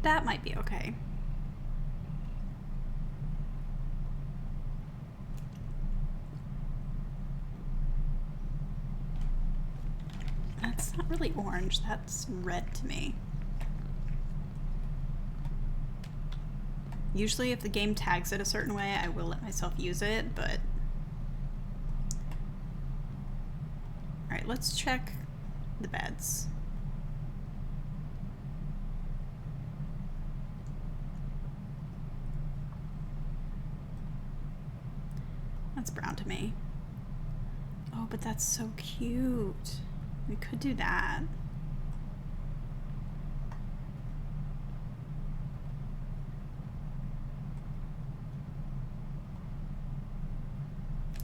That might be okay. That's not really orange, that's red to me. Usually if the game tags it a certain way, I will let myself use it, but... Alright, let's check the beds. That's brown to me. Oh, but that's so cute. We could do that.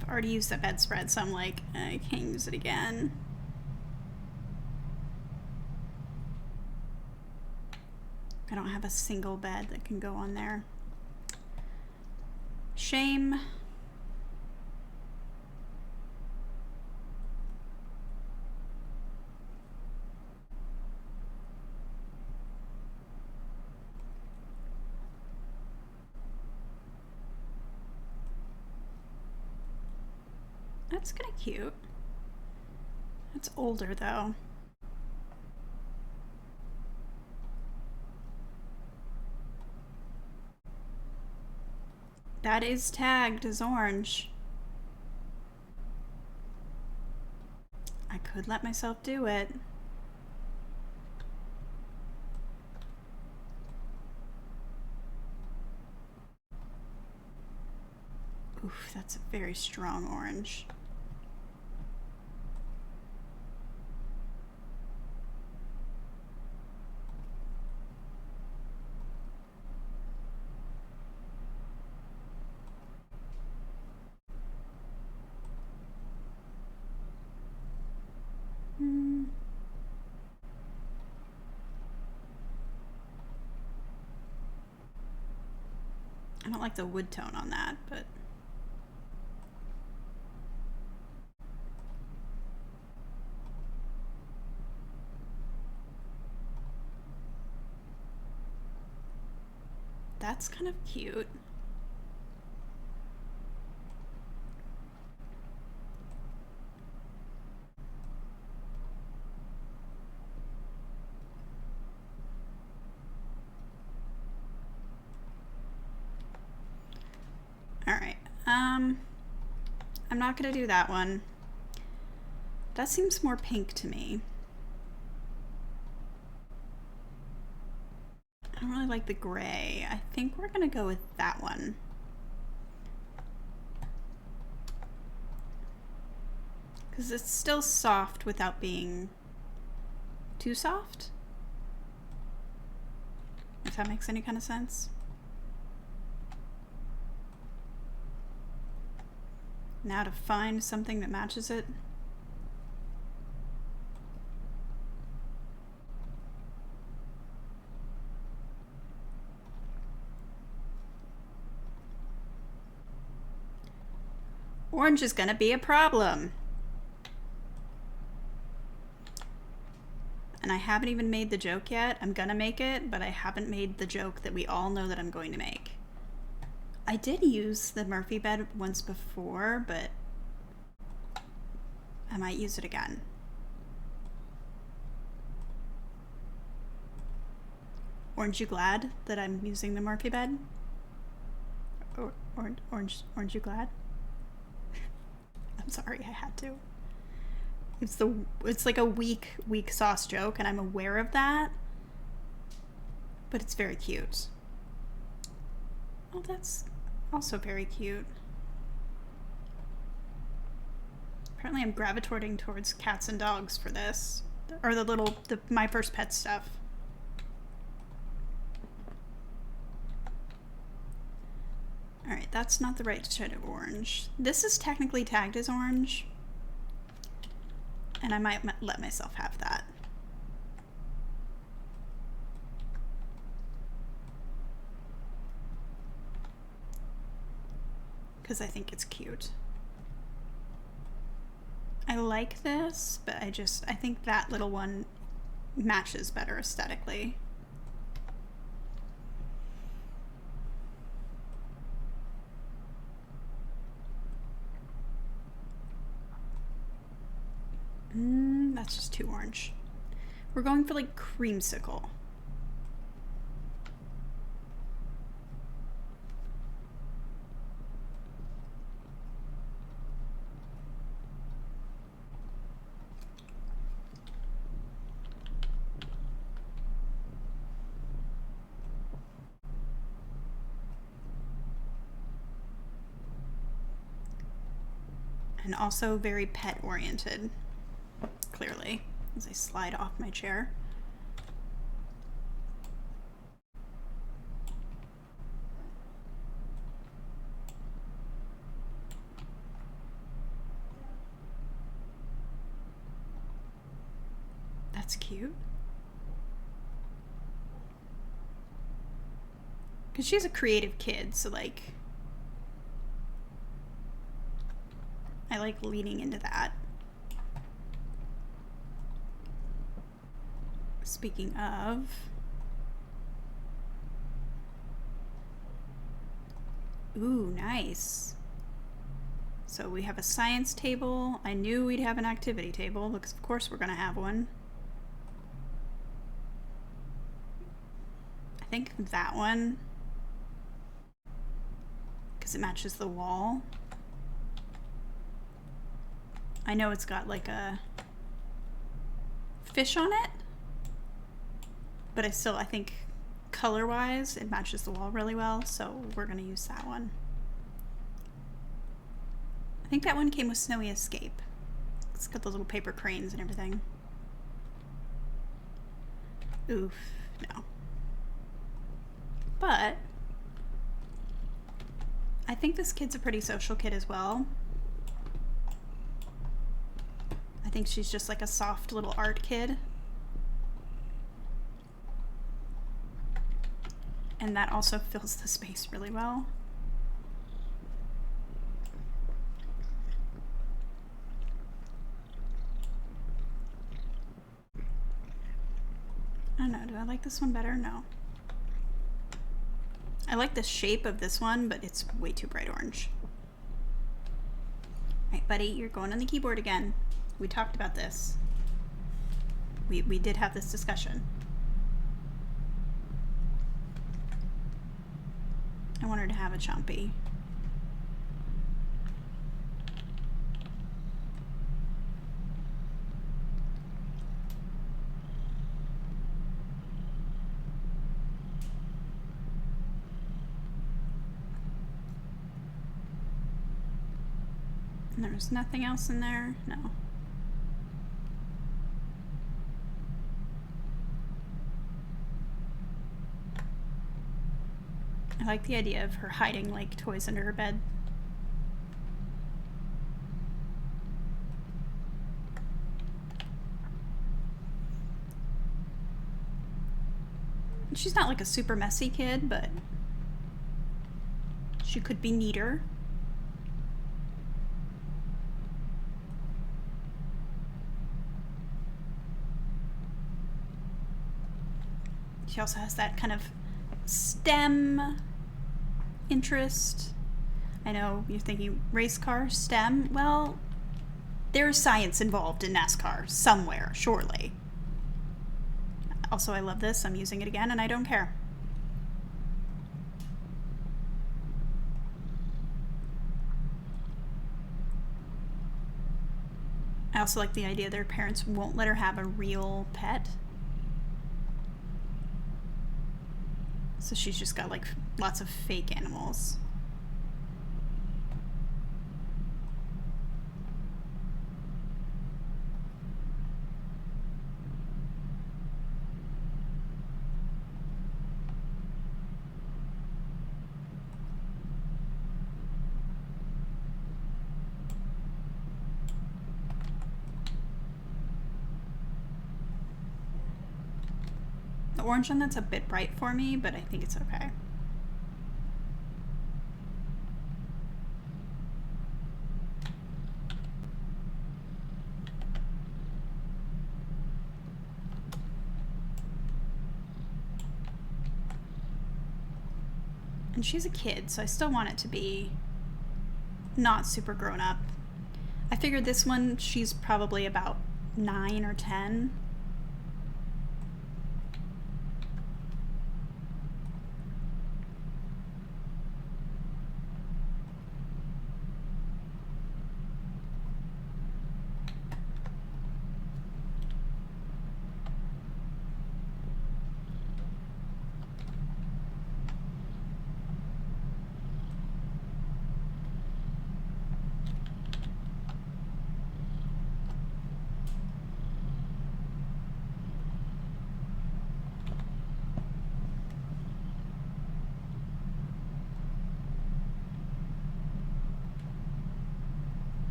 I've already used that bedspread, so I'm like, I can't use it again. I don't have a single bed that can go on there. Shame. That's kind of cute. That's older though. That is tagged as orange. I could let myself do it. Oof, that's a very strong orange. I don't like the wood tone on that, but... That's kind of cute. Alright, I'm not gonna do that one. That seems more pink to me. I don't really like the gray. I think we're gonna go with that one. Because it's still soft without being too soft. If that makes any kind of sense. Now to find something that matches it. Orange is gonna be a problem. haven't even made the joke yet. I'm gonna make it, but I haven't made the joke that we all know that I'm going to make. I did use the Murphy bed once before, but I might use it again. Aren't you glad that I'm using the Murphy bed? Aren't you glad? I'm sorry, I had to. It's like a weak sauce joke, and I'm aware of that. But it's very cute. Oh, that's also very cute. Apparently I'm gravitating towards cats and dogs for this. Or the My First Pet stuff. Alright, that's not the right shade of orange. This is technically tagged as orange. And I might let myself have that. Because I think it's cute. I like this, but I think that little one matches better aesthetically. That's just too orange. We're going for like creamsicle. And also very pet oriented, clearly, as I slide off my chair. That's cute. Because she's a creative kid, so like, I like leaning into that. Speaking of, ooh, nice. So we have a science table. I knew we'd have an activity table because of course we're gonna have one. I think that one, because it matches the wall. I know it's got like a fish on it, but I think color-wise it matches the wall really well, so we're gonna use that one. I think that one came with Snowy Escape. It's got those little paper cranes and everything. Oof, no. But I think this kid's a pretty social kid as well. I think she's just like a soft little art kid. And that also fills the space really well. I don't know, do I like this one better? No. I like the shape of this one, but it's way too bright orange. Alright, buddy, you're going on the keyboard again. We talked about this. We did have this discussion. I want her to have a chompy. And there's nothing else in there? No. I like the idea of her hiding like toys under her bed. She's not like a super messy kid, but she could be neater. She also has that kind of STEM interest. I know you're thinking race car, STEM. Well, there's science involved in NASCAR somewhere, surely. Also, I love this. I'm using it again, and I don't care. I also like the idea their parents won't let her have a real pet. So she's just got like lots of fake animals. The orange one, that's a bit bright for me, but I think it's okay. And she's a kid, so I still want it to be not super grown up. I figured this one, she's probably about 9 or 10.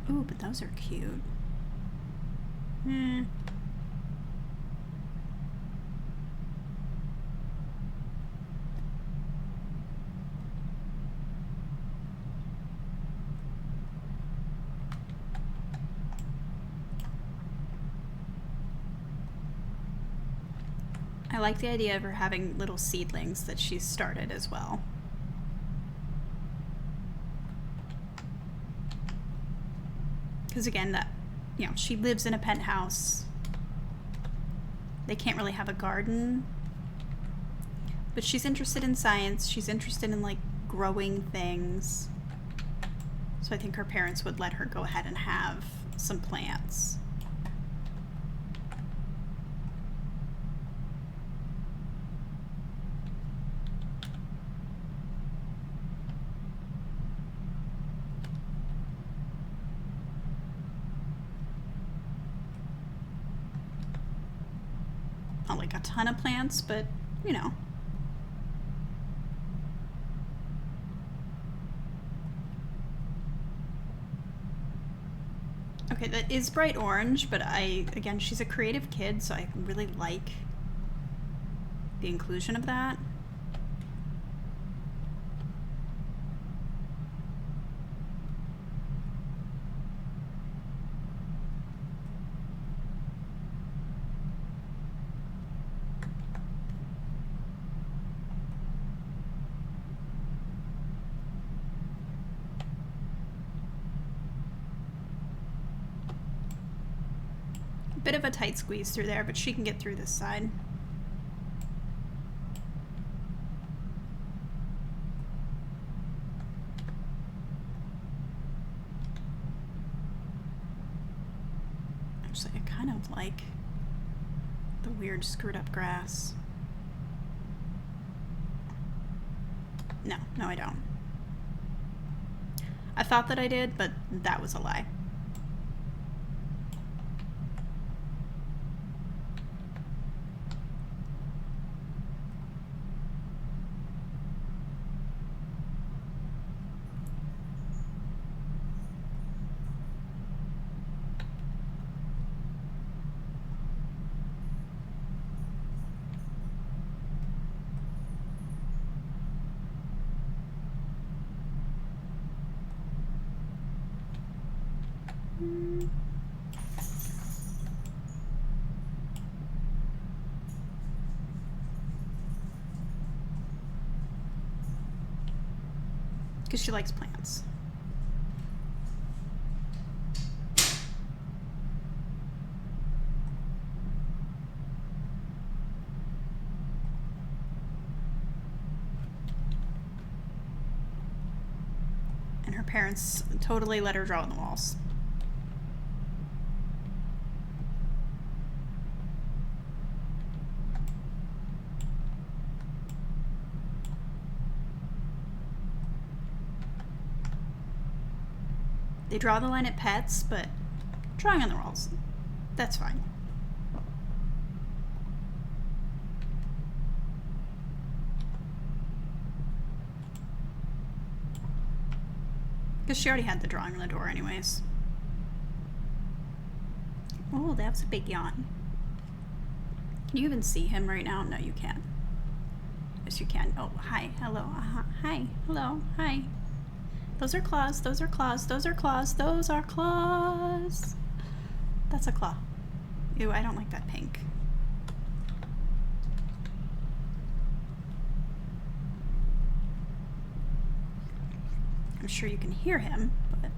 Ooh, but those are cute. I like the idea of her having little seedlings that she's started as well. Because again, that, you know, she lives in a penthouse. They can't really have a garden. But she's interested in science. She's interested in, like, growing things. So I think her parents would let her go ahead and have some plants. Not like a ton of plants, but, you know. Okay, that is bright orange, but again, she's a creative kid, so I really like the inclusion of that. Bit of a tight squeeze through there, but she can get through this side. Actually, I kind of like the weird screwed up grass. No, I don't. I thought that I did, but that was a lie. Because she likes plants. And her parents totally let her draw on the walls. They draw the line at pets, but drawing on the walls, that's fine. Because she already had the drawing on the door anyways. Oh, that's a big yawn. Can you even see him right now? No, you can't. Yes, you can. Oh, hi, hello, hi, hello, hi. Those are claws, those are claws, those are claws, those are claws. That's a claw. Ew, I don't like that pink. I'm sure you can hear him, but...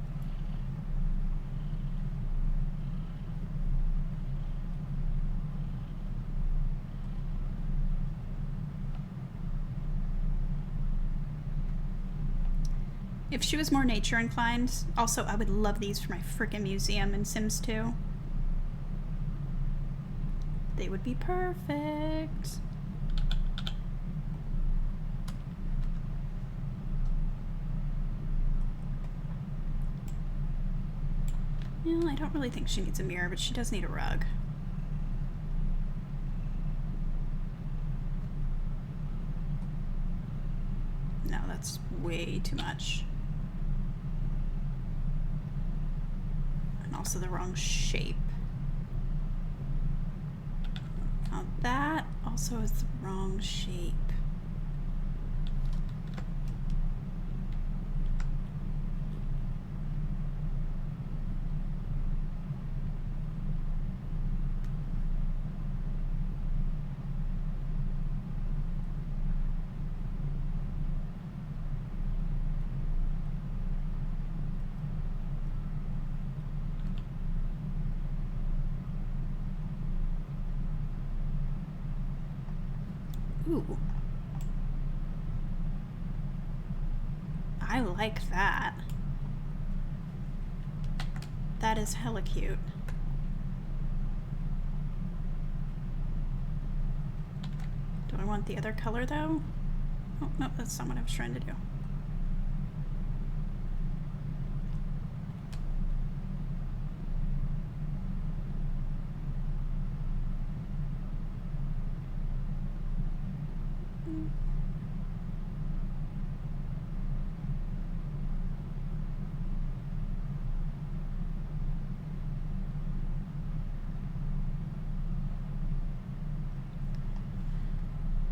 If she was more nature inclined, also I would love these for my freaking museum in Sims 2. They would be perfect. Well, I don't really think she needs a mirror, but she does need a rug. No, that's way too much. And also the wrong shape. Now that also is the wrong shape. Ooh. I like that. That is hella cute. Do I want the other color though? Oh, no, that's not what I was trying to do.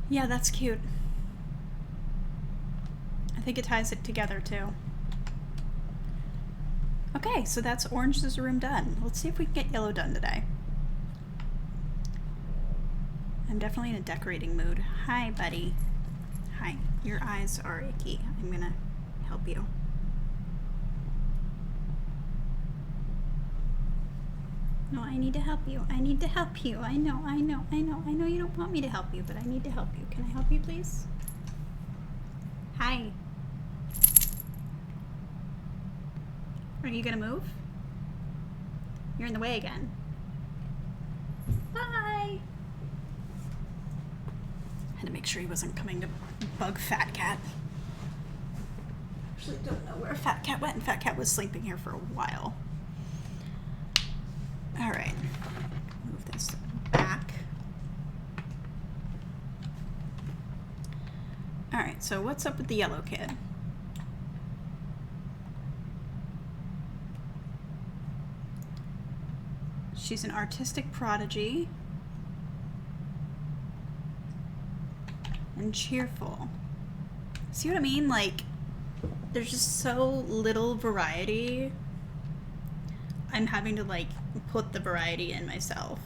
Yeah, that's cute. I think it ties it together too. Okay, so that's Orange's room done. Let's see if we can get yellow done today. I'm definitely in a decorating mood. Hi, buddy. Hi. Your eyes are icky. I'm gonna help you. No, I need to help you. I need to help you. I know you don't want me to help you, but I need to help you. Can I help you, please? Hi. Are you gonna move? You're in the way again. Bye. Had to make sure he wasn't coming to bug Fat Cat. Actually don't know where Fat Cat went, and Fat Cat was sleeping here for a while. All right, move this back. All right, so what's up with the yellow kid? She's an artistic prodigy and cheerful. See what I mean? Like, there's just so little variety. I'm having to like put the variety in myself,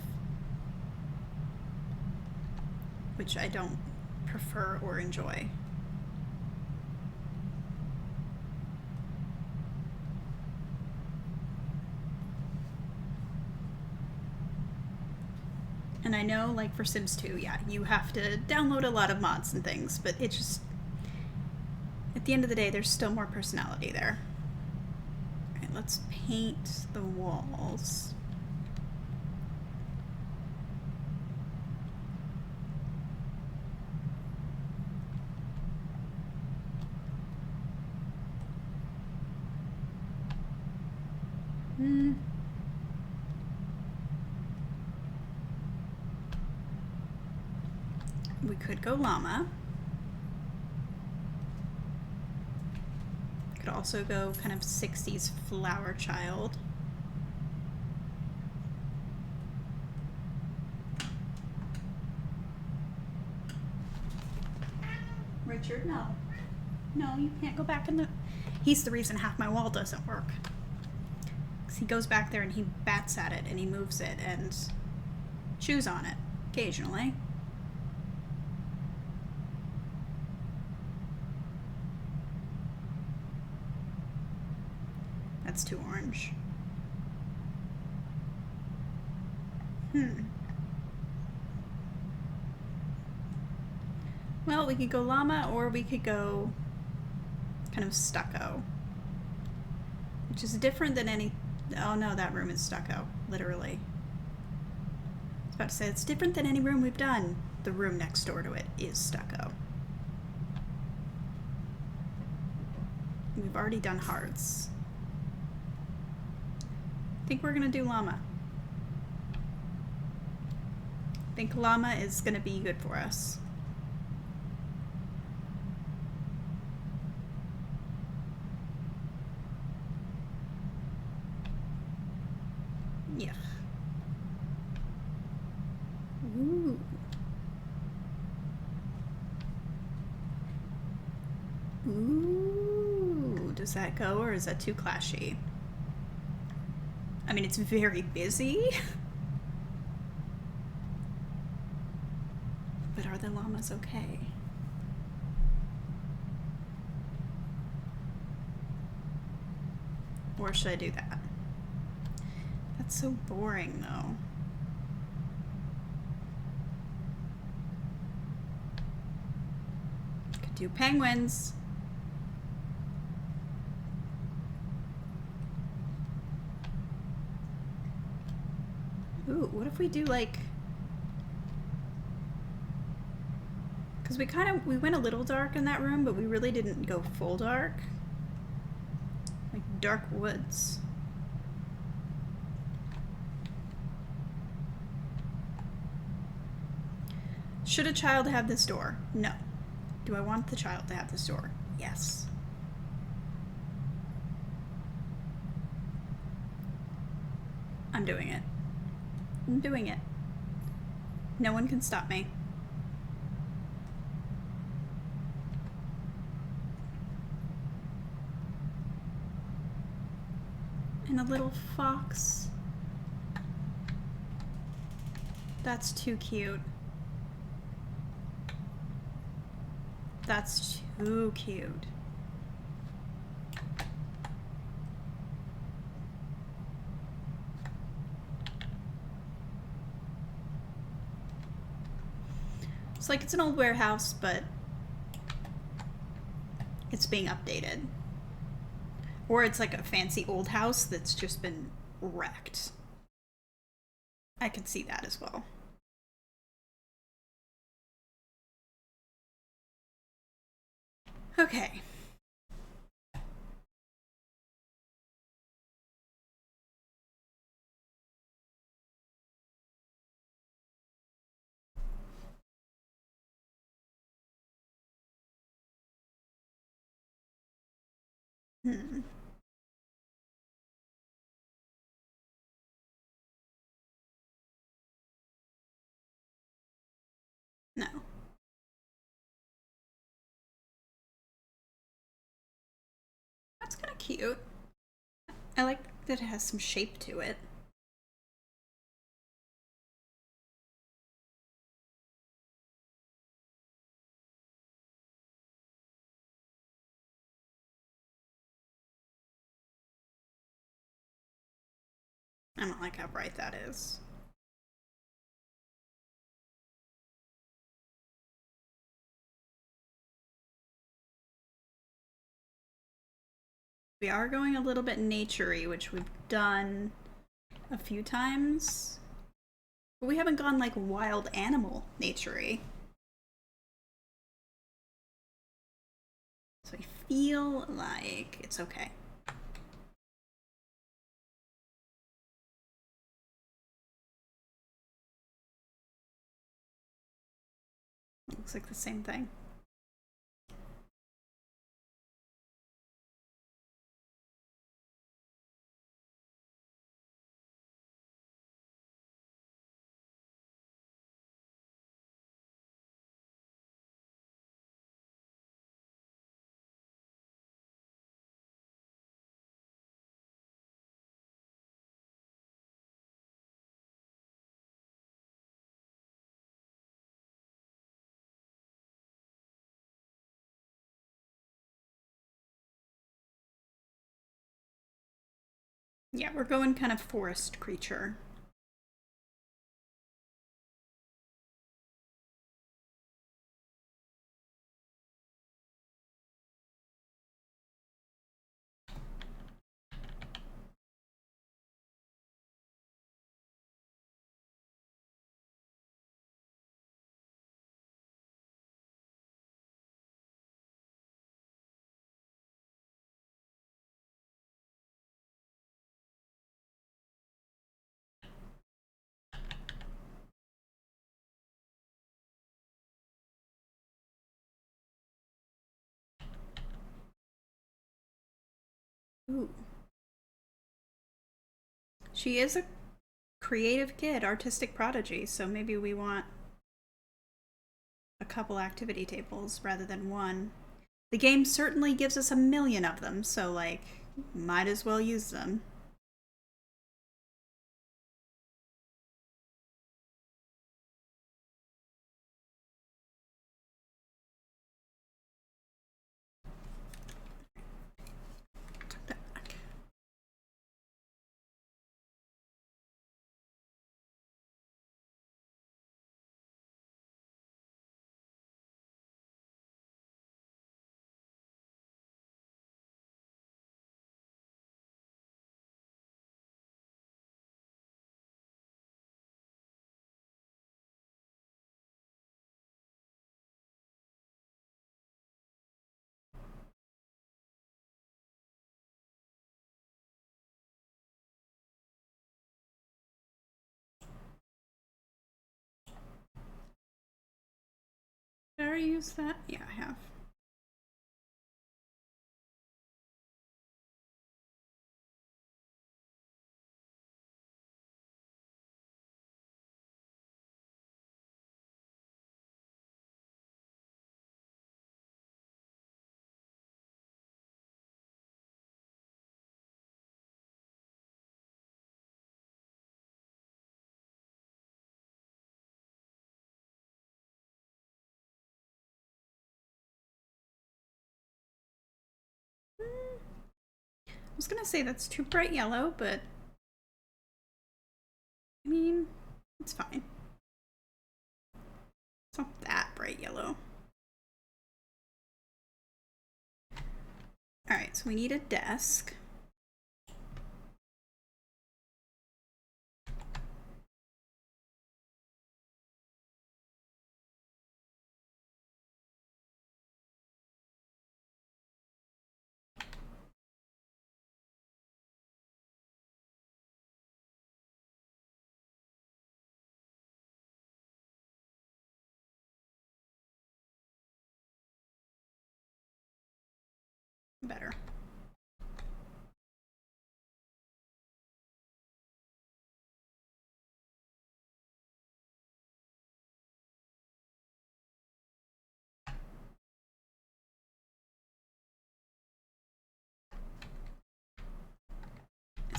which I don't prefer or enjoy. And I know, like, for Sims 2, yeah, you have to download a lot of mods and things, but it just, at the end of the day, there's still more personality there. Alright, let's paint the walls. We could go llama. Could also go kind of 60s flower child. Richard, no. No, you can't go back in the... He's the reason half my wall doesn't work. 'Cause he goes back there and he bats at it and he moves it and chews on it occasionally. That's too orange. Well, we could go llama or we could go kind of stucco. Which is different than any... Oh no, that room is stucco, literally. I was about to say, it's different than any room we've done. The room next door to it is stucco. We've already done hearts. I think we're gonna do llama. I think llama is gonna be good for us. Yeah. Ooh. Ooh. Does that go or is that too clashy? I mean, it's very busy. But are the llamas okay? Or should I do that? That's so boring, though. Could do penguins. Ooh, what if we do like... Because we went a little dark in that room, but we really didn't go full dark. Like dark woods. Should a child have this door? No. Do I want the child to have this door? Yes. I'm doing it. I'm doing it. No one can stop me. And a little fox. That's too cute. That's too cute. It's like it's an old warehouse, but it's being updated. Or it's like a fancy old house that's just been wrecked. I could see that as well. Okay. Hmm. No. That's kind of cute. I like that it has some shape to it. I don't like how bright that is. We are going a little bit nature-y, which we've done a few times. But we haven't gone like wild animal nature-y. So I feel like it's okay. Looks like the same thing. Yeah, we're going kind of forest creature. Ooh. She is a creative kid, artistic prodigy, so maybe we want a couple activity tables rather than one. The game certainly gives us a million of them, so like, might as well use them. Took that back. Did I already use that? Yeah, I have. I was gonna say that's too bright yellow, but I mean, it's fine. It's not that bright yellow. Alright, so we need a desk. Better.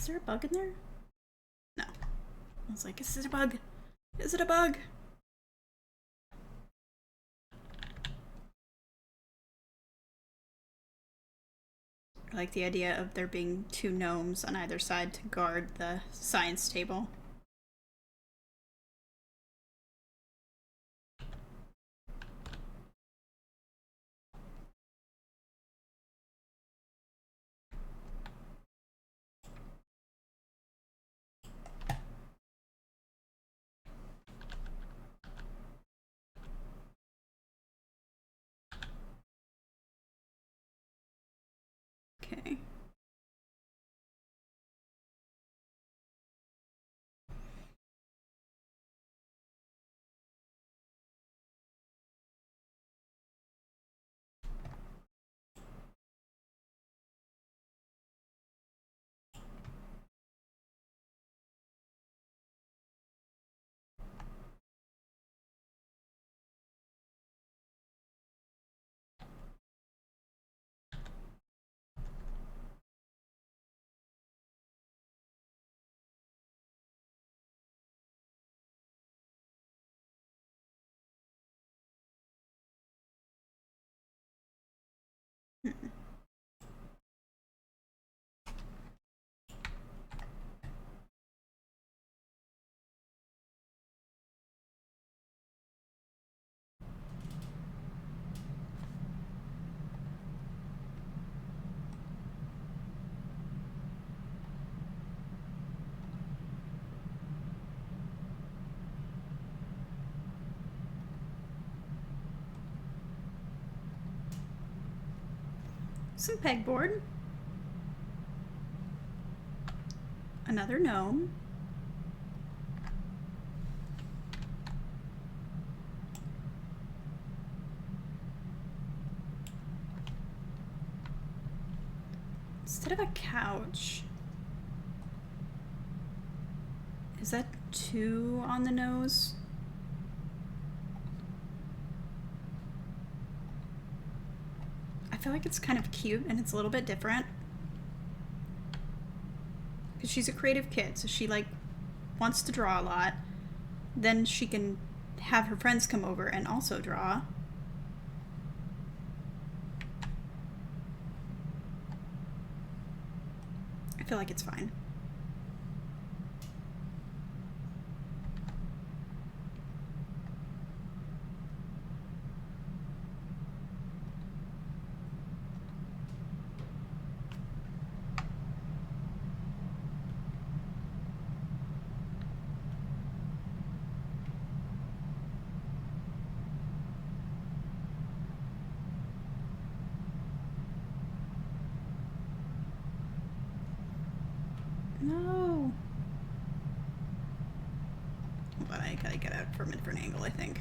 Is there a bug in there? No. I was like, is it a bug? Is it a bug? I like the idea of there being 2 gnomes on either side to guard the science table. Okay. Some pegboard. Another gnome. Instead of a couch, is that 2 on the nose? I feel like it's kind of cute and it's a little bit different. Because she's a creative kid, so she like wants to draw a lot. Then she can have her friends come over and also draw. I feel like it's fine. No. But I gotta get out from a different angle, I think.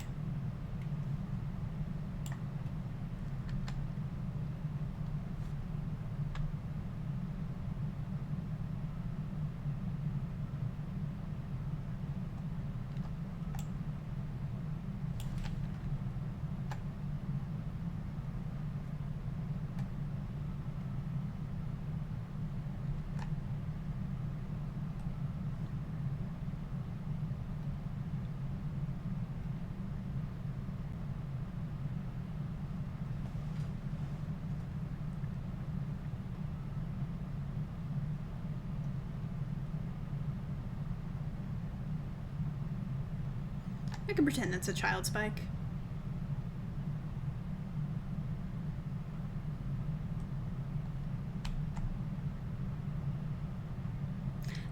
I can pretend that's a child's bike.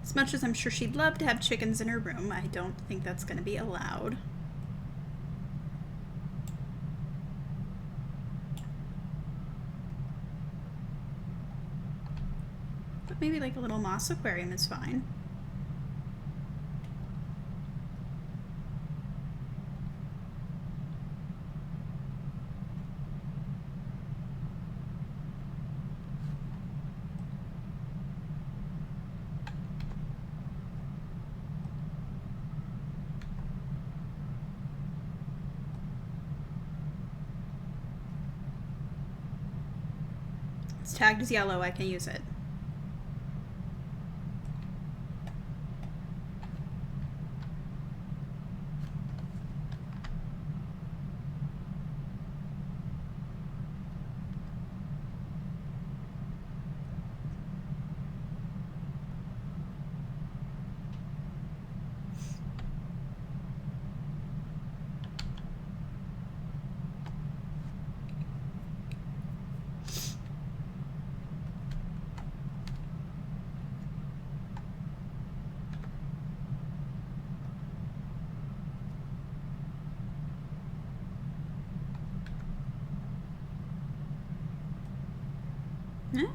As much as I'm sure she'd love to have chickens in her room, I don't think that's going to be allowed. But maybe like a little moss aquarium is fine. It's tagged as yellow, I can use it. Huh?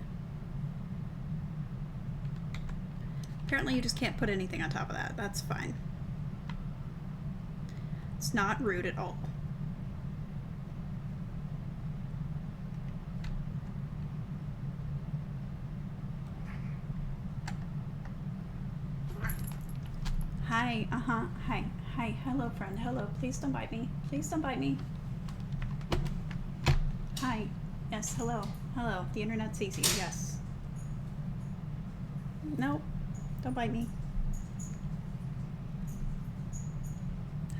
Apparently you just can't put anything on top of that. That's fine. It's not rude at all. Hi, hi, hi, hello friend, hello, please don't bite me, please don't bite me. Hi, yes, hello, hello, the internet sees you, yes. Nope, don't bite me.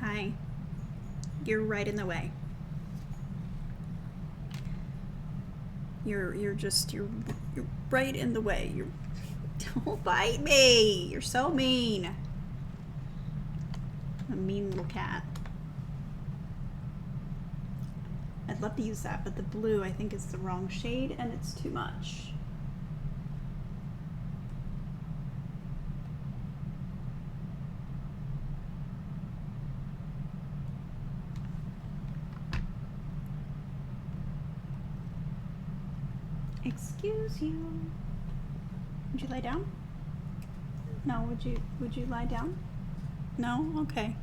Hi, you're right in the way. You're right in the way. Don't bite me, you're so mean. A mean little cat. I'd love to use that, but the blue I think is the wrong shade and it's too much. Excuse you. Would you lie down? No, would you lie down? No? Okay.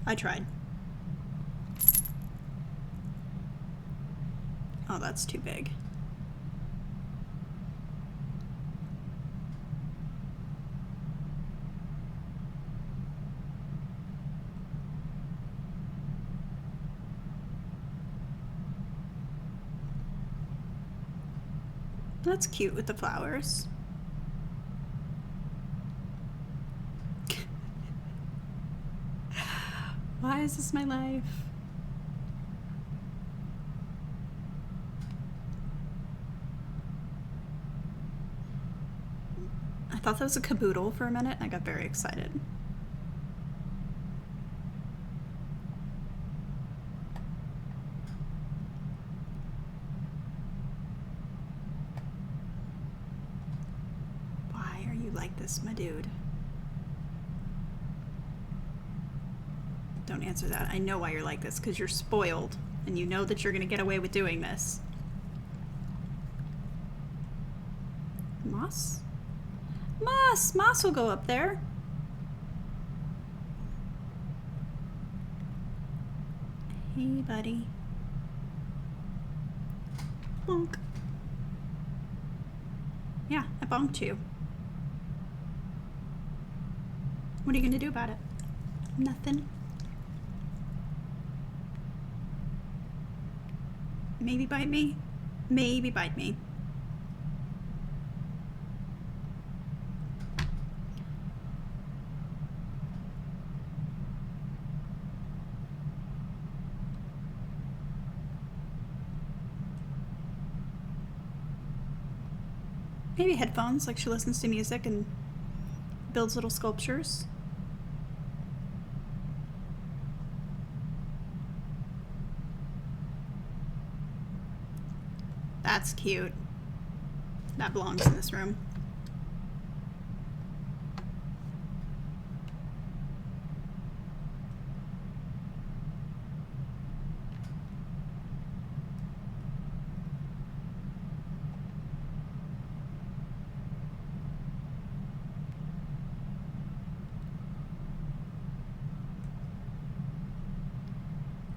I tried. Oh, that's too big. That's cute with the flowers. Why is this my life? I thought that was a caboodle for a minute and I got very excited. Why are you like this, my dude? Don't answer that. I know why you're like this, because you're spoiled and you know that you're going to get away with doing this. Moss? Moss! Moss will go up there. Hey, buddy. Bonk. Yeah, I bonked you. What are you going to do about it? Nothing. Maybe bite me. Maybe bite me. Maybe headphones, like she listens to music and builds little sculptures. That's cute. That belongs in this room.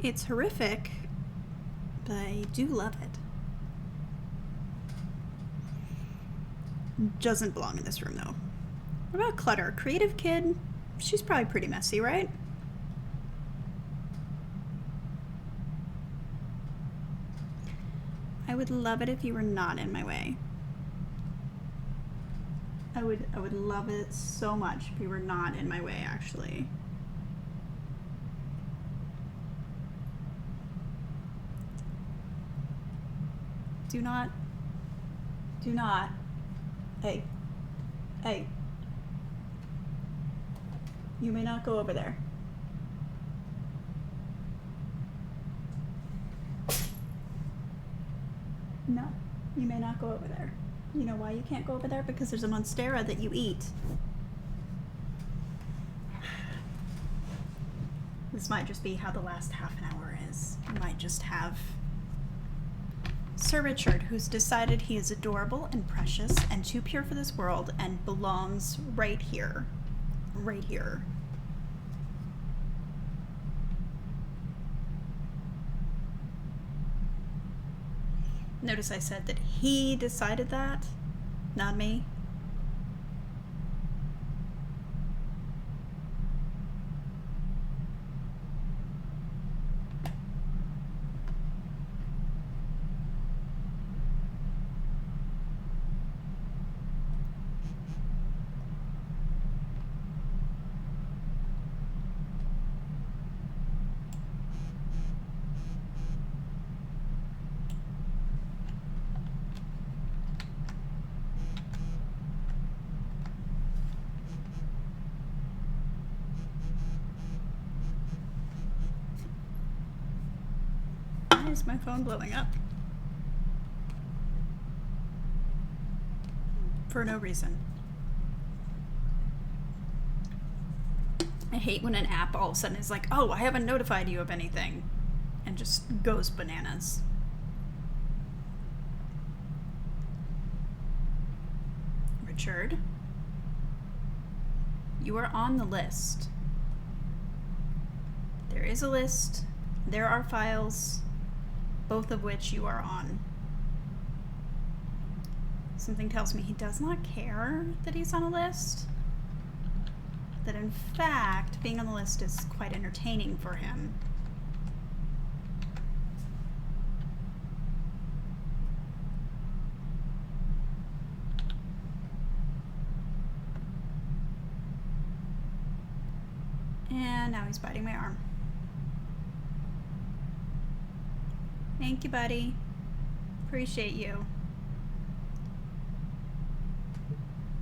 It's horrific, but I do love it. Doesn't belong in this room, though. What about clutter? Creative kid? She's probably pretty messy, right? I would love it if you were not in my way. I would love it so much if you were not in my way, actually. Do not. Hey. Hey. You may not go over there. No, you may not go over there. You know why you can't go over there? Because there's a monstera that you eat. This might just be how the last half an hour is. You might just have Sir Richard, who's decided he is adorable and precious and too pure for this world and belongs right here. Right here. Notice I said that he decided that, not me. Why is my phone blowing up? For no reason. I hate when an app all of a sudden is like, oh, I haven't notified you of anything, and just goes bananas. Richard, you are on the list. There is a list. There are files, both of which you are on. Something tells me he does not care that he's on a list. That in fact, being on the list is quite entertaining for him. And now he's biting my arm. Thank you, buddy. Appreciate you.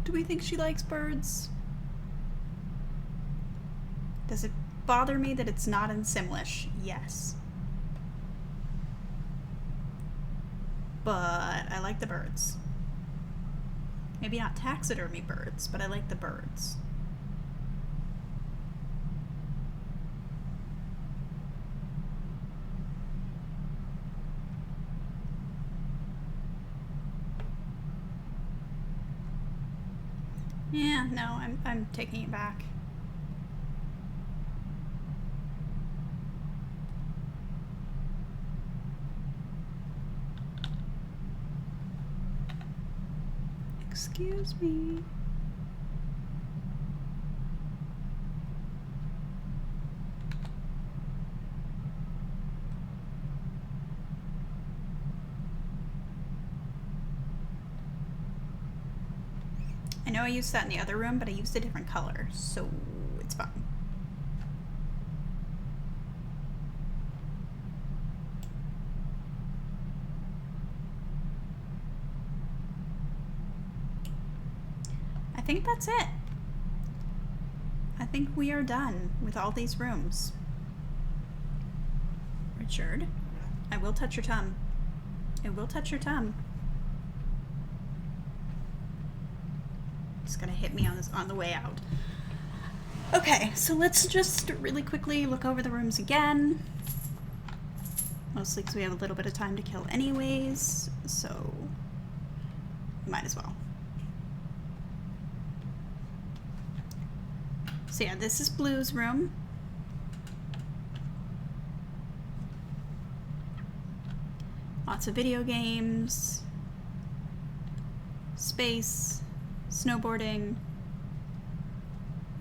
Do we think she likes birds? Does it bother me that it's not in Simlish? Yes. But I like the birds. Maybe not taxidermy birds, but I like the birds. Yeah, no, I'm taking it back. Excuse me. I know I used that in the other room, but I used a different color, so it's fine. I think that's it. I think we are done with all these rooms. Richard, I will touch your tongue. I will touch your tongue. It's gonna hit me on the way out. Okay, so let's just really quickly look over the rooms again. Mostly because we have a little bit of time to kill anyways, so might as well. So yeah, this is Blue's room. Lots of video games, space, snowboarding,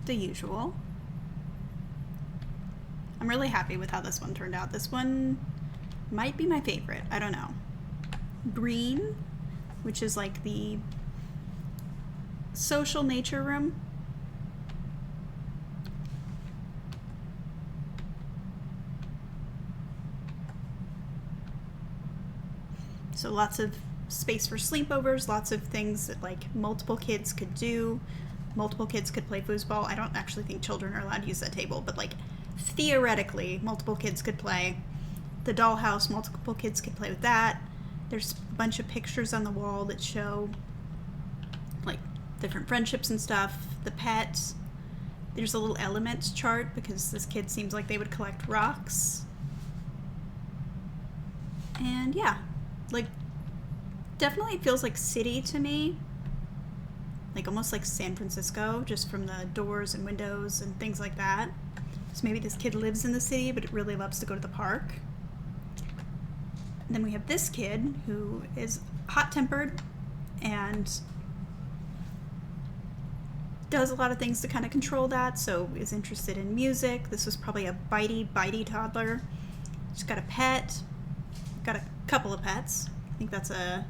the usual. I'm really happy with how this one turned out. This one might be my favorite, I don't know. Green, which is like the social nature room. So lots of space for sleepovers, lots of things that like multiple kids could do. Multiple kids could play foosball. I don't actually think children are allowed to use that table, but like theoretically multiple kids could play. The dollhouse, multiple kids could play with that. There's a bunch of pictures on the wall that show like different friendships and stuff. The pets. There's a little elements chart because this kid seems like they would collect rocks. And yeah, like definitely feels like city to me. Like almost like San Francisco, just from the doors and windows and things like that. So maybe this kid lives in the city, but really loves to go to the park. And then we have this kid who is hot-tempered and does a lot of things to kind of control that, so is interested in music. This was probably a bitey toddler. She's got a pet, got a couple of pets. I think that's a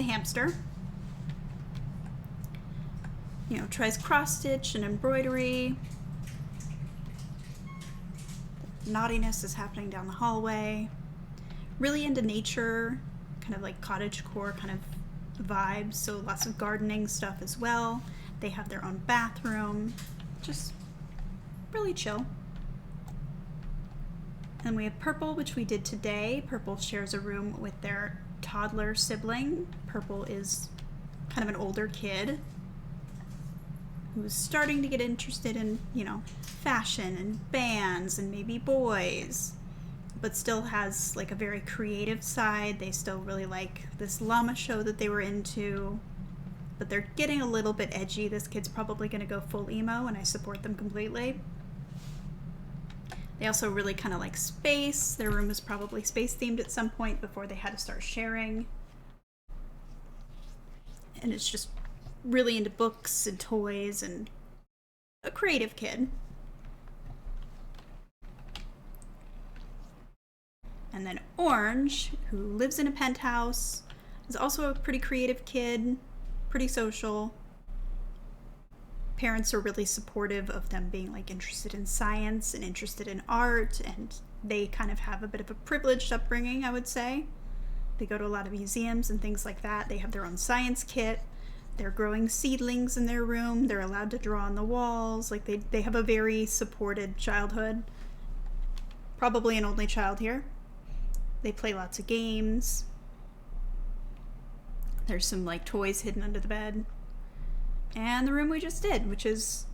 hamster. You know, tries cross-stitch and embroidery. Naughtiness is happening down the hallway. Really into nature, kind of like cottagecore kind of vibes, so lots of gardening stuff as well. They have their own bathroom. Just really chill. And we have Purple, which we did today. Purple shares a room with their toddler sibling. Purple is kind of an older kid who's starting to get interested in, you know, fashion and bands and maybe boys, but still has like a very creative side. They still really like this llama show that they were into, but they're getting a little bit edgy. This kid's probably going to go full emo, and I support them completely. They also really kind of like space. Their room was probably space themed at some point before they had to start sharing. And it's just really into books and toys and a creative kid. And then Orange, who lives in a penthouse, is also a pretty creative kid, pretty social. Parents are really supportive of them being like interested in science and interested in art, and they kind of have a bit of a privileged upbringing, I would say. They go to a lot of museums and things like that. They have their own science kit. They're growing seedlings in their room. They're allowed to draw on the walls. Like they have a very supported childhood. Probably an only child here. They play lots of games. There's some like toys hidden under the bed. And the room we just did, which is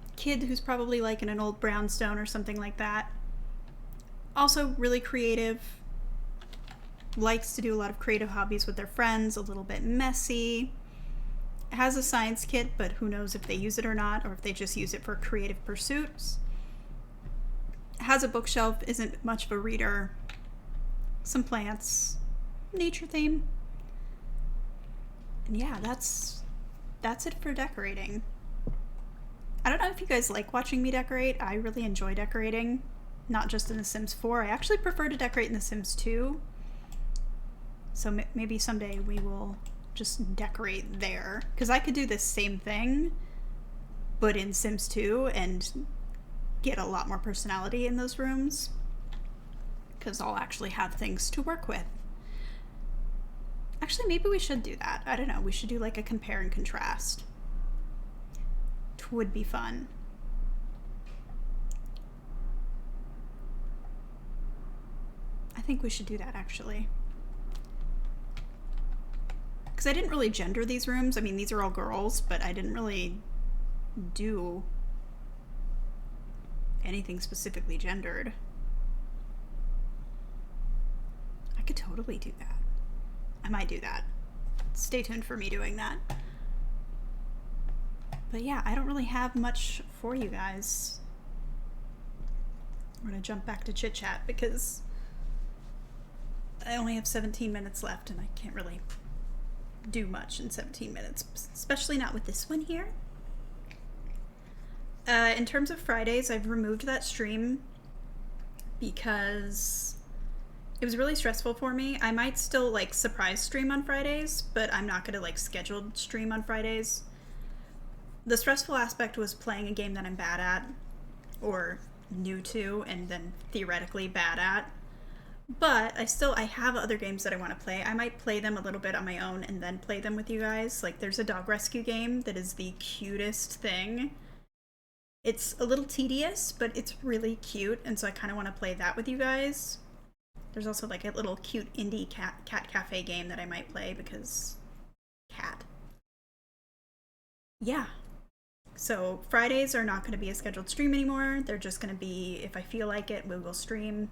a kid who's probably like in an old brownstone or something like that. Also really creative. Likes to do a lot of creative hobbies with their friends, a little bit messy. Has a science kit, but who knows if they use it or not, or if they just use it for creative pursuits. Has a bookshelf, isn't much of a reader. Some plants, nature theme. And yeah, that's it for decorating. I don't know if you guys like watching me decorate. I really enjoy decorating, not just in The Sims 4. I actually prefer to decorate in The Sims 2. So maybe someday we will just decorate there. Because I could do this same thing, but in Sims 2 and get a lot more personality in those rooms. Because I'll actually have things to work with. Actually, maybe we should do that. I don't know. We should do like a compare and contrast. It would be fun. I think we should do that actually. Because I didn't really gender these rooms. I mean, these are all girls, but I didn't really do anything specifically gendered. I could totally do that. I might do that. Stay tuned for me doing that. But yeah, I don't really have much for you guys. We're gonna jump back to chit chat because I only have 17 minutes left and I can't really do much in 17 minutes, especially not with this one here. In terms of Fridays, I've removed that stream because it was really stressful for me. I might still like surprise stream on Fridays, but I'm not gonna like scheduled stream on Fridays. The stressful aspect was playing a game that I'm bad at or new to and then theoretically bad at. But I have other games that I want to play. I might play them a little bit on my own and then play them with you guys. Like there's a dog rescue game that is the cutest thing. It's a little tedious, but it's really cute, and so I kind of want to play that with you guys. There's also like a little cute indie cat cafe game that I might play because cat. Yeah. So Fridays are not going to be a scheduled stream anymore. They're just going to be, if I feel like it, we will stream.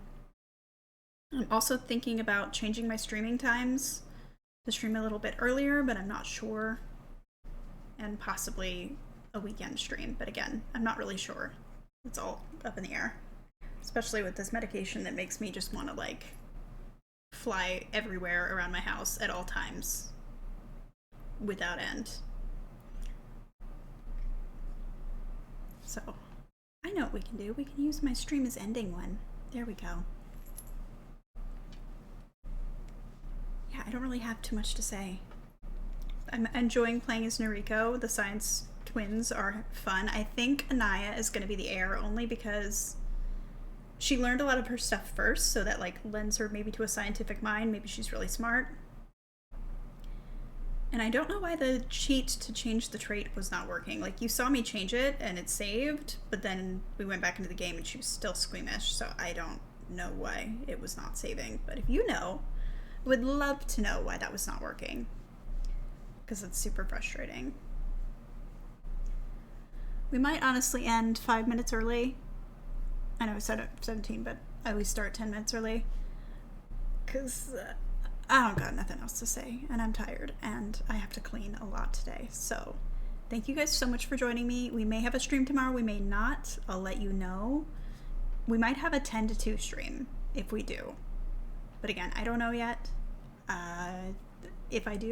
I'm also thinking about changing my streaming times to stream a little bit earlier, but I'm not sure. And possibly a weekend stream, but again, I'm not really sure. It's all up in the air. Especially with this medication that makes me just want to like fly everywhere around my house at all times without end. So, I know what we can do. We can use my stream as ending one. There we go. Yeah, I don't really have too much to say. I'm enjoying playing as Noriko. The science twins are fun. I think Anaya is going to be the heir only because she learned a lot of her stuff first, so that like lends her maybe to a scientific mind. Maybe she's really smart. And I don't know why the cheat to change the trait was not working. Like, you saw me change it and it saved, but then we went back into the game and she was still squeamish, so I don't know why it was not saving. But if you know, I would love to know why that was not working, because it's super frustrating. We might honestly end 5 minutes early. I know I said 17, but I always start 10 minutes early, because I don't got nothing else to say, and I'm tired, and I have to clean a lot today. So thank you guys so much for joining me. We may have a stream tomorrow, we may not. I'll let you know. We might have a 10 to 2 stream if we do. But again, I don't know yet. If I do,